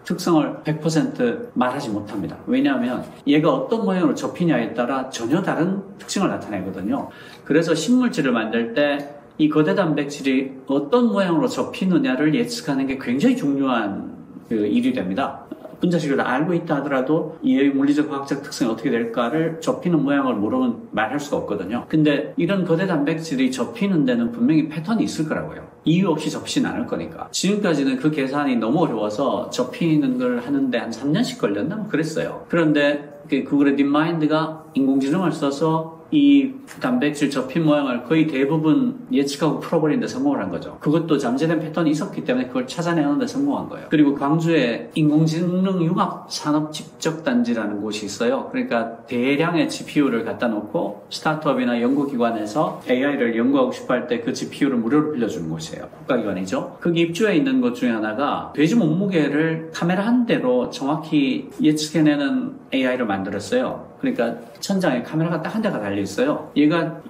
특성을 100% 말하지 못합니다. 왜냐하면 얘가 어떤 모양으로 접히냐에 따라 전혀 다른 특징을 나타내거든요. 그래서 신물질을 만들 때 이 거대 단백질이 어떤 모양으로 접히느냐를 예측하는 게 굉장히 중요한 일이 됩니다. 분자식을 다 알고 있다 하더라도 이 물리적 화학적 특성이 어떻게 될까를 접히는 모양을 모르면 말할 수가 없거든요. 근데 이런 거대 단백질이 접히는 데는 분명히 패턴이 있을 거라고요. 이유 없이 접히진 않을 거니까. 지금까지는 그 계산이 너무 어려워서 접히는 걸 하는데 한 3년씩 걸렸나? 그랬어요. 그런데 구글의 딥마인드가 인공지능을 써서 이 단백질 접힌 모양을 거의 대부분 예측하고 풀어버리는 데 성공을 한 거죠. 그것도 잠재된 패턴이 있었기 때문에 그걸 찾아내는 데 성공한 거예요. 그리고 광주에 인공지능 융합 산업 집적단지라는 곳이 있어요. 그러니까 대량의 GPU를 갖다 놓고 스타트업이나 연구기관에서 AI를 연구하고 싶어 할 때 그 GPU를 무료로 빌려주는 곳이에요. 국가기관이죠. 거기 입주해 있는 곳 중에 하나가 돼지 몸무게를 카메라 한 대로 정확히 예측해내는 AI를 만들었어요. 그러니까 천장에 카메라가 딱 한 대가 달려있어요. 얘가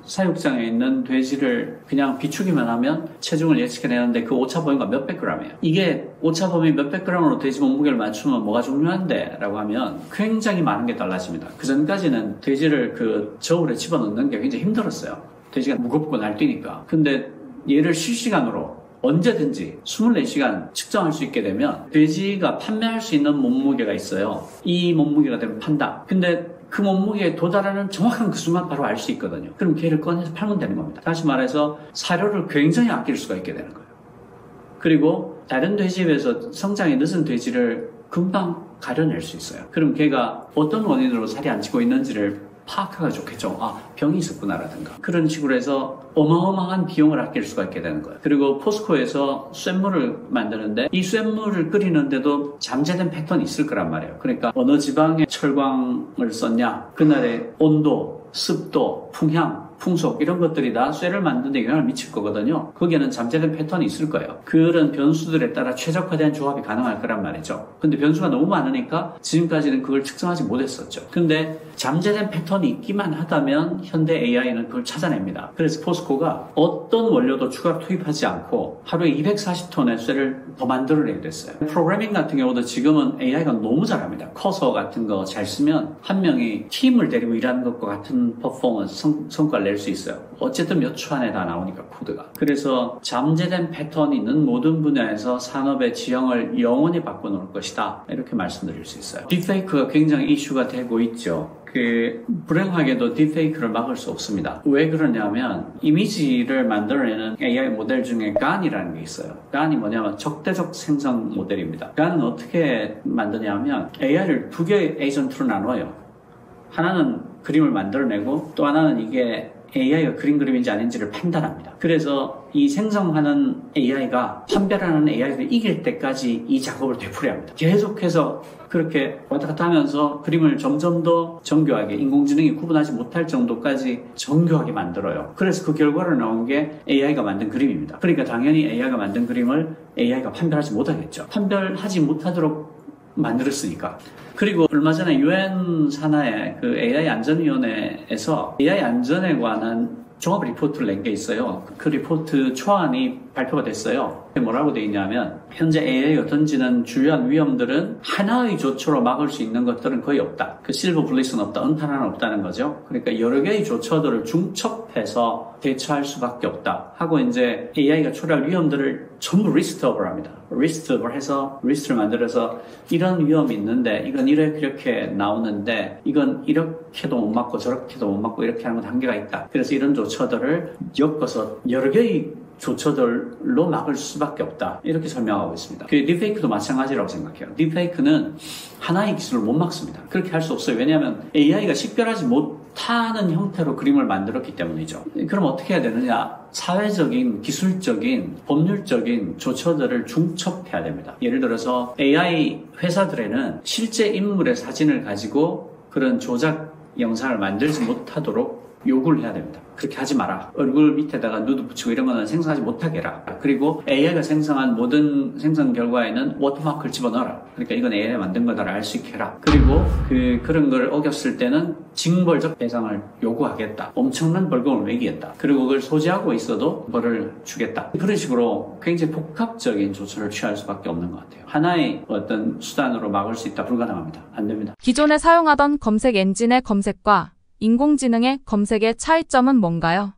사육장에 있는 돼지를 그냥 비추기만 하면 체중을 예측해내는데 그 오차범위가 몇백 그램이에요. 이게 오차범위 몇백 그램으로 돼지 몸무게를 맞추면 뭐가 중요한데? 라고 하면 굉장히 많은 게 달라집니다. 그 전까지는 돼지를 저울에 집어넣는 게 굉장히 힘들었어요. 돼지가 무겁고 날뛰니까. 근데 얘를 실시간으로 언제든지 24시간 측정할 수 있게 되면 돼지가 판매할 수 있는 몸무게가 있어요. 이 몸무게가 되면 판다. 근데 그 몸무게에 도달하는 정확한 그 순간 바로 알 수 있거든요. 그럼 걔를 꺼내서 팔면 되는 겁니다. 다시 말해서 사료를 굉장히 아낄 수가 있게 되는 거예요. 그리고 다른 돼지에 비해서 성장이 늦은 돼지를 금방 가려낼 수 있어요. 그럼 걔가 어떤 원인으로 살이 안 찌고 있는지를 파악하기가 좋겠죠. 아, 병이 있었구나라든가. 그런 식으로 해서 어마어마한 비용을 아낄 수가 있게 되는 거예요. 그리고 포스코에서 쇳물을 만드는데 이 쇳물을 끓이는데도 잠재된 패턴이 있을 거란 말이에요. 그러니까 어느 지방에 철광을 썼냐, 그날의 온도, 습도, 풍향, 풍속 이런 것들이 다 쇠를 만드는 데 영향을 미칠 거거든요. 거기에는 잠재된 패턴이 있을 거예요. 그런 변수들에 따라 최적화된 조합이 가능할 거란 말이죠. 근데 변수가 너무 많으니까 지금까지는 그걸 측정하지 못했었죠. 근데 잠재된 패턴이 있기만 하다면 현대 AI는 그걸 찾아냅니다. 그래서 포스코가 어떤 원료도 추가 투입하지 않고 하루에 240톤의 쇠를 더 만들어내게 됐어요. 프로그래밍 같은 경우도 지금은 AI가 너무 잘합니다. 커서 같은 거 잘 쓰면 한 명이 팀을 데리고 일하는 것과 같은 퍼포먼스, 성과를 낼 수 있어요. 어쨌든 몇 초 안에 다 나오니까 코드가. 그래서 잠재된 패턴이 있는 모든 분야에서 산업의 지형을 영원히 바꿔놓을 것이다. 이렇게 말씀드릴 수 있어요. 딥페이크가 굉장히 이슈가 되고 있죠. 불행하게도 딥페이크를 막을 수 없습니다. 왜 그러냐면 이미지를 만들어내는 AI 모델 중에 GAN이라는 게 있어요. GAN이 뭐냐면 적대적 생성 모델입니다. GAN은 어떻게 만드냐면 AI를 두 개의 에이전트로 나눠요. 하나는 그림을 만들어내고 또 하나는 이게 AI가 그린 그림인지 아닌지를 판단합니다. 그래서 이 생성하는 AI가 판별하는 AI를 이길 때까지 이 작업을 되풀이합니다. 계속해서 그렇게 왔다 갔다 하면서 그림을 점점 더 정교하게 인공지능이 구분하지 못할 정도까지 정교하게 만들어요. 그래서 그 결과로 나온 게 AI가 만든 그림입니다. 그러니까 당연히 AI가 만든 그림을 AI가 판별하지 못하겠죠. 판별하지 못하도록 만들었으니까. 그리고 얼마 전에 유엔 산하의 그 AI 안전위원회에서 AI 안전에 관한 종합 리포트를 낸 게 있어요. 그 리포트 초안이 발표가 됐어요. 뭐라고 되어 있냐면 현재 AI가 던지는 주요한 위험들은 하나의 조처로 막을 수 있는 것들은 거의 없다. 그 실버 블릿은 없다. 은탄 하나는 없다는 거죠. 그러니까 여러 개의 조처들을 중첩해서 대처할 수밖에 없다. 하고 이제 AI가 초래할 위험들을 전부 리스트업을 합니다. 리스트업을 해서 리스트를 만들어서 이런 위험이 있는데 이건 이렇게 나오는데 이건 이렇게도 못 막고 저렇게도 못 막고 이렇게 하는 건 한계가 있다. 그래서 이런 조처들을 엮어서 여러 개의 조처들로 막을 수밖에 없다. 이렇게 설명하고 있습니다. 그 딥페이크도 마찬가지라고 생각해요. 딥페이크는 하나의 기술을 못 막습니다. 그렇게 할 수 없어요. 왜냐하면 AI가 식별하지 못하는 형태로 그림을 만들었기 때문이죠. 그럼 어떻게 해야 되느냐? 사회적인, 기술적인, 법률적인 조처들을 중첩해야 됩니다. 예를 들어서 AI 회사들에는 실제 인물의 사진을 가지고 그런 조작 영상을 만들지 못하도록 요구를 해야 됩니다. 그렇게 하지 마라. 얼굴 밑에다가 누드 붙이고 이런 거는 생성하지 못하게 해라. 그리고 AI가 생성한 모든 생성 결과에는 워터마크를 집어넣어라. 그러니까 이건 AI가 만든 거다를 알 수 있게 해라. 그리고 그런 걸 어겼을 때는 징벌적 배상을 요구하겠다. 엄청난 벌금을 매기겠다. 그리고 그걸 소지하고 있어도 벌을 주겠다. 그런 식으로 굉장히 복합적인 조처를 취할 수밖에 없는 것 같아요. 하나의 어떤 수단으로 막을 수 있다. 불가능합니다. 안 됩니다. 기존에 사용하던 검색 엔진의 검색과 인공지능의 검색의 차이점은 뭔가요?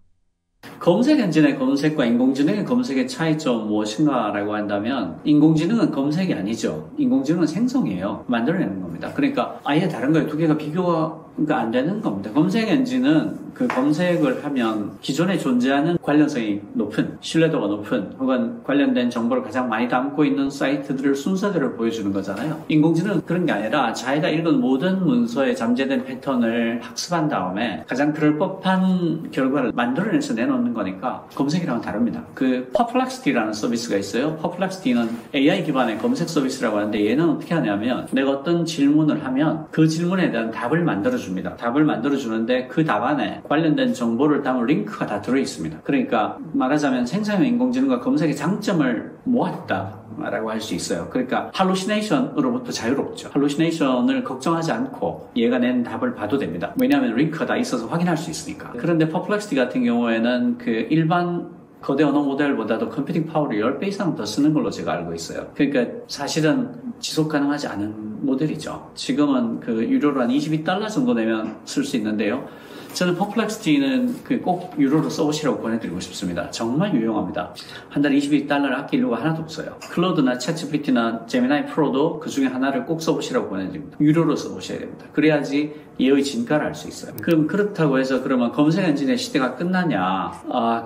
검색 엔진의 검색과 인공지능의 검색의 차이점 무엇인가라고 한다면 인공지능은 검색이 아니죠. 인공지능은 생성이에요. 만들어내는 겁니다. 그러니까 아예 다른 거예요. 두 개가 비교가 안 되는 겁니다. 검색 엔진은 그 검색을 하면 기존에 존재하는 관련성이 높은, 신뢰도가 높은 혹은 관련된 정보를 가장 많이 담고 있는 사이트들을 순서대로 보여주는 거잖아요. 인공지능은 그런 게 아니라 자기가 읽은 모든 문서에 잠재된 패턴을 학습한 다음에 가장 그럴 법한 결과를 만들어내서 내놓는 거니까 검색이랑은 다릅니다. 그 Perplexity라는 서비스가 있어요. Perplexity는 AI 기반의 검색 서비스라고 하는데 얘는 어떻게 하냐면 내가 어떤 질문을 하면 그 질문에 대한 답을 만들어줍니다. 답을 만들어주는데 그 답안에 관련된 정보를 담은 링크가 다 들어있습니다. 그러니까 말하자면 생성형 인공지능과 검색의 장점을 모았다라고 할 수 있어요. 그러니까 할루시네이션으로부터 자유롭죠. 할루시네이션을 걱정하지 않고 얘가 낸 답을 봐도 됩니다. 왜냐하면 링크가 다 있어서 확인할 수 있으니까. 그런데 퍼플렉시티 같은 경우에는 그 일반 거대 언어 모델보다도 컴퓨팅 파워를 10배 이상 더 쓰는 걸로 제가 알고 있어요. 그러니까 사실은 지속 가능하지 않은 모델이죠. 지금은 그 유료로 한 $22 정도 내면 쓸 수 있는데요. 저는 퍼플렉시티는 꼭 유료로 써보시라고 권해드리고 싶습니다. 정말 유용합니다. 한 달에 $22 아낄 이유가 하나도 없어요. 클로드나 챗GPT나 제미나이 프로도 그 중에 하나를 꼭 써보시라고 권해드립니다. 유료로 써보셔야 됩니다. 그래야지 예의 진가를 알 수 있어요. 그럼 그렇다고 해서 그러면 검색 엔진의 시대가 끝나냐?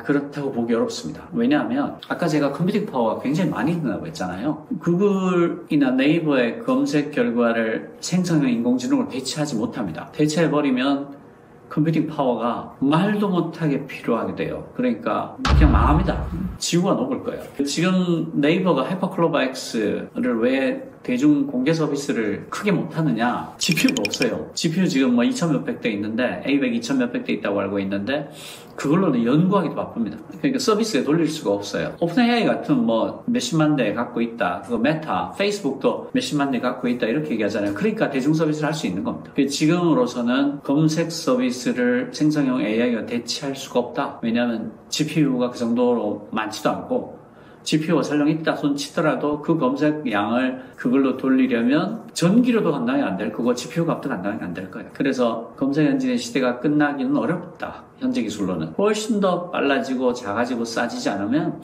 그렇다고 보기 어렵습니다. 왜냐하면 아까 제가 컴퓨팅 파워가 굉장히 많이 든다고 했잖아요. 구글이나 네이버의 검색 결과를 생성형 인공지능으로 대체하지 못합니다. 대체해버리면 컴퓨팅 파워가 말도 못하게 필요하게 돼요. 그러니까 그냥 망합니다. 지구가 녹을 거예요. 지금 네이버가 하이퍼클로버 X를 왜 대중 공개 서비스를 크게 못하느냐? GPU가 없어요. GPU 지금 2,000몇백 대 있는데 A100 2,000몇백 대 있다고 알고 있는데 그걸로는 연구하기도 바쁩니다. 그러니까 서비스에 돌릴 수가 없어요. 오픈AI 같은 몇십만 대 갖고 있다. 그거 메타, 페이스북도 몇십만 대 갖고 있다. 이렇게 얘기하잖아요. 그러니까 대중 서비스를 할 수 있는 겁니다. 지금으로서는 검색 서비스를 생성형 AI가 대체할 수가 없다. 왜냐하면 GPU가 그 정도로 많지도 않고 GPU가 설령 있다 손 치더라도 그 검색 양을 그걸로 돌리려면 전기료도 감당이 안 될 거고 GPU 값도 감당이 안 될 거예요. 그래서 검색 엔진의 시대가 끝나기는 어렵다. 현재 기술로는. 훨씬 더 빨라지고 작아지고 싸지지 않으면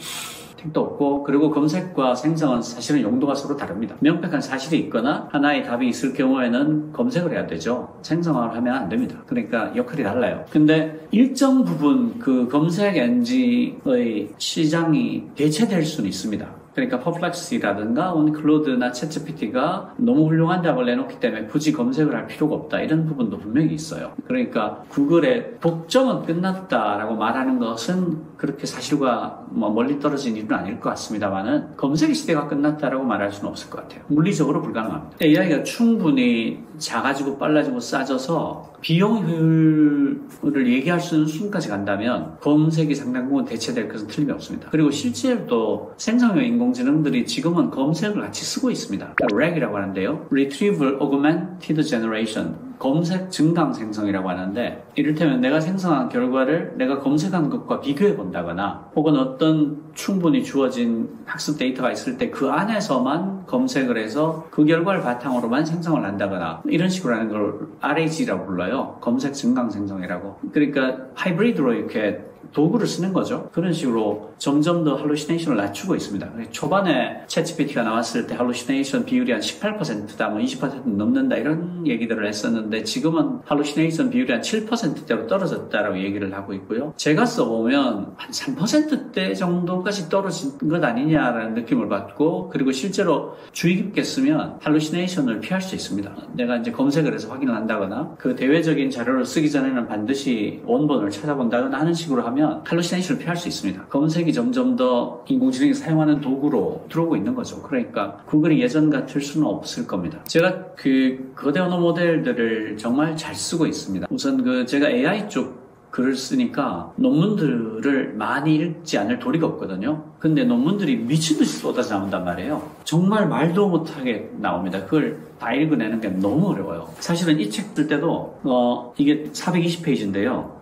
택도 없고, 그리고 검색과 생성은 사실은 용도가 서로 다릅니다. 명백한 사실이 있거나 하나의 답이 있을 경우에는 검색을 해야 되죠. 생성을 하면 안 됩니다. 그러니까 역할이 달라요. 근데 일정 부분 그 검색 엔진의 시장이 대체될 수는 있습니다. 그러니까 퍼플렉시티라든가 클로드나 챗GPT가 너무 훌륭한 답을 내놓기 때문에 굳이 검색을 할 필요가 없다. 이런 부분도 분명히 있어요. 그러니까 구글의 독점은 끝났다라고 말하는 것은 그렇게 사실과 멀리 떨어진 일은 아닐 것 같습니다만은 검색의 시대가 끝났다라고 말할 수는 없을 것 같아요. 물리적으로 불가능합니다. AI가 충분히 작아지고 빨라지고 싸져서 비용 효율을 얘기할 수 있는 수준까지 간다면 검색이 상당 부분 대체될 것은 틀림이 없습니다. 그리고 실제로 생성형 인공지능들이 지금은 검색을 같이 쓰고 있습니다. RAG이라고 하는데요. Retrieval Augmented Generation. 검색 증강 생성이라고 하는데, 이를테면 내가 생성한 결과를 내가 검색한 것과 비교해 본다거나 혹은 어떤 충분히 주어진 학습 데이터가 있을 때 그 안에서만 검색을 해서 그 결과를 바탕으로만 생성을 한다거나 이런 식으로 하는 걸 RAG라고 불러요. 검색 증강 생성이라고. 그러니까 하이브리드로 이렇게 도구를 쓰는 거죠. 그런 식으로 점점 더 할루시네이션을 낮추고 있습니다. 초반에 챗GPT가 나왔을 때 할루시네이션 비율이 한 18%다, 20% 넘는다 이런 얘기들을 했었는데 지금은 할루시네이션 비율이 한 7%대로 떨어졌다라고 얘기를 하고 있고요. 제가 써보면 한 3%대 정도까지 떨어진 것 아니냐라는 느낌을 받고, 그리고 실제로 주의 깊게 쓰면 할루시네이션을 피할 수 있습니다. 내가 이제 검색을 해서 확인을 한다거나 그 대외적인 자료를 쓰기 전에는 반드시 원본을 찾아본다거나 하는 식으로 하면 할루시네이션을 피할 수 있습니다. 검색이 점점 더 인공지능이 사용하는 도구로 들어오고 있는 거죠. 그러니까 구글이 예전 같을 수는 없을 겁니다. 제가 그 거대 언어 모델들을 정말 잘 쓰고 있습니다. 우선 제가 AI 쪽 글을 쓰니까 논문들을 많이 읽지 않을 도리가 없거든요. 근데 논문들이 미친듯이 쏟아져 나온단 말이에요. 정말 말도 못하게 나옵니다. 그걸 다 읽어내는 게 너무 어려워요. 사실은 이 책 쓸 때도 이게 420페이지인데요.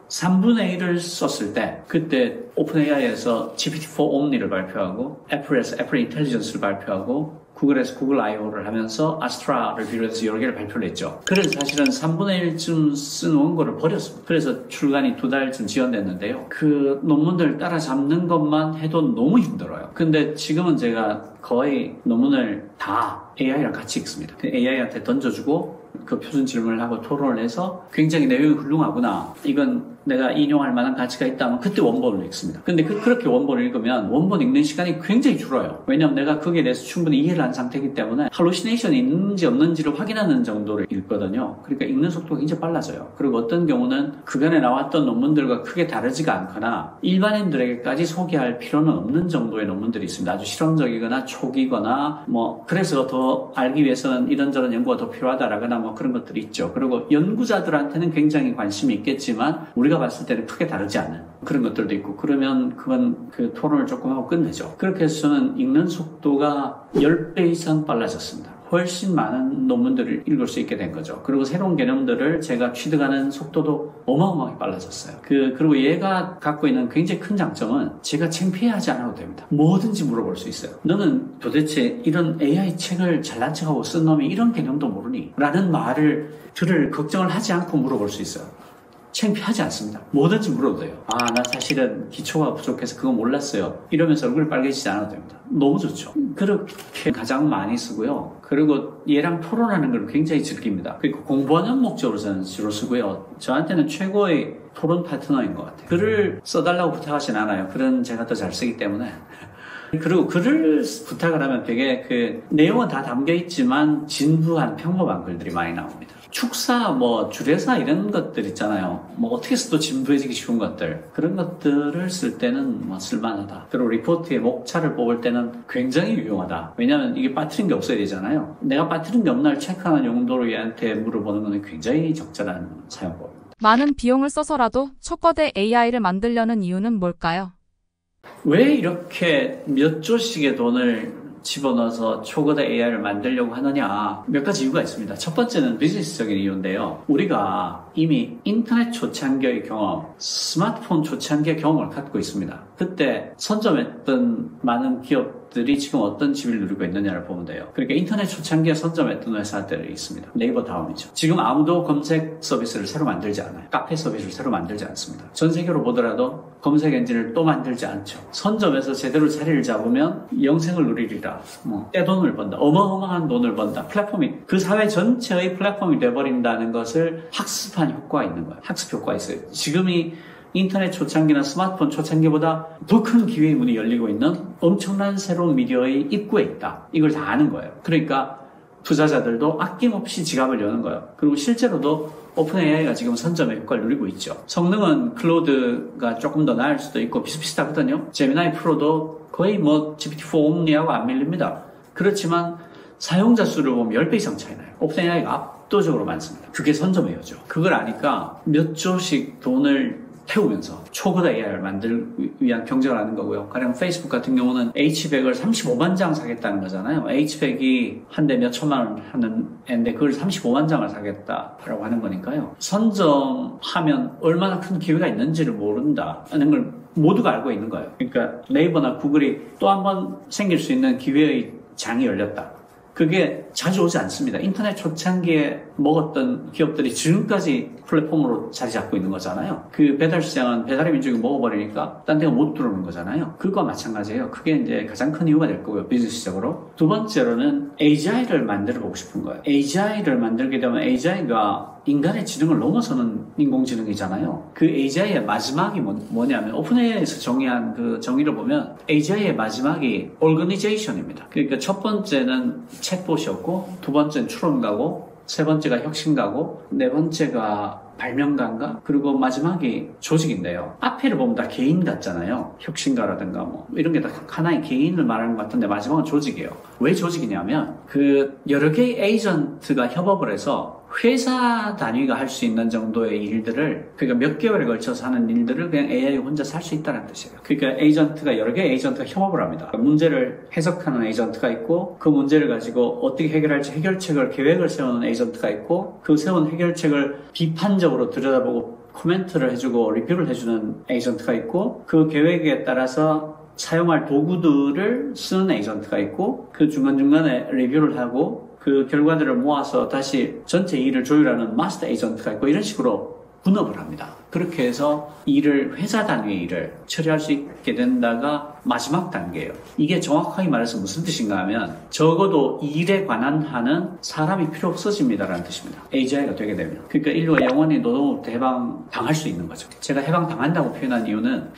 3분의 1을 썼을 때 그때 오픈AI에서 GPT-4 Omni를 발표하고 애플에서 애플 인텔리전스를 발표하고 구글에서 구글 I/O를 하면서 아스트라를 비롯해서 여러 개를 발표를 했죠. 그래서 사실은 3분의 1쯤 쓴 원고를 버렸습니다. 그래서 출간이 2달쯤 지연됐는데요. 그 논문들 따라잡는 것만 해도 너무 힘들어요. 근데 지금은 제가 거의 논문을 다 AI랑 같이 읽습니다. AI한테 던져주고 그 표준 질문을 하고 토론을 해서 굉장히 내용이 훌륭하구나, 이건 내가 인용할 만한 가치가 있다면 그때 원본을 읽습니다. 근데 그렇게 원본을 읽으면 원본 읽는 시간이 굉장히 줄어요. 왜냐하면 내가 거기에 대해서 충분히 이해를 한 상태이기 때문에 할루시네이션이 있는지 없는지를 확인하는 정도를 읽거든요. 그러니까 읽는 속도가 굉장히 빨라져요. 그리고 어떤 경우는 그간에 나왔던 논문들과 크게 다르지가 않거나 일반인들에게까지 소개할 필요는 없는 정도의 논문들이 있습니다. 아주 실험적이거나 초기거나 그래서 더 알기 위해서는 이런저런 연구가 더 필요하다라거나 그런 것들이 있죠. 그리고 연구자들한테는 굉장히 관심이 있겠지만 우리가 봤을 때는 크게 다르지 않은 그런 것들도 있고, 그러면 그건 그 토론을 조금 하고 끝내죠. 그렇게 해서 저는 읽는 속도가 10배 이상 빨라졌습니다. 훨씬 많은 논문들을 읽을 수 있게 된 거죠. 그리고 새로운 개념들을 제가 취득하는 속도도 어마어마하게 빨라졌어요. 그리고 얘가 갖고 있는 굉장히 큰 장점은 제가 창피하지 않아도 됩니다. 뭐든지 물어볼 수 있어요. 너는 도대체 이런 AI 책을 잘난 척하고 쓴 놈이 이런 개념도 모르니? 라는 말을 들을 걱정을 하지 않고 물어볼 수 있어요. 창피하지 않습니다. 뭐든지 물어도 돼요. 나 사실은 기초가 부족해서 그거 몰랐어요. 이러면서 얼굴 빨개지지 않아도 됩니다. 너무 좋죠. 그렇게 가장 많이 쓰고요. 그리고 얘랑 토론하는 걸 굉장히 즐깁니다. 그리고 공부하는 목적으로 저는 주로 쓰고요. 저한테는 최고의 토론 파트너인 것 같아요. 글을 써달라고 부탁하진 않아요. 글은 제가 더 잘 쓰기 때문에. 그리고 글을 부탁을 하면 되게 그 내용은 다 담겨 있지만 진부한 평범한 글들이 많이 나옵니다. 축사, 주례사 이런 것들 있잖아요. 어떻게 써도 진부해지기 쉬운 것들. 그런 것들을 쓸 때는 쓸만하다. 그리고 리포트의 목차를 뽑을 때는 굉장히 유용하다. 왜냐하면 이게 빠뜨린 게 없어야 되잖아요. 내가 빠뜨린 게 없나를 체크하는 용도로 얘한테 물어보는 것은 굉장히 적절한 사용법입니다. 많은 비용을 써서라도 초거대 AI를 만들려는 이유는 뭘까요? 왜 이렇게 몇 조씩의 돈을 집어넣어서 초거대 AI를 만들려고 하느냐, 몇 가지 이유가 있습니다. 첫 번째는 비즈니스적인 이유인데요. 우리가 이미 인터넷 초창기의 경험, 스마트폰 초창기의 경험을 갖고 있습니다. 그때 선점했던 많은 기업들이 지금 어떤 지위를 누리고 있느냐를 보면 돼요. 그러니까 인터넷 초창기에 선점했던 회사들이 있습니다. 네이버 다음이죠. 지금 아무도 검색 서비스를 새로 만들지 않아요. 카페 서비스를 새로 만들지 않습니다. 전 세계로 보더라도 검색 엔진을 또 만들지 않죠. 선점에서 제대로 자리를 잡으면 영생을 누리리라. 떼돈을 번다. 어마어마한 돈을 번다. 플랫폼이, 그 사회 전체의 플랫폼이 돼버린다는 것을 학습한 효과가 있는 거예요. 학습 효과가 있어요. 지금이 인터넷 초창기나 스마트폰 초창기보다 더 큰 기회의 문이 열리고 있는 엄청난 새로운 미디어의 입구에 있다. 이걸 다 아는 거예요. 그러니까 투자자들도 아낌없이 지갑을 여는 거예요. 그리고 실제로도 오픈 AI가 지금 선점의 효과를 누리고 있죠. 성능은 클로드가 조금 더 나을 수도 있고 비슷비슷하거든요. 제미나이 프로도 거의 GPT-4 옴니하고 안 밀립니다. 그렇지만 사용자 수를 보면 10배 이상 차이 나요. 오픈 AI가 압도적으로 많습니다. 그게 선점의 효죠. 그걸 아니까 몇 조씩 돈을 태우면서 초거대 AI를 만들기 위한 경쟁을 하는 거고요. 가령 페이스북 같은 경우는 H100을 35만 장 사겠다는 거잖아요. H100이 한 대 몇 천만 원 하는 애인데 그걸 35만 장을 사겠다라고 하는 거니까요. 선점하면 얼마나 큰 기회가 있는지를 모른다는 걸 모두가 알고 있는 거예요. 그러니까 네이버나 구글이 또 한 번 생길 수 있는 기회의 장이 열렸다. 그게 자주 오지 않습니다. 인터넷 초창기에 먹었던 기업들이 지금까지 플랫폼으로 자리 잡고 있는 거잖아요. 그 배달 시장은 배달의 민족이 먹어버리니까 딴 데가 못 들어오는 거잖아요. 그거와 마찬가지예요. 그게 이제 가장 큰 이유가 될 거고요. 비즈니스적으로. 두 번째로는 AGI를 만들어 보고 싶은 거예요. AGI를 만들게 되면 AGI가 인간의 지능을 넘어서는 인공지능이잖아요. 그 AGI의 마지막이 뭐냐면 오픈AI에서 정의한 그 정의를 보면 AGI의 마지막이 organization입니다. 그러니까 첫 번째는 챗봇이었고 두 번째는 추론가고 세 번째가 혁신가고 네 번째가 발명가인가? 그리고 마지막이 조직인데요. 앞에를 보면 다 개인 같잖아요. 혁신가라든가 이런 게 다 하나의 개인을 말하는 것 같은데 마지막은 조직이에요. 왜 조직이냐면 그 여러 개의 에이전트가 협업을 해서 회사 단위가 할 수 있는 정도의 일들을, 그러니까 몇 개월에 걸쳐서 하는 일들을 그냥 AI가 혼자서 할 수 있다는 뜻이에요. 그러니까 에이전트가 여러 개의 에이전트가 협업을 합니다. 문제를 해석하는 에이전트가 있고 그 문제를 가지고 어떻게 해결할지 해결책을 계획을 세우는 에이전트가 있고 그 세운 해결책을 비판적으로 들여다보고 코멘트를 해주고 리뷰를 해주는 에이전트가 있고 그 계획에 따라서 사용할 도구들을 쓰는 에이전트가 있고 그 중간중간에 리뷰를 하고 그 결과들을 모아서 다시 전체 일을 조율하는 마스터 에이전트가 있고 이런 식으로 분업을 합니다. 그렇게 해서 회사 단위의 일을 처리할 수 있게 된다가 마지막 단계예요. 이게 정확하게 말해서 무슨 뜻인가 하면 적어도 일에 관한 하는 사람이 필요 없어집니다라는 뜻입니다. AGI가 되게 되면. 그러니까 인류가 영원히 노동으로부터 해방당할 수 있는 거죠. 제가 해방당한다고 표현한 이유는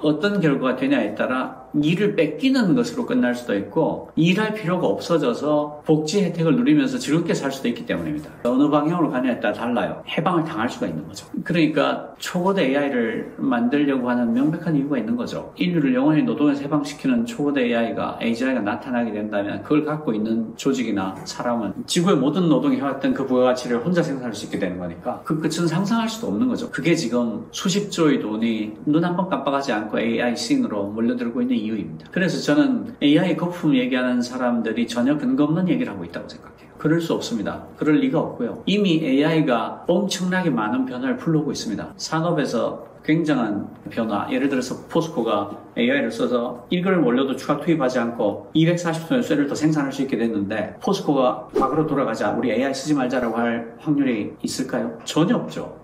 어떤 결과가 되냐에 따라 일을 뺏기는 것으로 끝날 수도 있고 일할 필요가 없어져서 복지 혜택을 누리면서 즐겁게 살 수도 있기 때문입니다. 어느 방향으로 가냐에 따라 달라요. 해방을 당할 수가 있는 거죠. 그러니까 초거대 AI를 만들려고 하는 명백한 이유가 있는 거죠. 인류를 영원히 노동에서 해방시키는 초거대 AI가 나타나게 된다면 그걸 갖고 있는 조직이나 사람은 지구의 모든 노동이 해왔던 그 부가가치를 혼자 생산할 수 있게 되는 거니까 그 끝은 상상할 수도 없는 거죠. 그게 지금 수십조의 돈이 눈 한 번 깜빡하지 않고 AI 씬으로 몰려들고 있는 이유입니다. 그래서 저는 AI 거품 얘기하는 사람들이 전혀 근거 없는 얘기를 하고 있다고 생각해요. 그럴 수 없습니다. 그럴 리가 없고요. 이미 AI가 엄청나게 많은 변화를 불러오고 있습니다. 산업에서 굉장한 변화, 예를 들어서 포스코가 AI를 써서 1g을 원료도 추가 투입하지 않고 240톤의 쇠를 더 생산할 수 있게 됐는데 포스코가 과거로 돌아가자 우리 AI 쓰지 말자라고 할 확률이 있을까요? 전혀 없죠.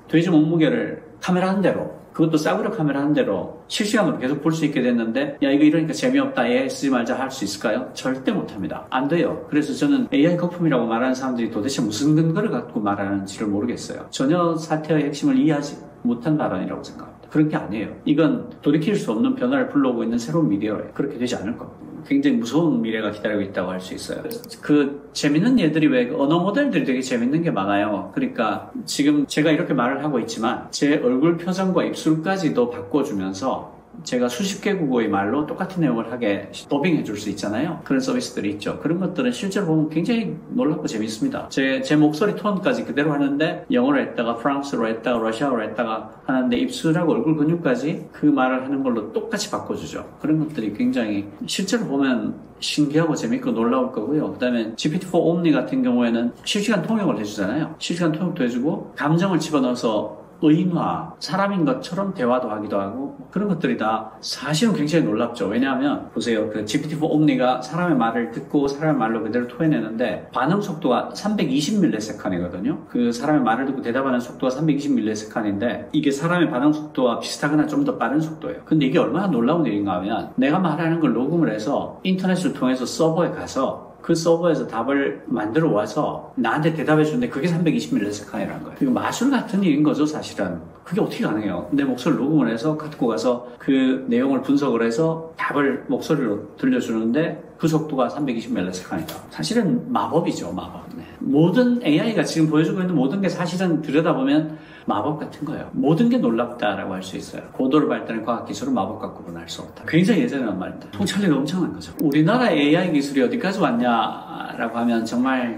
돼지 몸무게를 카메라 한 대로, 그것도 싸구려 카메라 한 대로 실시간으로 계속 볼 수 있게 됐는데, 야, 이거 이러니까 재미없다, AI 쓰지 말자 할 수 있을까요? 절대 못합니다. 안 돼요. 그래서 저는 AI 거품이라고 말하는 사람들이 도대체 무슨 근거를 갖고 말하는지를 모르겠어요. 전혀 사태의 핵심을 이해하지 못한 발언이라고 생각합니다. 그런 게 아니에요. 이건 돌이킬 수 없는 변화를 불러오고 있는 새로운 미디어예요. 그렇게 되지 않을 겁니다. 굉장히 무서운 미래가 기다리고 있다고 할 수 있어요. 그 재밌는 예들이 왜 언어 모델들이 되게 재밌는 게 많아요. 그러니까 지금 제가 이렇게 말을 하고 있지만 제 얼굴 표정과 입술까지도 바꿔주면서 제가 수십 개국어의 말로 똑같은 내용을 하게 더빙해 줄 수 있잖아요. 그런 서비스들이 있죠. 그런 것들은 실제로 보면 굉장히 놀랍고 재밌습니다. 제 목소리 톤까지 그대로 하는데 영어로 했다가 프랑스어로 했다가 러시아어로 했다가 하는데 입술하고 얼굴 근육까지 그 말을 하는 걸로 똑같이 바꿔주죠. 그런 것들이 굉장히 실제로 보면 신기하고 재밌고 놀라울 거고요. 그 다음에 GPT-4 Omni 같은 경우에는 실시간 통역을 해주잖아요. 실시간 통역도 해주고 감정을 집어넣어서 의인화, 사람인 것처럼 대화도 하기도 하고 그런 것들이 다 사실은 굉장히 놀랍죠. 왜냐하면 보세요. 그 GPT-4 Omni가 사람의 말을 듣고 사람의 말로 그대로 토해내는데 반응 속도가 320ms이거든요. 그 사람의 말을 듣고 대답하는 속도가 320ms인데 이게 사람의 반응 속도와 비슷하거나 좀 더 빠른 속도예요. 근데 이게 얼마나 놀라운 일인가 하면 내가 말하는 걸 녹음을 해서 인터넷을 통해서 서버에 가서 그 서버에서 답을 만들어 와서 나한테 대답해 주는데 그게 320ms이라는 거예요. 이거 마술 같은 일인 거죠, 사실은. 그게 어떻게 가능해요? 내 목소리를 녹음을 해서 갖고 가서 그 내용을 분석을 해서 답을 목소리로 들려주는데 그 속도가 320ms이다. 사실은 마법이죠, 마법. 네. 모든 AI가 지금 보여주고 있는 모든 게 사실은 들여다보면 마법 같은 거예요. 모든 게 놀랍다라고 할 수 있어요. 고도로 발달한 과학기술은 마법과 구분할 수 없다. 굉장히 예전에 한 말입니다. 통찰력이 엄청난 거죠. 우리나라 AI 기술이 어디까지 왔냐라고 하면 정말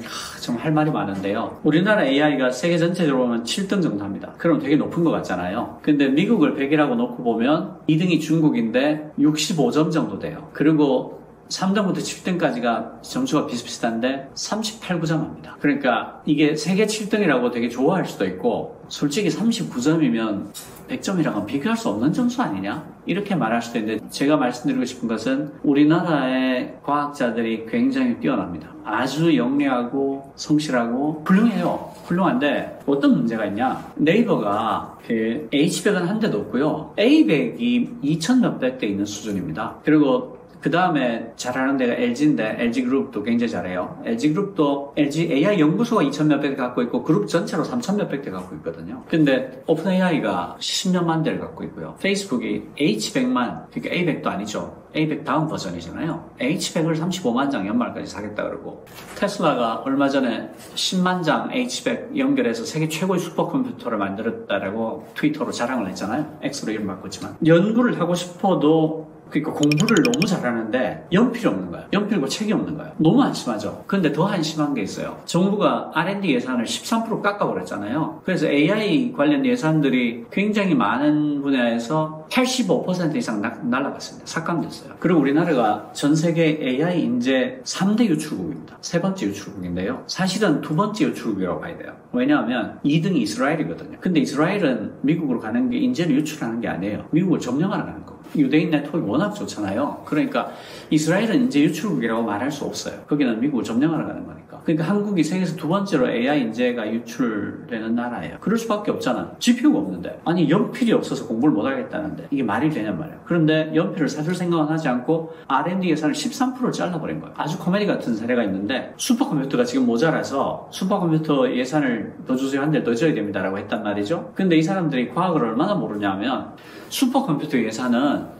할 말이 많은데요. 우리나라 AI가 세계 전체적으로 보면 7등 정도 합니다. 그럼 되게 높은 것 같잖아요. 근데 미국을 100이라고 놓고 보면 2등이 중국인데 65점 정도 돼요. 그리고 3등부터 7등까지가 점수가 비슷비슷한데 38, 9점 합니다. 그러니까 이게 세계 7등이라고 되게 좋아할 수도 있고 솔직히 39점이면 100점이랑은 비교할 수 없는 점수 아니냐? 이렇게 말할 수도 있는데 제가 말씀드리고 싶은 것은 우리나라의 과학자들이 굉장히 뛰어납니다. 아주 영리하고 성실하고 훌륭해요. 훌륭한데 어떤 문제가 있냐? 네이버가 그 H100은 한 대도 없고요. A100이 2000 몇백 대 있는 수준입니다. 그리고 그 다음에 잘하는 데가 LG인데 LG그룹도 굉장히 잘해요. LG그룹도 LG AI 연구소가 2천 몇백 대 갖고 있고 그룹 전체로 3천 몇백 대 갖고 있거든요. 근데 오픈AI가 10몇만 대를 갖고 있고요. 페이스북이 H100만, 그러니까 A100도 아니죠. A100 다음 버전이잖아요. H100을 35만 장 연말까지 사겠다 그러고 테슬라가 얼마 전에 10만 장 H100 연결해서 세계 최고의 슈퍼컴퓨터를 만들었다라고 트위터로 자랑을 했잖아요. X로 이름 바꿨지만 연구를 하고 싶어도 그러니까 공부를 너무 잘하는데 연필이 없는 거예요. 연필과 책이 없는 거예요. 너무 한심하죠. 근데 더 한심한 게 있어요. 정부가 R&D 예산을 13% 깎아버렸잖아요. 그래서 AI 관련 예산들이 굉장히 많은 분야에서 85% 이상 날아갔습니다. 삭감됐어요. 그리고 우리나라가 전 세계 AI 인재 3대 유출국입니다. 세 번째 유출국인데요. 사실은 두 번째 유출국이라고 봐야 돼요. 왜냐하면 2등이 이스라엘이거든요. 근데 이스라엘은 미국으로 가는 게 인재를 유출하는 게 아니에요. 미국을 점령하러 가는 거고. 유대인 네트워크가 워낙 좋잖아요. 그러니까 이스라엘은 인재 유출국이라고 말할 수 없어요. 거기는 미국을 점령하러 가는 거니까. 그러니까 한국이 세계에서 두 번째로 AI 인재가 유출되는 나라예요. 그럴 수밖에 없잖아. GPU가 없는데. 아니 연필이 없어서 공부를 못하겠다는데 이게 말이 되냔 말이에요. 그런데 연필을 사줄 생각은 하지 않고 R&D 예산을 13%를 잘라버린 거예요. 아주 코미디 같은 사례가 있는데 슈퍼컴퓨터가 지금 모자라서 슈퍼컴퓨터 예산을 더 주세요, 한 대 더 줘야 됩니다라고 했단 말이죠. 근데 이 사람들이 과학을 얼마나 모르냐면 슈퍼컴퓨터 예산은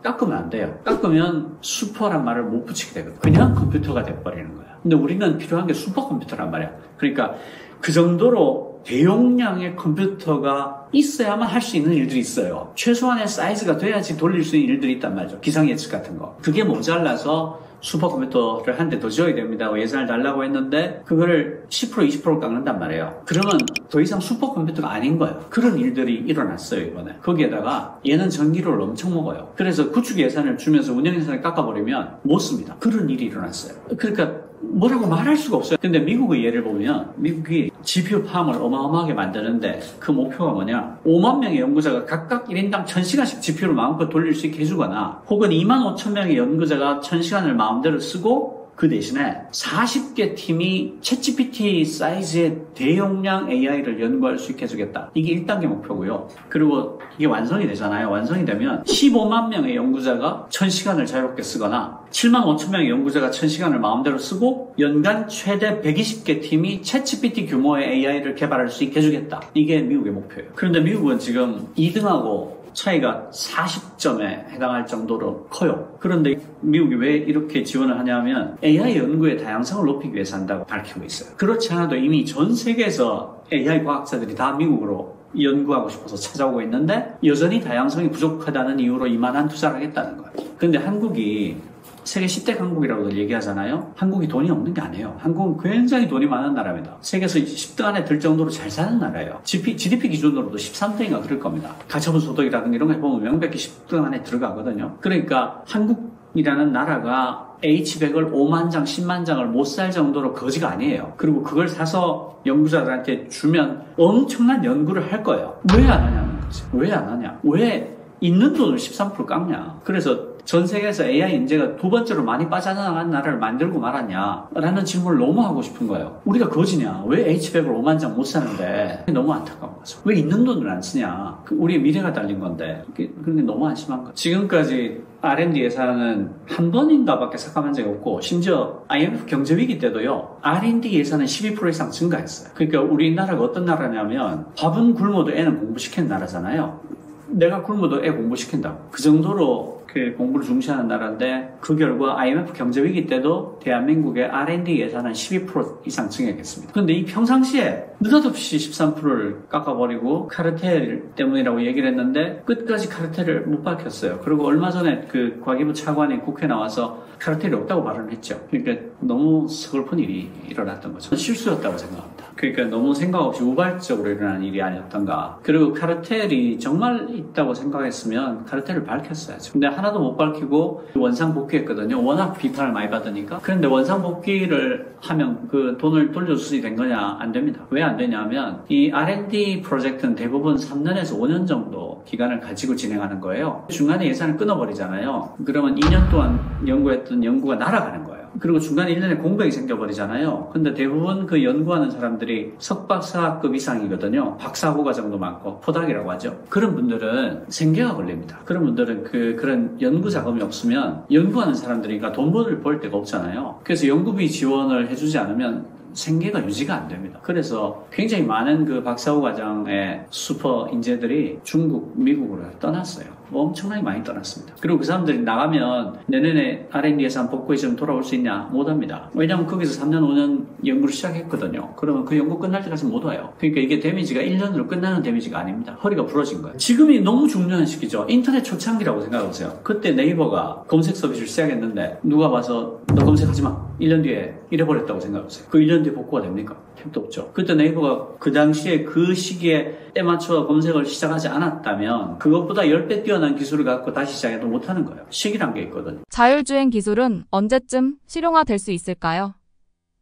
깎으면 안 돼요. 깎으면 슈퍼란 말을 못 붙이게 되거든요. 그냥 컴퓨터가 돼버리는 거야. 근데 우리는 필요한 게 슈퍼컴퓨터란 말이야. 그러니까 그 정도로 대용량의 컴퓨터가 있어야만 할 수 있는 일들이 있어요. 최소한의 사이즈가 돼야지 돌릴 수 있는 일들이 있단 말이죠. 기상예측 같은 거. 그게 모자라서 슈퍼컴퓨터를 한 대 더 지어야 됩니다. 예산을 달라고 했는데 그거를 10% 20% 깎는단 말이에요. 그러면 더 이상 슈퍼컴퓨터가 아닌 거예요. 그런 일들이 일어났어요, 이번에. 거기에다가 얘는 전기료를 엄청 먹어요. 그래서 구축 예산을 주면서 운영 예산을 깎아버리면 못 씁니다. 그런 일이 일어났어요. 그러니까 뭐라고 말할 수가 없어요. 근데 미국의 예를 보면 미국이 GPU 팜을 어마어마하게 만드는데 그 목표가 뭐냐? 5만 명의 연구자가 각각 1인당 1000시간씩 GPU를 마음껏 돌릴 수 있게 해주거나 혹은 2만 5천 명의 연구자가 1000시간을 마음대로 쓰고 그 대신에 40개 팀이 챗GPT 사이즈의 대용량 AI를 연구할 수 있게 해주겠다. 이게 1단계 목표고요. 그리고 이게 완성이 되잖아요. 완성이 되면 15만 명의 연구자가 1000시간을 자유롭게 쓰거나 7만 5천 명의 연구자가 1000시간을 마음대로 쓰고 연간 최대 120개 팀이 챗GPT 규모의 AI를 개발할 수 있게 해주겠다. 이게 미국의 목표예요. 그런데 미국은 지금 2등하고 차이가 40점에 해당할 정도로 커요. 그런데 미국이 왜 이렇게 지원을 하냐면 AI 연구의 다양성을 높이기 위해서 한다고 밝히고 있어요. 그렇지 않아도 이미 전 세계에서 AI 과학자들이 다 미국으로 연구하고 싶어서 찾아오고 있는데 여전히 다양성이 부족하다는 이유로 이만한 투자를 하겠다는 거예요. 그런데 한국이 세계 10대 강국이라고들 얘기하잖아요. 한국이 돈이 없는 게 아니에요. 한국은 굉장히 돈이 많은 나라입니다. 세계에서 10등 안에 들 정도로 잘 사는 나라예요. GDP 기준으로도 13등인가 그럴 겁니다. 가처분 소득이라든가 이런 거 해보면 명백히 10등 안에 들어가거든요. 그러니까 한국이라는 나라가 H100을 5만 장, 10만 장을 못 살 정도로 거지가 아니에요. 그리고 그걸 사서 연구자들한테 주면 엄청난 연구를 할 거예요. 왜 안 하냐는 거지. 왜 안 하냐. 왜 있는 돈을 13% 깎냐. 그래서 전 세계에서 AI 인재가 두 번째로 많이 빠져나간 나라를 만들고 말았냐 라는 질문을 너무 하고 싶은 거예요. 우리가 거지냐? 왜 H100을 5만 장 못 사는데? 너무 안타까운 거죠. 왜 있는 돈을 안 쓰냐? 우리의 미래가 달린 건데 그런 게 너무 안심한 거죠. 지금까지 R&D 예산은 한 번인가 밖에 삭감한 적이 없고 심지어 IMF 경제위기 때도요. R&D 예산은 12% 이상 증가했어요. 그러니까 우리나라가 어떤 나라냐면 밥은 굶어도 애는 공부시키는 나라잖아요. 내가 굶어도 애 공부시킨다고. 그 정도로 공부를 중시하는 나라인데 그 결과 IMF 경제위기 때도 대한민국의 R&D 예산은 12% 이상 증액했습니다. 그런데 이 평상시에 느닷없이 13%를 깎아버리고 카르텔 때문이라고 얘기를 했는데 끝까지 카르텔을 못 밝혔어요. 그리고 얼마 전에 그 과기부 차관이 국회에 나와서 카르텔이 없다고 발언을 했죠. 그러니까 너무 서글픈 일이 일어났던 거죠. 실수였다고 생각합니다. 그러니까 너무 생각 없이 우발적으로 일어난 일이 아니었던가. 그리고 카르텔이 정말 있다고 생각했으면 카르텔을 밝혔어야죠. 근데 하나도 못 밝히고 원상복귀했거든요. 워낙 비판을 많이 받으니까. 그런데 원상복귀를 하면 그 돈을 돌려주시 된 거냐? 안 됩니다. 왜 안 되냐면 이 R&D 프로젝트는 대부분 3년에서 5년 정도 기간을 가지고 진행하는 거예요. 중간에 예산을 끊어버리잖아요. 그러면 2년 동안 연구했던 연구가 날아가는 거예요. 그리고 중간에 1년에 공백이 생겨버리잖아요. 근데 대부분 그 연구하는 사람들이 석박사급 이상이거든요. 박사후 과정도 많고 포닥이라고 하죠. 그런 분들은 생계가 걸립니다. 그런 분들은 그런 연구 자금이 없으면 연구하는 사람들이니까 돈 벌 데가 없잖아요. 그래서 연구비 지원을 해주지 않으면 생계가 유지가 안 됩니다. 그래서 굉장히 많은 그 박사후 과정의 슈퍼 인재들이 중국, 미국으로 떠났어요. 엄청나게 많이 떠났습니다. 그리고 그 사람들이 나가면 내년에 R&D 예산 복구해주면 돌아올 수 있냐? 못합니다. 왜냐하면 거기서 3년, 5년 연구를 시작했거든요. 그러면 그 연구 끝날 때까지 못 와요. 그러니까 이게 데미지가 1년으로 끝나는 데미지가 아닙니다. 허리가 부러진 거예요. 지금이 너무 중요한 시기죠. 인터넷 초창기라고 생각해보세요. 그때 네이버가 검색 서비스를 시작했는데 누가 봐서 너 검색하지 마. 1년 뒤에 잃어버렸다고 생각해보세요. 그 1년 뒤에 복구가 됩니까? 택도 없죠. 그때 네이버가 그 당시에 그 시기에 때 맞춰 검색을 시작하지 않았다면 그것보다 10배 뛰어난 기술을 갖고 다시 시작해도 못하는 거예요. 시기란 게 있거든요. 자율주행 기술은 언제쯤 실용화될 수 있을까요?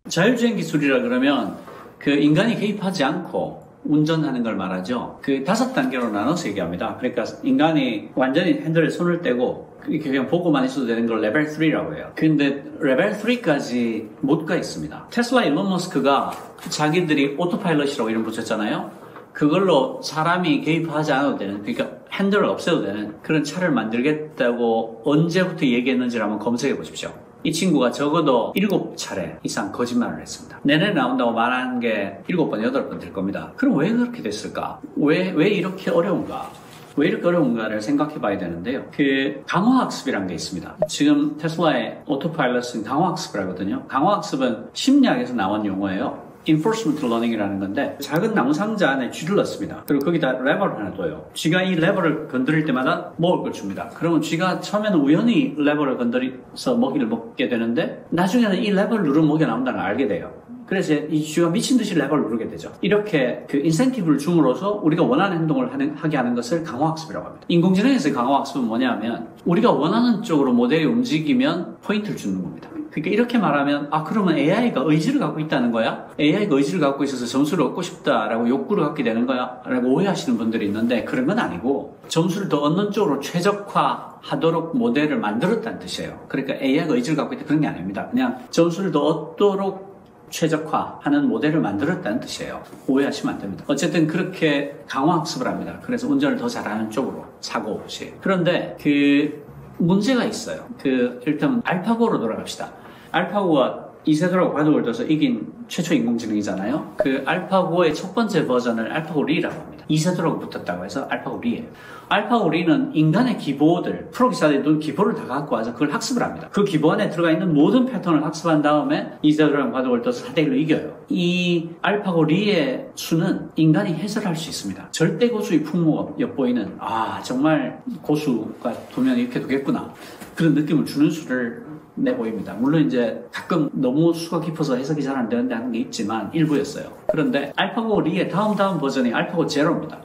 자율주행 기술이라 그러면 그 인간이 개입하지 않고 운전하는 걸 말하죠. 그 5단계로 나눠서 얘기합니다. 그러니까 인간이 완전히 핸들에 손을 떼고 그냥 보고만 있어도 되는 걸 레벨 3라고 해요. 근데 레벨 3까지 못 가 있습니다. 테슬라 일론 머스크가 자기들이 오토파일럿이라고 이름 붙였잖아요. 그걸로 사람이 개입하지 않아도 되는, 그러니까 핸들을 없애도 되는 그런 차를 만들겠다고 언제부터 얘기했는지를 한번 검색해 보십시오. 이 친구가 적어도 7차례 이상 거짓말을 했습니다. 내년에 나온다고 말한 게 7번, 8번 될 겁니다. 그럼 왜 그렇게 됐을까? 왜 이렇게 어려운가? 왜 이렇게 어려운가를 생각해 봐야 되는데요. 그 강화학습이라는 게 있습니다. 지금 테슬라의 오토파일럿은 강화학습을 하거든요. 강화학습은 심리학에서 나온 용어예요. Enforcement Learning이라는 건데 작은 나무 상자 안에 쥐를 넣습니다. 그리고 거기다 레버를 하나 둬요. 쥐가 이 레버를 건드릴 때마다 먹을 걸 줍니다. 그러면 쥐가 처음에는 우연히 레버를 건드려서 먹이를 먹게 되는데 나중에는 이 레버를 누르면 먹이가 나온다는 걸 알게 돼요. 그래서 이 쥐가 미친 듯이 레버를 누르게 되죠. 이렇게 그 인센티브를 줌으로써 우리가 원하는 행동을 하게 하는 것을 강화학습이라고 합니다. 인공지능에서의 강화학습은 뭐냐면 우리가 원하는 쪽으로 모델이 움직이면 포인트를 주는 겁니다. 그러니까 이렇게 말하면 그러면 AI가 의지를 갖고 있다는 거야? AI가 의지를 갖고 있어서 점수를 얻고 싶다라고 욕구를 갖게 되는 거야? 라고 오해하시는 분들이 있는데 그런 건 아니고 점수를 더 얻는 쪽으로 최적화 하도록 모델을 만들었다는 뜻이에요. 그러니까 AI가 의지를 갖고 있다 그런 게 아닙니다. 그냥 점수를 더 얻도록 최적화하는 모델을 만들었다는 뜻이에요. 오해하시면 안 됩니다. 어쨌든 그렇게 강화학습을 합니다. 그래서 운전을 더 잘하는 쪽으로 사고 없이. 그런데 그 문제가 있어요. 일단 알파고로 돌아갑시다. 알파고가 이세돌하고 바둑을 둬서 이긴 최초 인공지능이잖아요. 그 알파고의 첫 번째 버전을 알파고 리라고 합니다. 이세돌하고 붙었다고 해서 알파고 리예요. 알파고 리는 인간의 기보들, 프로기사들이 둔 기보를 다 갖고 와서 그걸 학습을 합니다. 그 기보 안에 들어가 있는 모든 패턴을 학습한 다음에 이세돌하고 바둑을 둬서 4대1로 이겨요. 이 알파고 리의 수는 인간이 해설할 수 있습니다. 절대 고수의 풍모가 엿보이는 정말 고수가 두면 이렇게 두겠구나. 그런 느낌을 주는 수를 내보입니다. 물론 이제 가끔 너무 수가 깊어서 해석이 잘 안 되는데 하는 게 있지만 일부였어요. 그런데 알파고 리의 다음 버전이 알파고 제로입니다.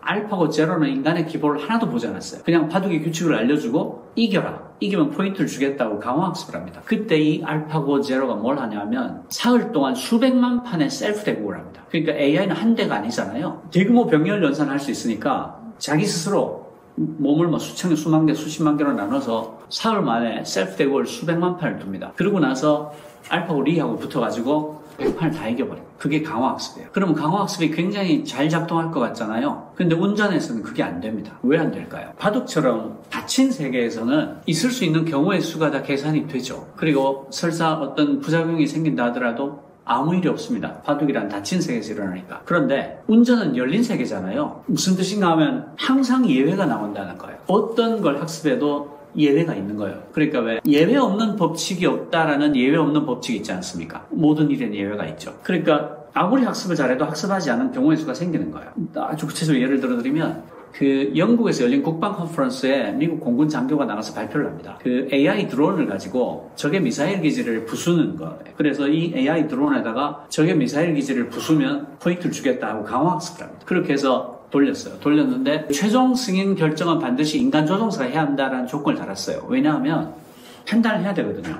알파고 제로는 인간의 기보를 하나도 보지 않았어요. 그냥 바둑의 규칙을 알려주고 이겨라. 이기면 포인트를 주겠다고 강화학습을 합니다. 그때 이 알파고 제로가 뭘 하냐면 사흘 동안 수백만 판의 셀프 대국을 합니다. 그러니까 AI는 한 대가 아니잖아요. 대규모 병렬 연산할 수 있으니까 자기 스스로 몸을 수천 개, 수만 개, 수십만 개로 나눠서 사흘 만에 셀프 대국을 수백만 판을 둡니다. 그러고 나서 알파고 리하고 붙어가지고 100판을 다 이겨버려요. 그게 강화학습이에요. 그러면 강화학습이 굉장히 잘 작동할 것 같잖아요. 근데 운전에서는 그게 안 됩니다. 왜 안 될까요? 바둑처럼 닫힌 세계에서는 있을 수 있는 경우의 수가 다 계산이 되죠. 그리고 설사 어떤 부작용이 생긴다 하더라도 아무 일이 없습니다. 바둑이란 닫힌 세계에서 일어나니까. 그런데 운전은 열린 세계잖아요. 무슨 뜻인가 하면 항상 예외가 나온다는 거예요. 어떤 걸 학습해도 예외가 있는 거예요. 그러니까 왜 예외 없는 법칙이 없다라는 예외 없는 법칙이 있지 않습니까? 모든 일에는 예외가 있죠. 그러니까 아무리 학습을 잘해도 학습하지 않은 경우의 수가 생기는 거예요. 아주 구체적으로 예를 들어드리면 영국에서 열린 국방 컨퍼런스에 미국 공군 장교가 나가서 발표를 합니다. AI 드론을 가지고 적의 미사일 기지를 부수는 거예요. 그래서 이 AI 드론에다가 적의 미사일 기지를 부수면 포인트를 주겠다 하고 강화학습을 합니다. 그렇게 해서 돌렸는데 최종 승인 결정은 반드시 인간 조종사가 해야 한다라는 조건을 달았어요. 왜냐하면 판단을 해야 되거든요.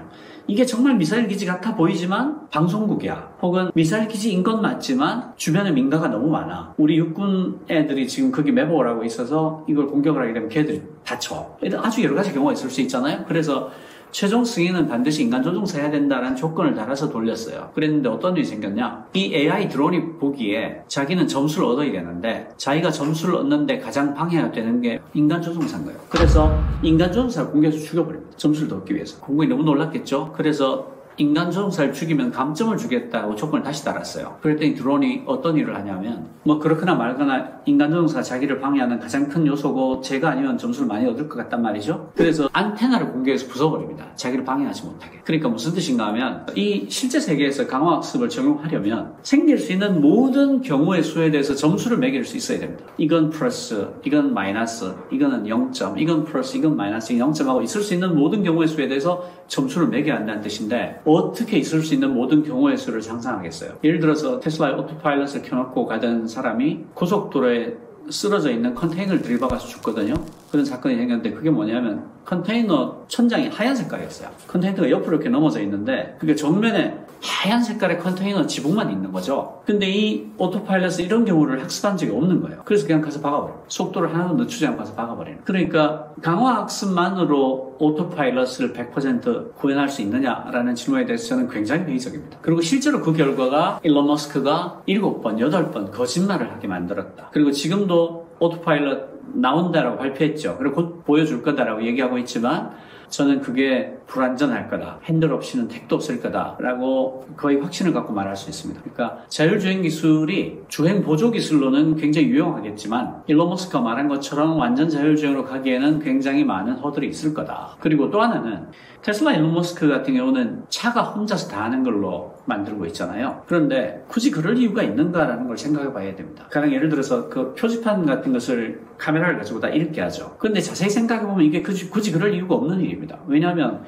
이게 정말 미사일 기지 같아 보이지만 방송국이야. 혹은 미사일 기지인 건 맞지만 주변에 민가가 너무 많아. 우리 육군 애들이 지금 거기 매복을 하고 있어서 이걸 공격을 하게 되면 걔들이 다쳐. 아주 여러 가지 경우가 있을 수 있잖아요. 그래서 최종 승인은 반드시 인간 조종사 해야 된다는 조건을 달아서 돌렸어요. 그랬는데 어떤 일이 생겼냐? 이 AI 드론이 보기에 자기는 점수를 얻어야 되는데 자기가 점수를 얻는데 가장 방해가 되는 게 인간 조종사인 거예요. 그래서 인간 조종사를 공격해서 죽여버립니다. 점수를 더 얻기 위해서. 공군이 너무 놀랐겠죠? 그래서 인간 조종사를 죽이면 감점을 주겠다고 조건을 다시 달았어요. 그랬더니 드론이 어떤 일을 하냐면 그렇거나 말거나 인간 조종사가 자기를 방해하는 가장 큰 요소고 제가 아니면 점수를 많이 얻을 것 같단 말이죠. 그래서 안테나를 공격해서 부숴버립니다. 자기를 방해하지 못하게. 그러니까 무슨 뜻인가 하면 이 실제 세계에서 강화학습을 적용하려면 생길 수 있는 모든 경우의 수에 대해서 점수를 매길 수 있어야 됩니다. 이건 플러스, 이건 마이너스, 이거는 0점, 이건 플러스, 이건 마이너스, 0점하고 있을 수 있는 모든 경우의 수에 대해서 점수를 매겨야 한다는 뜻인데 어떻게 있을 수 있는 모든 경우의 수를 상상하겠어요? 예를 들어서 테슬라의 오토파일럿을 켜놓고 가던 사람이 고속도로에 쓰러져 있는 컨테이너를 들이박아서 죽거든요. 그런 사건이 생겼는데 그게 뭐냐면 컨테이너 천장이 하얀 색깔이었어요. 컨테이너가 옆으로 이렇게 넘어져 있는데 그게 정면에 하얀 색깔의 컨테이너 지붕만 있는 거죠. 근데 이 오토파일럿은 이런 경우를 학습한 적이 없는 거예요. 그래서 그냥 가서 박아버려요. 속도를 하나도 늦추지 않고 가서 박아버리는. 그러니까 강화학습만으로 오토파일럿을 100% 구현할 수 있느냐라는 질문에 대해서 저는 굉장히 회의적입니다. 그리고 실제로 그 결과가 일론 머스크가 7번, 8번 거짓말을 하게 만들었다. 그리고 지금도 오토파일럿 나온다라고 발표했죠. 그리고 곧 보여줄 거다라고 얘기하고 있지만 저는 그게 불안전할 거다. 핸들 없이는 택도 없을 거다라고 거의 확신을 갖고 말할 수 있습니다. 그러니까 자율주행 기술이 주행 보조 기술로는 굉장히 유용하겠지만 일론 머스크가 말한 것처럼 완전 자율주행으로 가기에는 굉장히 많은 허들이 있을 거다. 그리고 또 하나는 테슬라 일론 머스크 같은 경우는 차가 혼자서 다 하는 걸로 만들고 있잖아요. 그런데 굳이 그럴 이유가 있는가라는 걸 생각해 봐야 됩니다. 가령 예를 들어서 그 표지판 같은 것을 카메라를 가지고 다 읽게 하죠. 그런데 자세히 생각해 보면 이게 굳이 그럴 이유가 없는 일입니다. 왜냐하면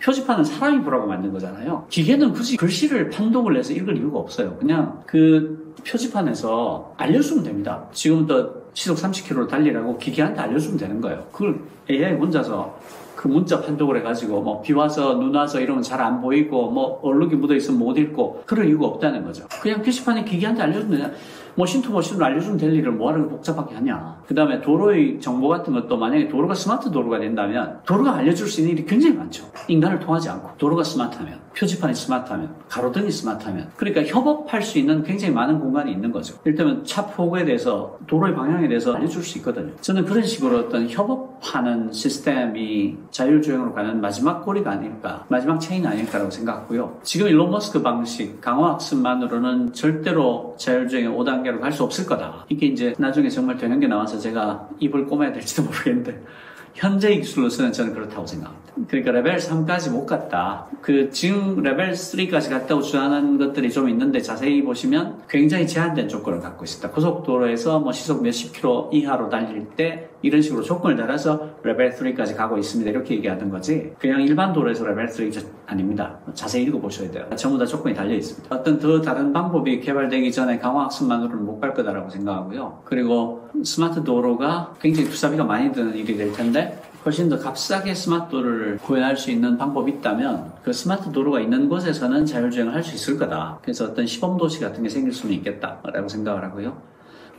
표지판은 사람이 보라고 만든 거잖아요. 기계는 굳이 글씨를 판독을 해서 읽을 이유가 없어요. 그냥 그 표지판에서 알려주면 됩니다. 지금부터 시속 30km로 달리라고 기계한테 알려주면 되는 거예요. 그걸 AI 혼자서 그 문자 판독을 해가지고 비 와서 눈 와서 이러면 잘 안 보이고 얼룩이 묻어있으면 못 읽고 그럴 이유가 없다는 거죠. 그냥 표지판에 기계한테 알려주면 되냐. 머신 투 머신으로 알려주면 될 일을 뭐하러 복잡하게 하냐. 그 다음에 도로의 정보 같은 것도 만약에 도로가 스마트 도로가 된다면 도로가 알려줄 수 있는 일이 굉장히 많죠. 인간을 통하지 않고 도로가 스마트하면, 표지판이 스마트하면, 가로등이 스마트하면, 그러니까 협업할 수 있는 굉장히 많은 공간이 있는 거죠. 이를테면 차 폭에 대해서, 도로의 방향에 대해서 알려줄 수 있거든요. 저는 그런 식으로 어떤 협업하는 시스템이 자율주행으로 가는 마지막 꼬리가 아닐까, 마지막 체인 아닐까라고 생각하고요. 지금 일론 머스크 방식, 강화학습만으로는 절대로 자율주행의 5단계로 갈 수 없을 거다. 이게 이제 나중에 정말 되는 게 나와서 제가 입을 꼬매야 될지도 모르겠는데, 현재의 기술로서는 저는 그렇다고 생각합니다. 그러니까 레벨 3까지 못 갔다. 지금 레벨 3까지 갔다고 주장하는 것들이 좀 있는데 자세히 보시면 굉장히 제한된 조건을 갖고 있습니다. 고속도로에서 뭐 시속 몇십 킬로 이하로 달릴 때 이런 식으로 조건을 달아서 레벨 3까지 가고 있습니다. 이렇게 얘기하는 거지. 그냥 일반 도로에서 레벨 3 아닙니다. 자세히 읽어보셔야 돼요. 전부 다 조건이 달려 있습니다. 어떤 더 다른 방법이 개발되기 전에 강화학습만으로는 못 갈 거다라고 생각하고요. 그리고 스마트 도로가 굉장히 투자비가 많이 드는 일이 될 텐데 훨씬 더 값싸게 스마트 도로를 구현할 수 있는 방법이 있다면 그 스마트 도로가 있는 곳에서는 자율주행을 할 수 있을 거다. 그래서 어떤 시범도시 같은 게 생길 수는 있겠다라고 생각을 하고요.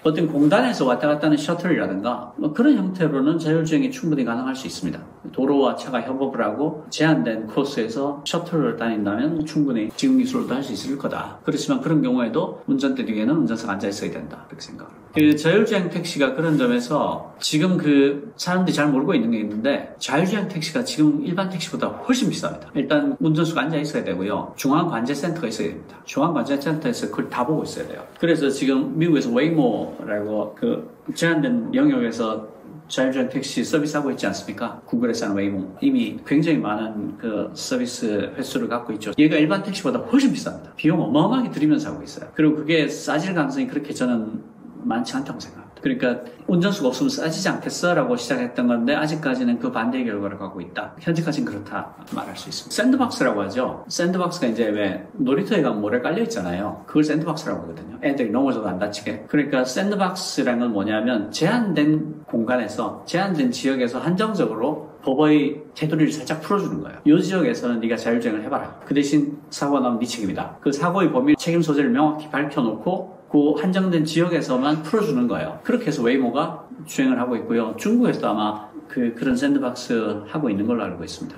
어떤 공단에서 왔다 갔다 하는 셔틀이라든가 뭐 그런 형태로는 자율주행이 충분히 가능할 수 있습니다. 도로와 차가 협업을 하고 제한된 코스에서 셔틀을 다닌다면 충분히 지금 기술로도 할 수 있을 거다. 그렇지만 그런 경우에도 운전대 뒤에는 운전사가 앉아 있어야 된다. 그렇게 생각합니다. 그 자율주행 택시가 그런 점에서 지금 그 사람들이 잘 모르고 있는 게 있는데 자율주행 택시가 지금 일반 택시보다 훨씬 비쌉니다. 일단 운전수가 앉아 있어야 되고요. 중앙관제센터가 있어야 됩니다. 중앙관제센터에서 그걸 다 보고 있어야 돼요. 그래서 지금 미국에서 웨이모라고 그 제한된 영역에서 자율주행 택시 서비스하고 있지 않습니까? 구글에서 하는 웨이모. 이미 굉장히 많은 그 서비스 횟수를 갖고 있죠. 얘가 일반 택시보다 훨씬 비쌉니다. 비용 어마어마하게 들이면서 하고 있어요. 그리고 그게 싸질 가능성이 그렇게 저는 많지 않다고 생각합니다. 그러니까 운전수가 없으면 싸지지 않겠어? 라고 시작했던 건데 아직까지는 그 반대의 결과를 갖고 있다. 현재까지는 그렇다 말할 수 있습니다. 샌드박스라고 하죠. 샌드박스가 이제 왜 놀이터에 가면 모래 깔려 있잖아요. 그걸 샌드박스라고 하거든요. 애들이 넘어져도 안 다치게. 그러니까 샌드박스라는 건 뭐냐면 제한된 공간에서 제한된 지역에서 한정적으로 법의 테두리를 살짝 풀어주는 거예요. 이 지역에서는 네가 자율주행을 해봐라. 그 대신 사고가 나면 네 책임이다. 그 사고의 범위 책임 소재를 명확히 밝혀놓고 그 한정된 지역에서만 풀어주는 거예요. 그렇게 해서 웨이모가 주행을 하고 있고요. 중국에서도 아마 그런 샌드박스 하고 있는 걸로 알고 있습니다.